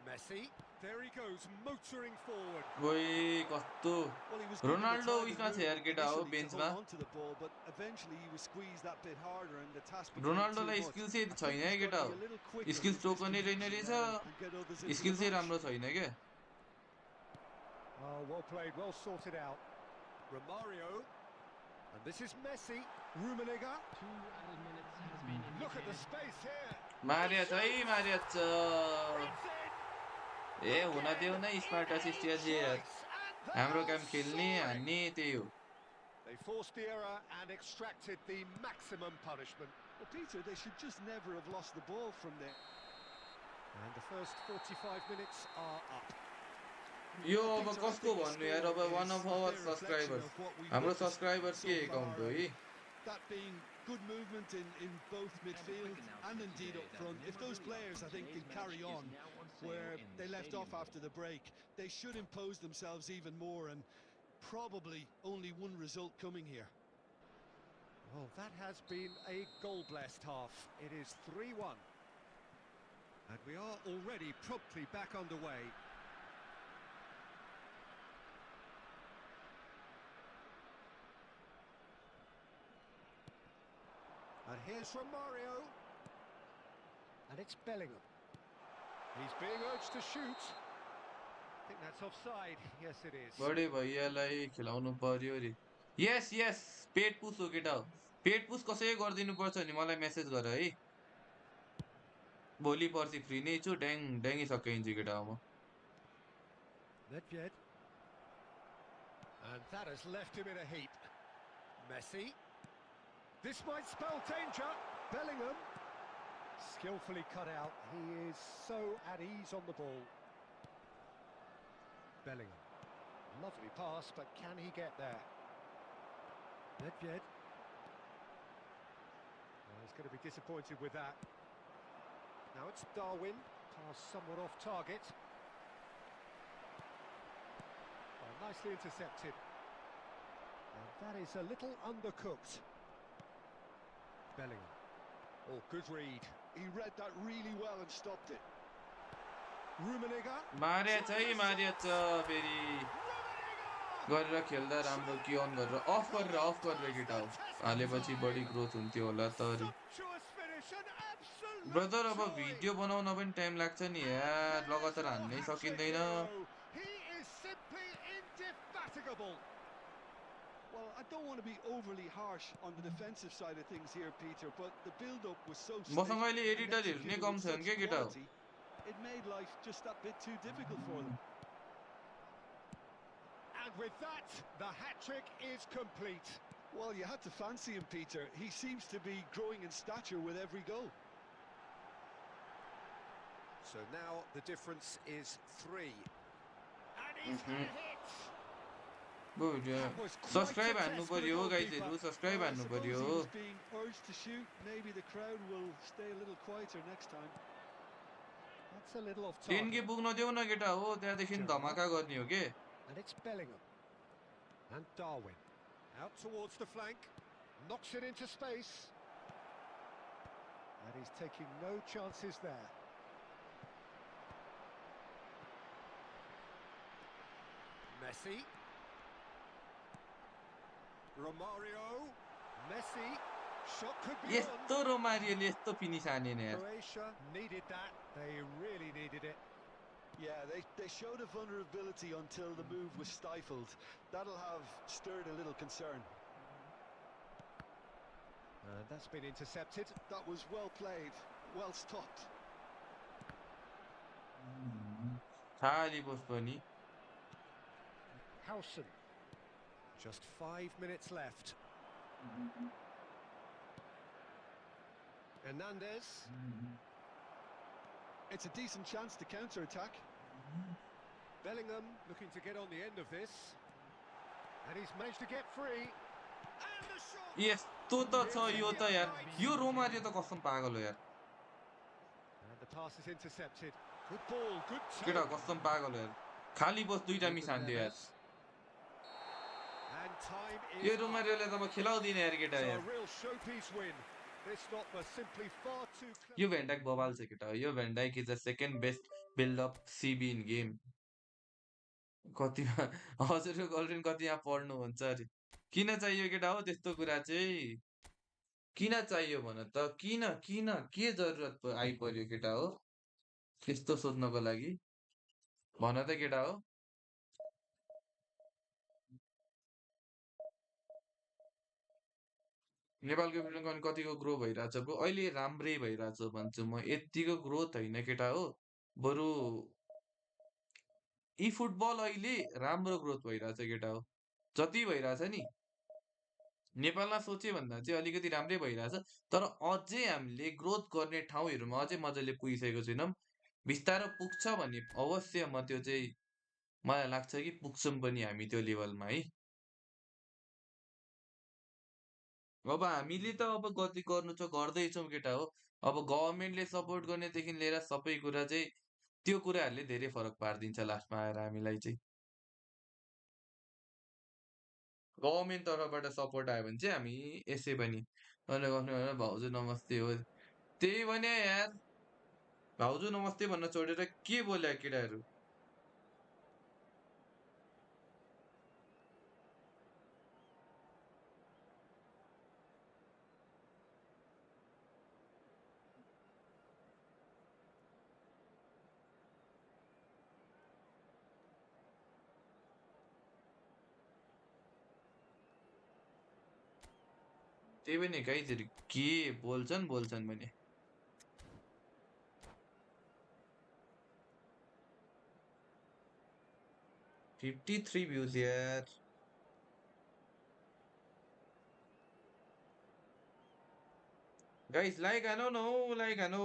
Messi. There he goes, motoring forward. ओइ कस्तो. Well, he was given the Ronaldo time उइसमा and छ यार room केटा हो initially to बेन्चमा. hold on to the ball, but eventually he was squeezed that bit harder and the task became too रोनाल्डोलाई much. Skill चाहिँ I think छैन है he's got केटा to हो. be a little quicker skill with stroke his पनि रहेन conviction रहेछ. there and get others into skill the चाहिँ match. राम्रो छैन के. Oh, well played, well sorted out. Romario. And this is Messi. Rummenigge. 2 added minutes has been Look at the indicated. space here. मारियाछ है मारियाछ. It's in. ए हुन देऊ न smart assist यार. हाम्रो काम खेल्ने हान्ने त्यही हो. They forced the error and extracted the maximum punishment. Well, Peter, they should just never have lost the ball from there. And the first 45 minutes are up. यो अब कसको भन्नु यार. अब one of our subscribers. हाम्रो subscribers के account हो है. That being good movement in both midfield and indeed up front. If those players, I think, can carry on where they left off after the break, they should impose themselves even more, and probably only one result coming here. Well, that has been a goal-blessed half. It is 3-1. And we are already promptly back underway. And here's Romario. And it's Bellingham. He's being urged to shoot. think that's offside. Yes, it is. बडे भैयालाई खेलाउनु पर्यो रे yes yes पेट पुस हो केटा हो पेट पुस कसै गरिदिनु पर्छ नि मलाई मेसेज गर है भोलि पर्सि फ्री नै छु ड्याङ ड्याङै सकिन्छ केटा हो म Nedved. And that has left him in a heap. Messi. This might spell danger. Bellingham. Skillfully cut out. He is so at ease on the ball. Bellingham. Lovely pass, but can he get there? Nedved. Well, he's going to be disappointed with that. Now it's Darwin. Pass somewhat off target. Oh, nicely intercepted. And that is a little undercooked. Bellingham. Oh, good read. He read that really well and stopped it. Rummenigge. मारेछ है मारेछ फेरि गरेर खेल्दा राम्रो कि अन गरेर of गरेर केटा हो हालेपछि बढी ग्रोथ हुन्थ्यो होला त Sumptuous finish, an absolute brother अब joy. भिडियो बनाउन पनि टाइम लाग्छ नि यार लगातार हान्नै सकिँदैन He is simply indefatigable. Well, I don't want to be overly harsh on the defensive side of things here, Peter, but the build-up was so stiff मसँग अहिले and एडिटरहरू नै executed कम with छन् such के केटा हो quality, it made life just that bit too difficult for them. And with that, the hat-trick is complete. Well, you had to fancy him, Peter. He seems to be growing in stature with every goal. So now the difference is 3. And he's had it! That was quite subscribe a हान्नु test for the पर्यो goalkeeper. गाइजहरु subscribe Well, I हान्नु suppose पर्यो he was being urged to shoot. Maybe the crowd will stay a little quieter next time. That's a little off 10 के target. पुग्न देऊ न केटा हो त्यहाँदेखि धमाका गर्ने हो के And it's Bellingham. And Darwin. Out towards the flank. Knocks it into space. And he's taking no chances there. Messi. Romario. Messi. Shot could be on. यस्तो रोमारियोले यस्तो फिनिस हानेन यार Croatia needed that. They really needed it. Yeah, they showed a vulnerability until the move was stifled. That'll have stirred a little concern. And that's been intercepted. That was well played, well stopped. खाली post पनि Howson. Just 5 minutes left. Hernandez. It's a decent chance to counter-attack. Bellingham looking to get on the end of this. And he's managed to get free. And the shot! यस्तो त छ यो त यार यो Romario त कस्तो पागल हो यार And the pass is intercepted. Good ball, good केटा take. कस्तो पागल हो यार खाली पोस्ट दुईटा मिस हान्दियो यार Neves. And time is yo up. रोमारियोले त म खेलाउँदिन यार केटा So यार a real showpiece win. This stop was simply far too close. यो भेन्डाइक बबाल छ केटा हो यो van Dijk is the second best build up CB in game कतिमा हजुरको गर्लफ्रेन्ड कतिमा पढ्नुहुन्छ अरे किन चाहियो केटा हो त्यस्तो कुरा चाहिँ किन चाहियो भन त किन किन के जरुरत आइपर्यो केटा हो त्यस्तो सोध्नको लागि भन त केटा हो नेपालको फिल्म कतिको ग्रो भइरहेछ ब्रो अहिले राम्रै भइरहेछ भन्छु म यतिको ग्रोथ होइन केटा हो बरु यी फुटबल अहिले राम्रो ग्रोथ भइरहेछ केटा हो जति भइरहेछ नि नेपालमा सोचे भन्दा चाहिँ अलिकति राम्रै भइरहेछ तर अझै हामीले ग्रोथ गर्ने ठाउँहरूमा अझै मजाले पुगिसकेको छैनौँ बिस्तारो पुग्छ भन्ने अवश्य म त्यो चाहिँ मलाई लाग्छ कि पुग्छौँ पनि हामी त्यो लेभलमा है अब हामीले त अब गति गर्नु छ गर्दैछौँ केटा हो अब गभर्मेन्टले सपोर्ट गर्नेदेखि लिएर सबै कुरा चाहिँ त्यो कुराहरूले धेरै फरक पारिदिन्छ लास्टमा आएर हामीलाई चाहिँ गभर्मेन्ट तर्फबाट सपोर्ट आयो भने चाहिँ हामी यसै पनि भाउजू नमस्ते हो त्यही भने यार भाउजू नमस्ते भन्न छोडेर के बोल्या केटाहरू त्यही पनि गाइजहरु के बोल्छन् भने 53 views यार गाइस लाइक हानौ न हौ लाइक हानौ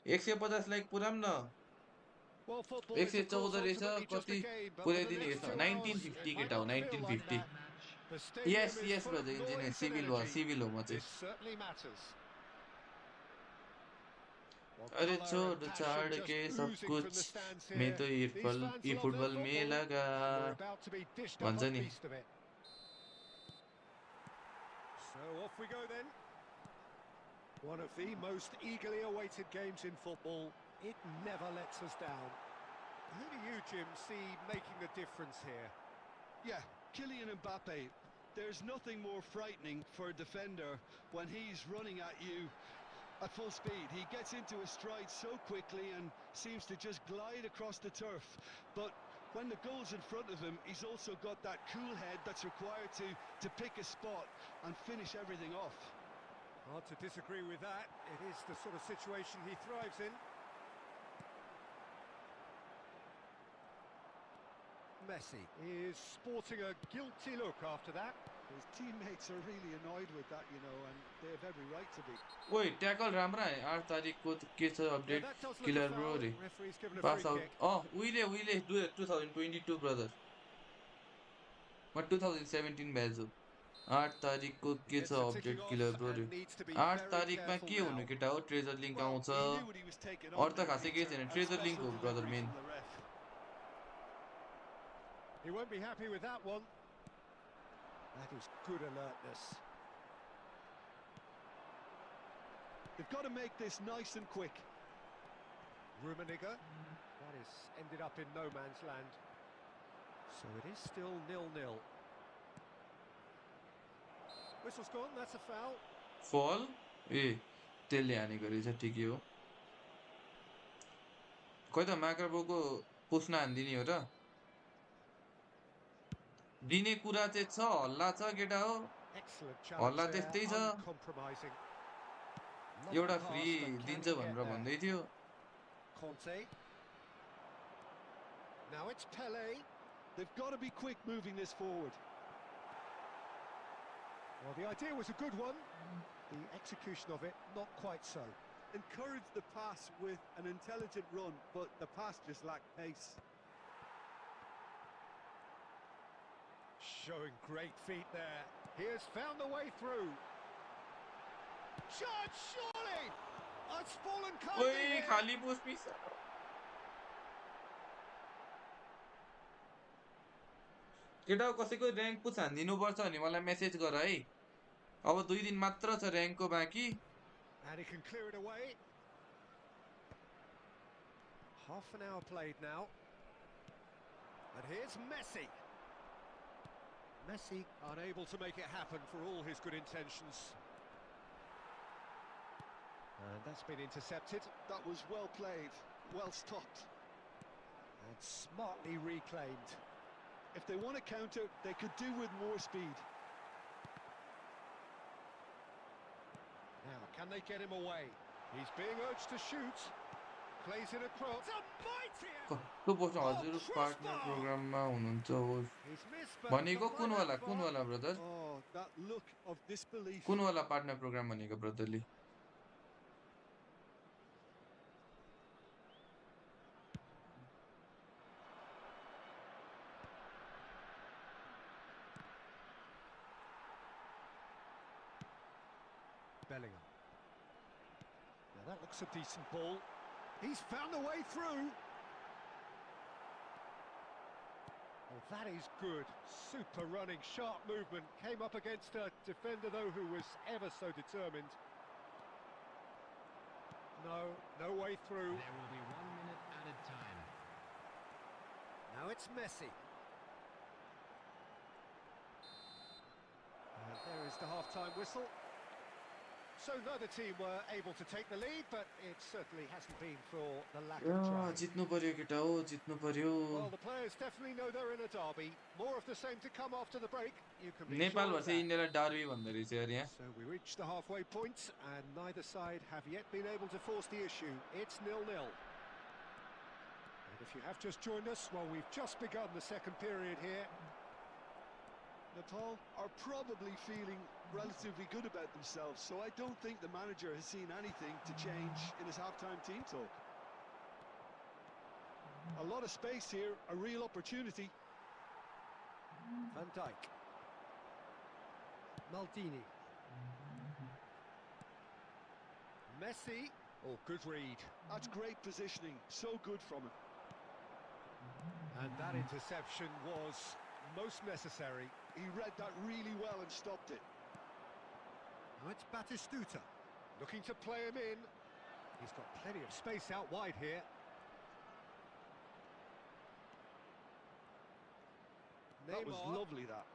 150 लाइक पुराम न Well, football is of course 114 रहेछ ultimately just a कति game, but for the पुर्याइदिने next हेर्छ 2 hours, it 1950 might केटा हो not feel like 1950 that. The stadium yes is yes full of brother engineer noise and energy. Civil हो म This चाहिँ certainly matters. Well, अरे colour and छोड़ passion छाड़ just के सब oozing from the कुछ stands मैं here. तो These fans ये love their फुटबल में football, लगा and we're about to be dished up भन्छ a नि feast of it. So off we go then. One of the most eagerly awaited games in football. It never lets us down. Who do you, Jim, see making a difference here? Yeah, Kylian Mbappe. There's nothing more frightening for a defender when he's running at you at full speed. He gets into a stride so quickly and seems to just glide across the turf. But when the goal's in front of him, he's also got that cool head that's required to pick a spot and finish everything off. Hard to disagree with that. It is the sort of situation he thrives in. Messi is sporting a guilty look after that. His teammates are really annoyed with that, you know, and they have every right to be. ओइ tackle राम्रा है 8 तारिखको के छ Yeah, update that does look a killer bro foul. रे Referee's given a free pass kick. Out उहिले 2022 brother म 2017 batch हो 8 तारिखको के Gets छ the ticking update off killer bro रे and needs to be 8 very तारिखमा careful के हुनु now. केटा हो ट्रेजर लिङ्क Well, आउँछ he knew what he was taking on अरू त there, खासै केही Peter, छैन and ट्रेजर लिङ्क special हो brother delivery main from the ref. He won't be happy with that one. That is good alertness. They've got to make this nice and quick. Rummenigge. That has ended up in no man's land. So it is still 0-0. Whistle's gone, that's a foul. फल ए त्यसले हानेको रहेछ ठिकै हो खोइ त माइक्रोबोको पुस्न हानिदिने हो र दिने कुरा चाहिँ छ हल्ला छ केटा हो Excellent challenge हल्ला there, त्यस्तै छ uncompromising. Lovely एउटा फ्री pass, but can दिन्छ he get भनेर there? भन्दै थियो Conte. Now it's Pele. They've got to be quick moving this forward. Well, the idea was a good one. The execution of it, not quite so. Encourage the pass with an intelligent run, but the pass just lacked pace. Showing great feet there. He has found the way through. Shot, surely! It's fallen kindly ओइ here. खाली post miss केटा हो कसैको rank पुछ हानिदिनु पर्छ भने मलाई message गर है अब 2 दिन मात्र छ र्याङ्कको बाँकी And he can clear it away. Half an hour played now. And here's Messi. Messi unable to make it happen for all his good intentions. And that's been intercepted. That was well played, well stopped. And smartly reclaimed. If they want to counter, they could do with more speed. Now, can they get him away? He's being urged to shoot. Plays in a cross. It's a mighty... कस्तो post हजुर partner प्रोग्राममा हुनुहुन्छ होस् He's missed, but भनेको not by कुन that वाला far. Brother Oh, that look of disbelief. कुन वाला पार्टनर प्रोग्राम भनेको ब्रदरले Bellingham. Now that looks a decent ball. He's found a way through. Oh, that is good. Super running, sharp movement. Came up against a defender, though, who was ever so determined. No way through. There will be 1 minute added time. Now it's Messi. And there is the half-time whistle. So neither team were able to take the lead, but it certainly hasn't been for the lack of या trying. जित्नु पर्यो केटा हो जित्नु पर्यो Well, the players definitely know they're in a derby. More of the same to come after the break. You can be Nepal sure of versus that. इन्डियालाई Derby भन्दो रहेछ यार यहाँ So we reached the halfway point, and neither side have yet been able to force the issue. It's 0-0. And if you have just joined us, well, we've just begun the second period here. Nepal are probably feeling relatively good about themselves, so I don't think the manager has seen anything to change in his half-time team talk. A lot of space here, a real opportunity. Van Dijk. Maldini. Messi. Oh, good read. That's great positioning, so good from him. And that interception was most necessary. He read that really well and stopped it. Now it's Batistuta, looking to play him in. He's got plenty of space out wide here. That was Neymar. lovely, that.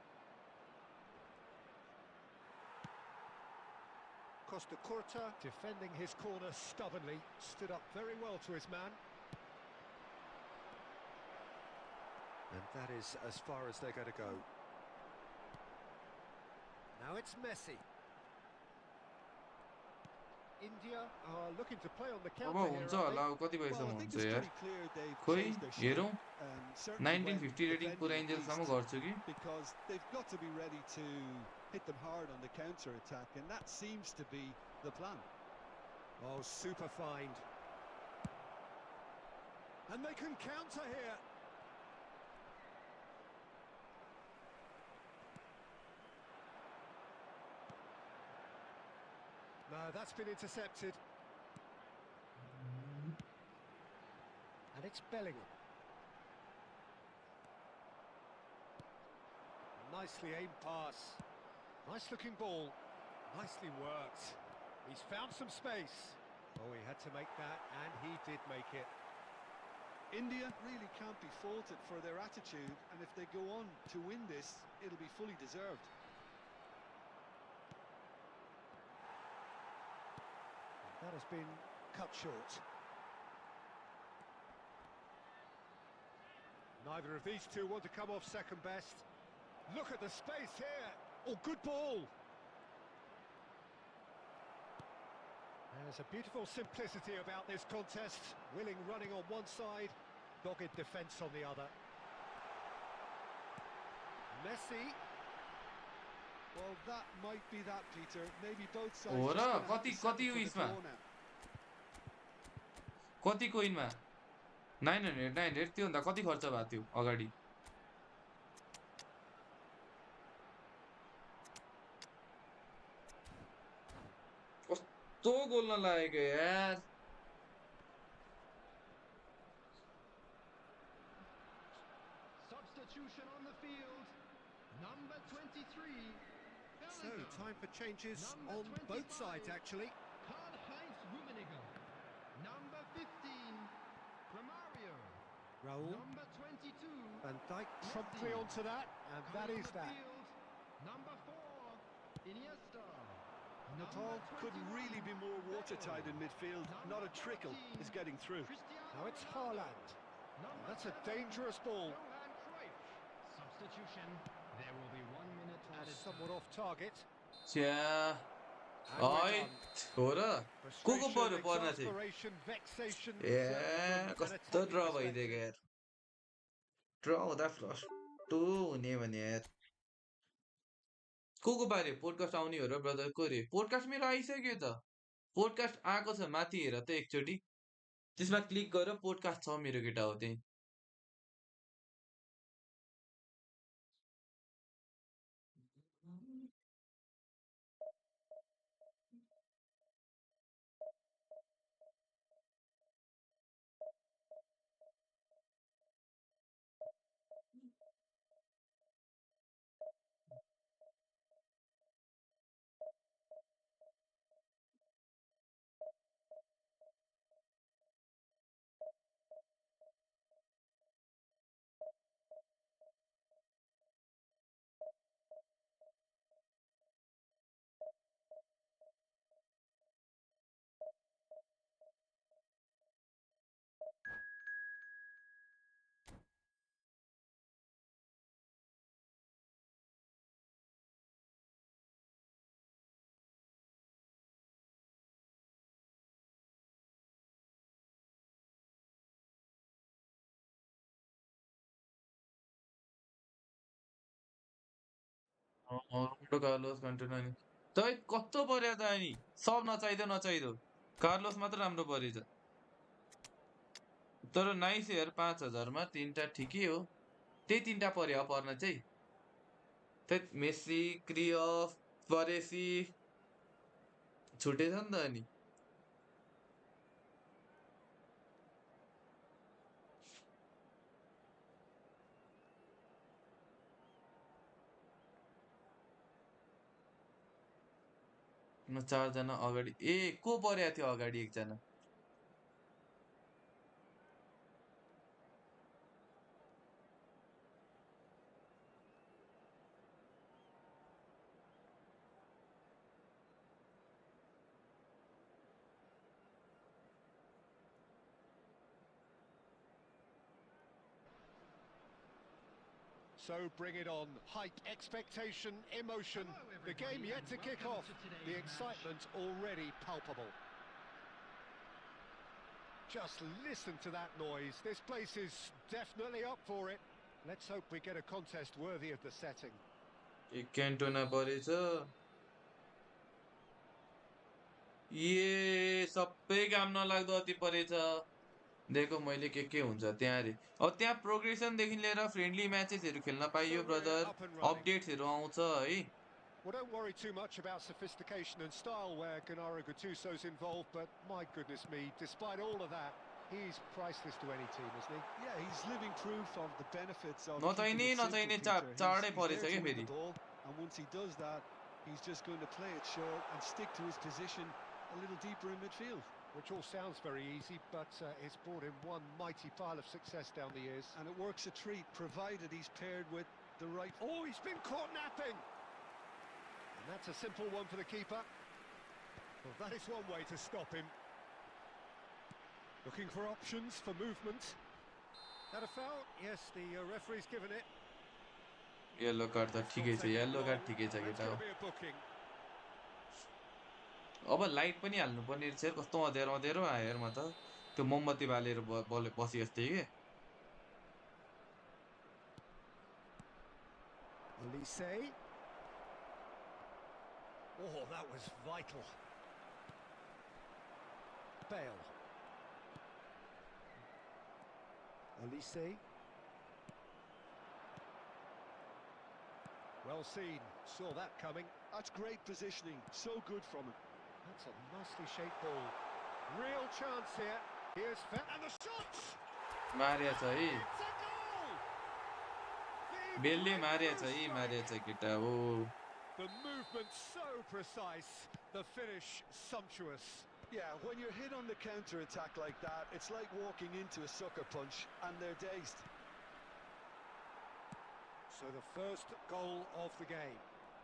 Costa Curta defending his corner stubbornly, stood up very well to his man. And that is as far as they're going to go. Now it's Messi. India are looking to play on the अब counter here, हुन्छ aren't होला they? अब कति Well, पैसाम्म I think हुन्छ it's यार pretty clear they've खोइ changed their shape. हेरौँ Certainly when 1950 rating पुरा defending at एन्जेलसम्म least, गर्छु कि because they've got to be ready to hit them hard on the counter-attack, and that seems to be the plan. Oh, super find. And they can counter here. No, that's been intercepted. And it's Bellingham. Nicely aimed pass. Nice looking ball. Nicely worked. He's found some space. Oh, he had to make that, and he did make it. India really can't be faulted for their attitude, and if they go on to win this, it'll be fully deserved. That has been cut short. Neither of these two want to come off second best. Look at the space here. Oh, good ball. There's a beautiful simplicity about this contest. Willing running on one side, dogged defence on the other. Messi. Well, that might be that, Peter. Maybe both sides हो just raw gonna have कति to settle कति for the उयसमा draw now. कति कोइनमा 900 900 त्योभन्दा कति खर्च भएको थियो अगाडि कस्तो गोल नलागेको यार Substitution on the field. Number 23. So, time for changes on both sides, actually. Karl-Heinz Rummenigge. Number 15. Romario. Raul. Number 22. Van Dijk promptly onto that, and that Coming is on the that. field, number 4. Iniesta. Nepal couldn't really be more watertight in midfield. Not a trickle is getting through. Now it's Haaland. That's a dangerous ball. Johan Cruyff. Substitution. There will be 1 minute added. Somewhat off target. छ्या And we're है done. हो र को Frustration, पर्यो पर्न चाहिँ exasperation, vexation. A from an कस्तो attacking ड्र perspective. भइदिएको यार ड्र हुँदा फ्रस्टो हुने भने यार को बारे पोडकास्ट आउने हो र ब्रदर को रे पोडकास्ट मेरो आइसक्यो त पोडकास्ट आएको छ माथि हेर त एकचोटि त्यसमा क्लिक गरेर पोडकास्ट छ मेरो केटा हो त्यही रोबर्टो कार्लोस कन्टिन्यू नि तै कस्तो पर्यो त अनि सब नचाहिदो कार्लोस मात्र राम्रो परेछ तर नाइस यार 5000 मा तीनटा ठिकै हो त्यही तीनटा पर्यो पर्न चाहिँ त्यही मेस्सी क्रियफ परेसी छुटेछ नि त अनि न 4 जना अगाडि ए को पर्या थियो अगाडि एकजना So bring it on. Hype, expectation, emotion. The game yet to kick off. The excitement already palpable. Just listen to that noise. This place is definitely up for it. Let's hope we get a contest worthy of the setting. एक क्यान्टोना परेछ ए सबै काम नलाग्दो अति परेछ देखो मैले के हुन्छ त्यहाँ रे अब त्यहाँ प्रोग्रेसनदेखि लिएर फ्रेन्डली म्याचेसहरू खेल्न So पाइयो we're brother up and running. अपडेट्सहरू आउँछ है Well, don't worry too much about sophistication and style where Gennaro Gattuso's involved, but my goodness me, despite all of that, he's priceless to any team, isn't he? Yeah, he's living proof of the benefits of keeping नचाहिने it simple, नचाहिने Peter. चाँडै He's परेछ there क्या to win फेरि the ball, and once he does that, he's just going to play it short and stick to his position a little deeper in midfield. Which all sounds very easy, but it's brought him one mighty pile of success down the years. And it works a treat, provided he's paired with the right... Oh, he's been caught napping! And that's a simple one for the keeper. Well, that is one way to stop him. Looking for options for movement. That a foul? Yes, the referee's given it. Yellow card त ठिकै छ yellow card ठिकै छ That's केटा going हो to be a booking. अब light पनि हाल्नु पर्ने रहेछ कस्तो अँध्यारो अँध्यारो आयो हेर म त त्यो मोमबत्ती बालेर बसी जस्तै के Olise. Oh, that was vital. Bale. Olise. Well seen, saw that coming. That's great positioning, so good from him. That's a nicely shaped ball. Real chance here. Here's and the shots! Maria छ है It's a goal! बेलले Maria छ केटा हो The movement so precise, the finish sumptuous. Yeah, when you're hit on the counter-attack like that, it's like walking into a sucker punch, and they're dazed. So the first goal of the game.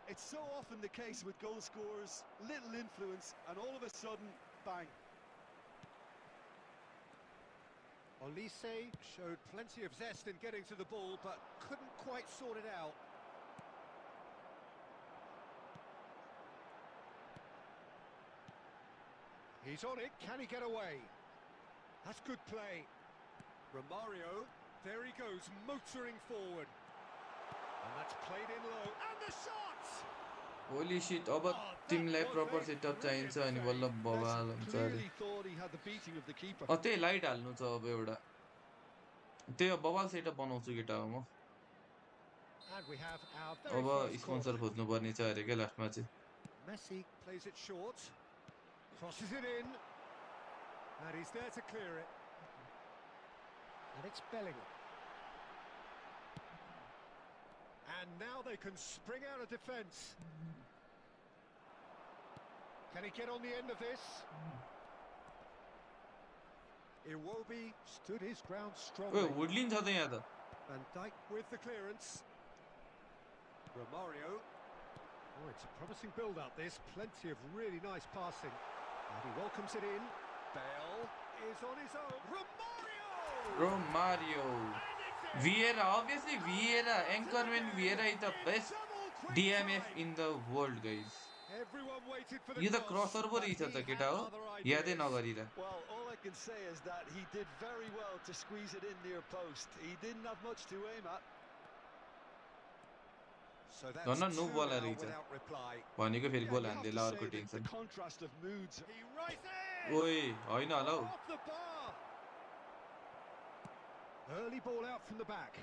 It's so often the case with goal scorers, little influence, and all of a sudden, bang. Olise showed plenty of zest in getting to the ball, but couldn't quite sort it out. He's on it, can he get away? That's good play. Romario, there he goes, motoring forward. And that's played in low, and the shot! Holy shit अब टिमलाई proper setup चाहिन्छ अनि बल्ल बवाल हुन्छ अरे Clearly thought he had the beating of the keeper. त्यही light हाल्नु छ अब एउटा त्यही बवाल सेटअप बनाउँछु केटा हो म And we have our very अब first स्पोन्सर corner. खोज्नु पर्ने छ अरे के लास्टमा चाहिँ Messi plays it short, crosses it in, and he's there to clear it. And it's Bellingham. And now they can spring out of defence. Can he get on the end of this? Iwobi stood his ground ओए strongly. वुडलिन छ त यहाँ त Van Dijk with the clearance. Romario. Oh, it's a promising build-up, this. Plenty of really nice passing. And he welcomes it in. Bale is on his own. Romario! Romario Vieira, obviously Vieira, Anchorman Vieira is the best DMF in the world, guys. Everyone waited for the यो त cross, crusher पो but रहेछ he त had केटा हो other यादै ideas. नगरिरा Well, all I can say is that he did very well to squeeze it in near post. He didn't have much to aim at. So that's धन्न no two बल now रहेछ without reply. भनेको फेरि Yeah, goal you have to हान्देला say अर्को that the tension contrast of moods. He rises! ओइ होइन होला हौ Off the bar! Early ball out from the back.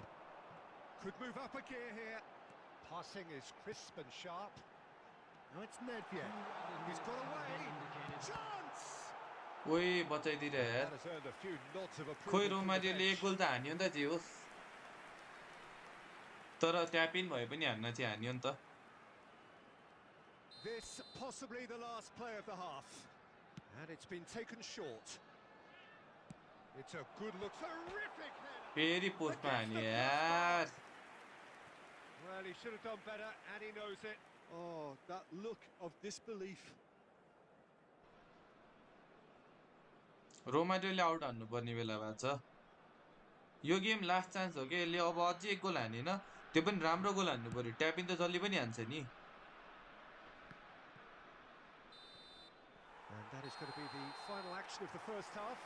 Could move up a gear here. Passing is crisp and sharp. Now it's Nedved. He's got away. Chance! ओइ बचाइदिएर यार That has earned a few nods of खोइ approval from the रोमारियोले एक bench. गोल त हान्यो नि त जे होस् तर tap इन भए पनि हान्न चाहिँ हान्यो नि त This possibly the last play of the half. And it's been taken short. It's a good look. Terrific header! फेरि पोस्टमा Against हान्यो the यार crossbar. Well, he should have done better, and he knows it. Oh, that look of disbelief. रोमारियोले out हान्नुपर्ने बेला भएको छ यो game last chance हो कि यसले अब अझै एक गोल हानेन त्यो पनि राम्रो गोल हान्नु पर्यो ट्याप इन त जसले पनि हान्छ नि And that is going to be the final action of the first half.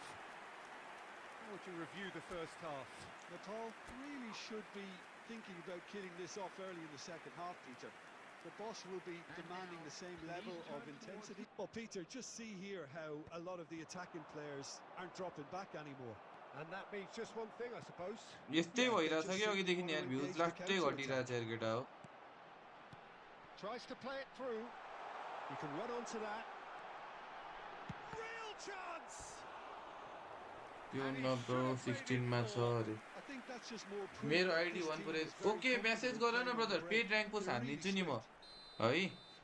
How would you review the first half? Nepal really should be thinking about killing this off early in the second half, Peter. The boss will be demanding the same level of intensity. Well, Peter, just see here how a lot of the attacking players aren't dropping back anymore. And that means just one thing, I suppose. यस्तै Yeah, they भइरहेछ just कि simply अघिदेखि want to यार views engage the लास्टै counter-attack. घटिरहेछ यार केटा हो Tries to play it through. He can run onto that. Real chance! त्यो And he नब्रो should have played 16 it मा छ more. अरे I think that's just more proof मेरो that ID this one team पुरै is very okay message comfortable गर न playing on brother the paid break. Rank पुस They're हानिदिन्छु really नि म swift. है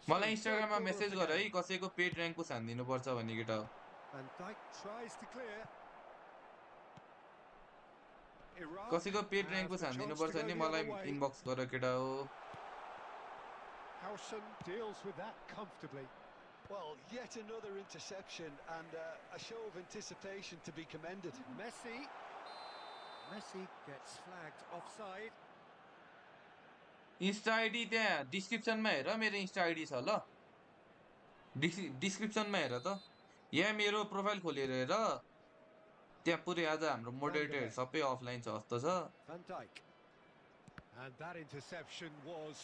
So, मलाई third इन्स्टाग्राममा quarter of मेसेज the गर है game. कसैको पेड ऱ्याङ्क पुस हानिदिनुपर्छ भन्ने केटा हो Van Dijk tries to clear. Iraq कसैको पेड ऱ्याङ्क has पुस the chance to हानिदिनुपर्छ go भने the मलाई other way. इनबक्स गर केटा हो Howson deals with that comfortably. Well, yet another interception and a show of anticipation to be commended. Messi gets flagged offside. Insta ID त्यहाँ डिस्क्रिप्सनमा हेर मेरो Insta ID छ ल डिस्क्रिप्सनमा हेर त यहाँ मेरो प्रोफाइल खोलेर हेर त्यहाँ पुरै आज हाम्रो Van de मोडरेटरहरू Ven. सबै अफलाइन छ जस्तो छ Van Dijk. And that interception was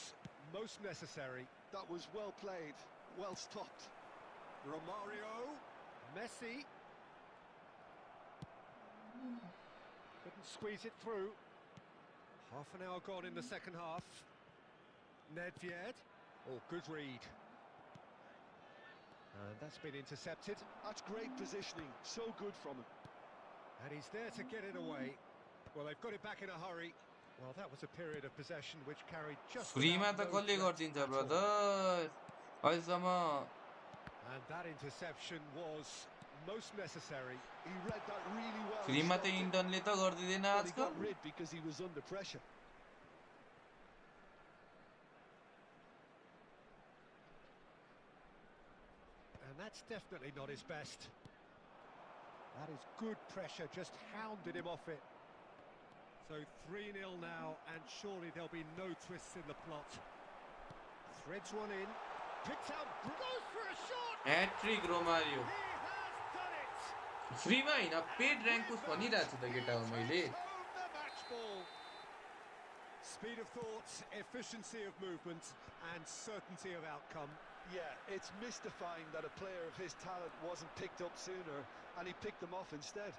most necessary. That was well played, well stopped. Romario. Messi. Couldn't squeeze it through. Half an hour gone in the second half. Nedved. Oh, good read. And that's been intercepted. That's great positioning, so good from him. And he's there to get it away. Well, they've got it back in a hurry. Well, that was a period of possession which carried just फ्रीमा about त no कसले threat गरिदिन्छ at all. Brother अहिलेसम्म And that interception was most necessary. He read that really well and फ्रीमा त stopped it. इन्टर्नले त गरिदिँदैन But he आजकल got rid because he was under pressure. And that's definitely not his best. That is good pressure, just hounded him off it. So 3-0 now, and surely there'll be no twists in the plot. Threads one in, picks out, goes for a shot! Hat-trick Romario He has done it! फ्रीमा होइन paid rank पुस भनिरहेको छु त केटा हो मैले Home the match ball. Speed of thought, efficiency of movement, and certainty of outcome. Yeah, it's mystifying that a player of his talent wasn't picked up sooner and he picked them off instead.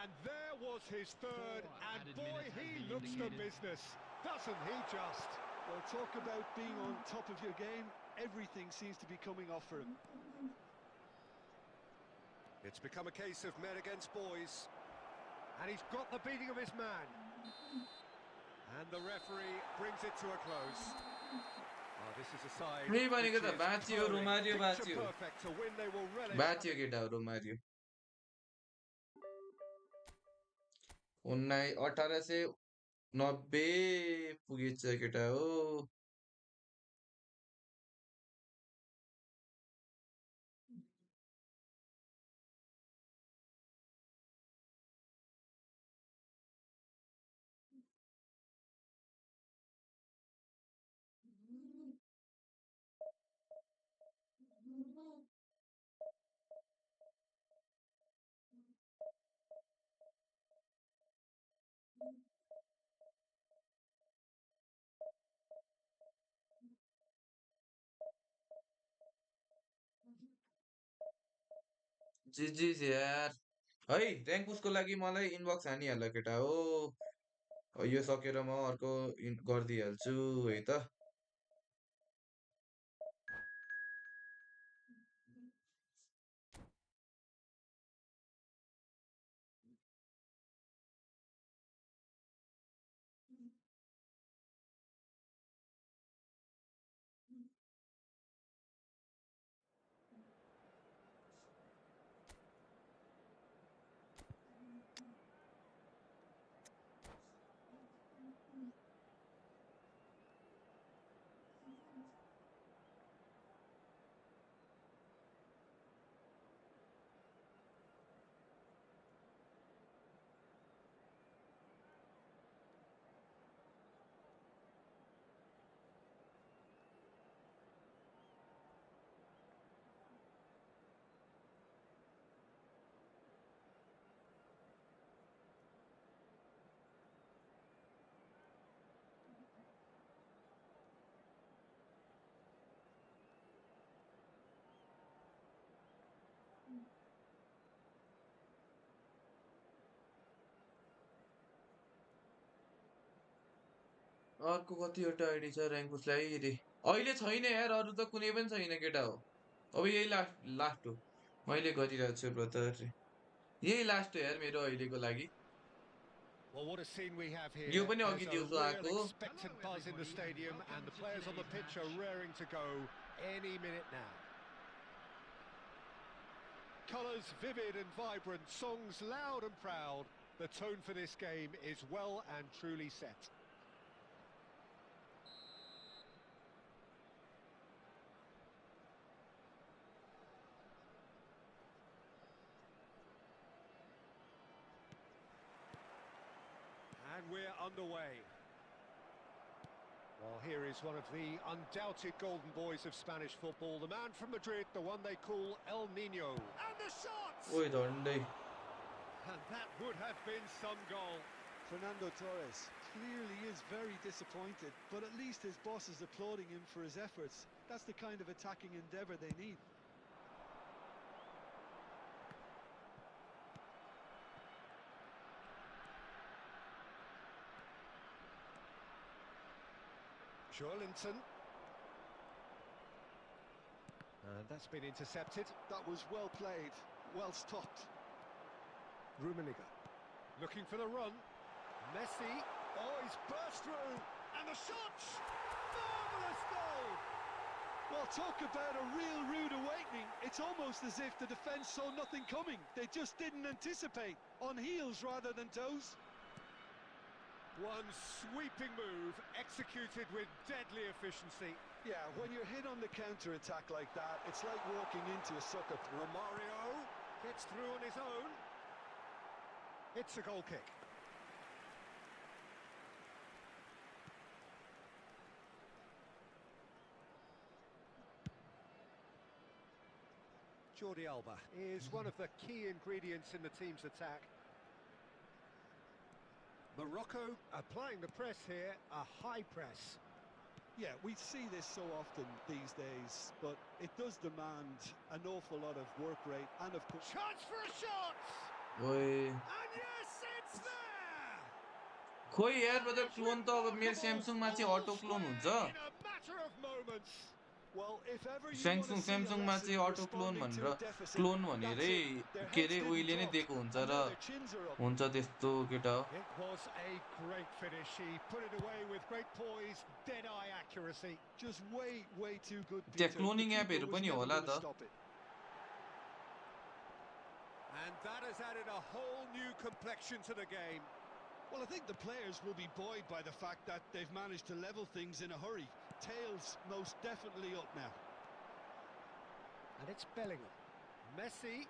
And there was his third, and boy, he looks the business, doesn't he just? Well, talk about being on top of your game. Everything seems to be coming off for him. It's become a case of men against boys, and he's got the beating of his man. And the referee brings it to a close. Oh, this is a side free भनेको which त is बाँचियो purring, Romario picture बाँचियो perfect to win. They will relish बाँचियो केटा हो Romario 1890 पुगेछ केटा हो जिजिस यार है rank पुसको लागि मलाई इनबक्स हानिहाल केटा हो यो सकेर म अर्को गरिदिइहाल्छु है त अर्को कतिवटा आइडी छ ऱ्याङ्क पुसलाई अहिले छैन यार अरू त कुनै पनि छैन केटा हो अब यही लास्ट लास्ट हो मैले गरिरहेको छु ब्रदर यही लास्ट हो यार मेरो अहिलेको लागि Well, what a scene we have yo here. पनि There's अघि a दिउँसो real आएको expectant buzz in the stadium, and the players on the pitch are raring to go any minute now. Colours vivid and vibrant, songs loud and proud. The tone for this game is well and truly set. And we're underway. Well, here is one of the undoubted golden boys of Spanish football, the man from Madrid, the one they call El Nino. And the shots! ओइ झन्डै And that would have been some goal. Fernando Torres clearly is very disappointed, but at least his boss is applauding him for his efforts. That's the kind of attacking endeavour they need. Joelinton. And that's been intercepted. That was well played, well stopped. Rummenigge looking for the run. Messi. Oh, he's burst through. And the shot! Marvellous goal! Well, talk about a real rude awakening. It's almost as if the defence saw nothing coming. They just didn't anticipate. On heels rather than toes. One sweeping move, executed with deadly efficiency. Yeah, when you're hit on the counter-attack like that, it's like walking into a sucker. Romario gets through on his own. It's a goal kick. Jordi Alba is one of the key ingredients in the team's attack. Morocco applying the press here, a high press. Yeah, we see this so often these days, but it does demand an awful lot of work rate and of course... Chance for a shot! ओइ And yes, it's there! खोइ यार brother It's clone त अब मेरो remarkable, स्यामसङमा चाहिँ all अटो clone हुन्छ square in a matter of moments. Well, if ever you want to Samsung see a स्यामसङमा lesson चाहिँ in अटो क्लोन responding to भनेर a deficit, clone that's भनेरै it. Their के heads अरे didn't उहिले नै drop, दिएको हुन्छ and raw now their chins are up. हुन्छ त्यस्तो केटा हो It was a great finish. He put it away with great poise, dead-eye accuracy. Just way too good, त्यहाँ Peter. क्लोनिङ The keeper एपहरू was पनि never होला going to त stop it. And that has added a whole new complexion to the game. Well, I think the players will be buoyed by the fact that they've managed to level things in a hurry. Tails most definitely up now. And it's Bellingham. Messi.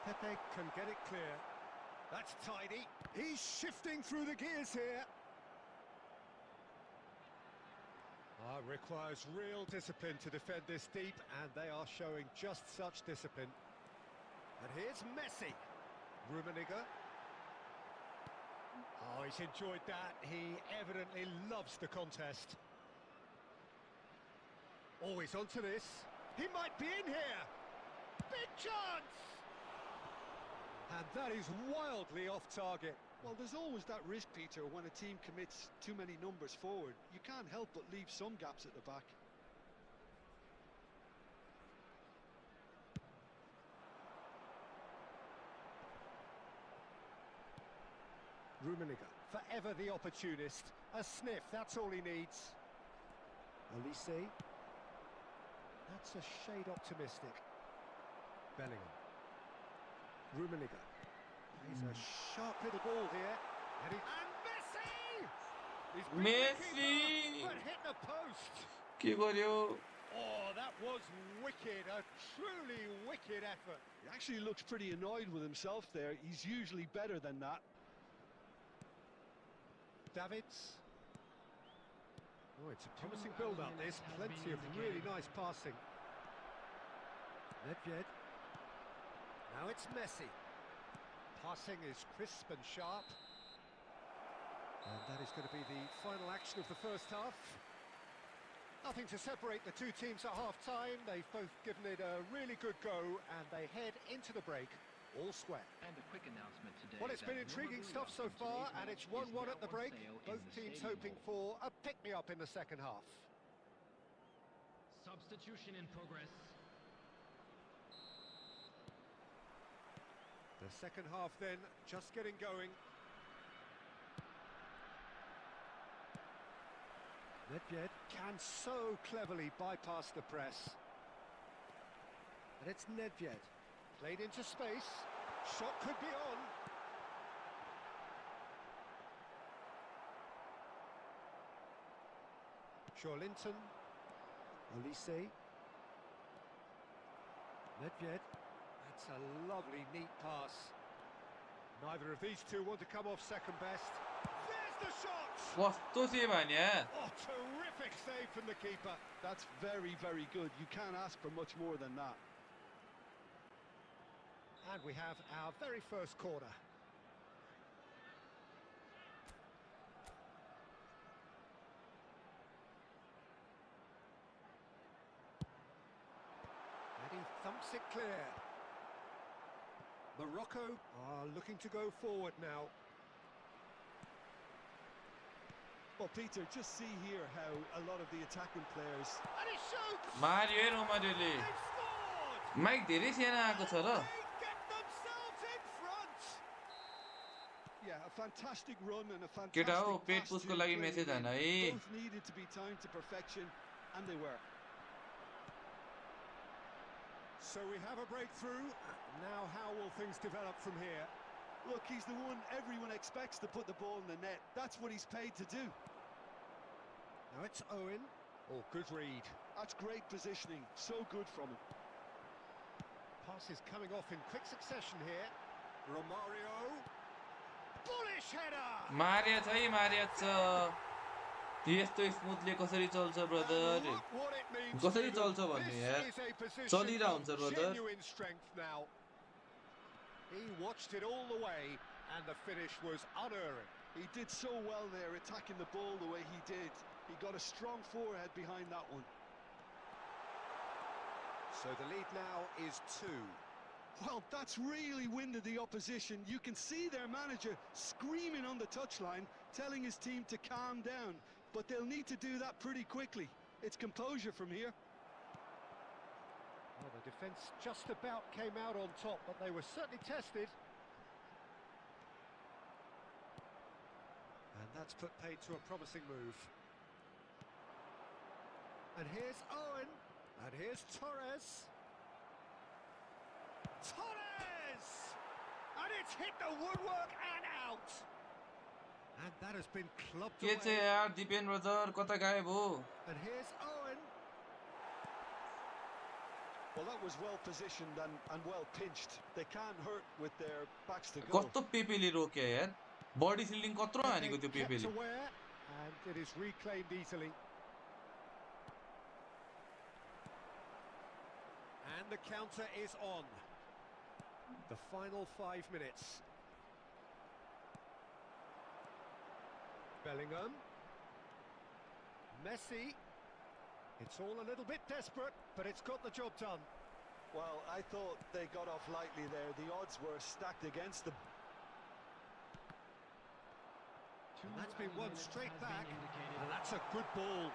Pepe can get it clear. That's tidy. He's shifting through the gears here. Requires real discipline to defend this deep, and they are showing just such discipline. And here's Messi. Rummenigge. Oh, he's enjoyed that. He evidently loves the contest. Oh, he's onto this. He might be in here. Big chance! And that is wildly off target. Well, there's always that risk, Peter, when a team commits too many numbers forward. You can't help but leave some gaps at the back. Rummenigge, forever the opportunist. A sniff, that's all he needs. Olise. That's a shade optimistic. Bellingham. Rummenigge. He's a sharp little ball here. And Messi! He's beaten the Messi! keeper, but hit the post. के गर्यो? Oh, that was wicked. A truly wicked effort. He actually looks pretty annoyed with himself there. He's usually better than that. Davids. Oh, it's a promising build-up, this. Plenty of really nice passing. Nedved. Now it's Messi. Passing is crisp and sharp. And that is going to be the final action of the first half. Nothing to separate the two teams at half-time. They've both given it a really good go, and they head into the break all square. And a quick announcement today. Well, it's been intriguing stuff so far, and it's 1-1 at the break. Both teams hoping for a pick-me-up in the second half. Substitution in progress. The second half then, just getting going. Nedved can so cleverly bypass the press. And it's Nedved. Played into space. Shot could be on. Linton. Olise. Nedved. That's a lovely, neat pass. Neither of these two want to come off second best. There's the shot! कस्तो save हान्यो यार? Oh, terrific save from the keeper. That's very, very good. You can't ask for much more than that. And we have our very first corner. And he thumps it clear. Morocco are looking to go forward now. Well, Peter, just see here how a lot of the attacking players... And he shoots! मार्यो है रोमारियोले. They've scored! Mic धेरै सानो आएको छ र? They get themselves in front! Yeah, a fantastic run and a fantastic केटा हो, पेट pass पुसको to लागि play message in. हान है. Both needed to be timed to perfection, and they were. So we have a breakthrough. Now how will things develop from here? Look, he's the one everyone expects to put the ball in the net. That's what he's paid to do. Now it's Owen. Oh, good read. That's great positioning. So good from him. Pass is coming off in quick succession here. Romario. Bullish header! मार्या छ है, मार्या छ. यस्तो smoothly कसरी चल्छ brother? Look what it means कसरी to them. चल्छ भन्ने This यार? is a position चलिरह हुन्छ of brother. genuine strength now. He watched it all the way, and the finish was unerring. He did so well there, attacking the ball the way he did. He got a strong forehead behind that one. So the lead now is 2. Well, that's really winded the opposition. You can see their manager screaming on the touchline, telling his team to calm down. But they'll need to do that pretty quickly. It's composure from here. Well, the defence just about came out on top, but they were certainly tested. And that's put paid to a promising move. And here's Owen. And here's Torres. Torres! And it's hit the woodwork and out. And that has been clubbed के away. छ यार Dipen brother, कता गायब हो? And here's Owen. Well, that was well positioned and well pinched. They can't hurt with their backs to go. कस्तो पेपेले रोक्यो यार? बडी सिल्डिङ कत्रो हानेको त्यो Kept पेपेले. aware, and it is reclaimed easily. And the counter is on. The final 5 minutes. Bellingham. Messi. It's all a little bit desperate, but it's got the job done. Well, I thought they got off lightly there. The odds were stacked against them. And that's been won straight back, and that's a good ball.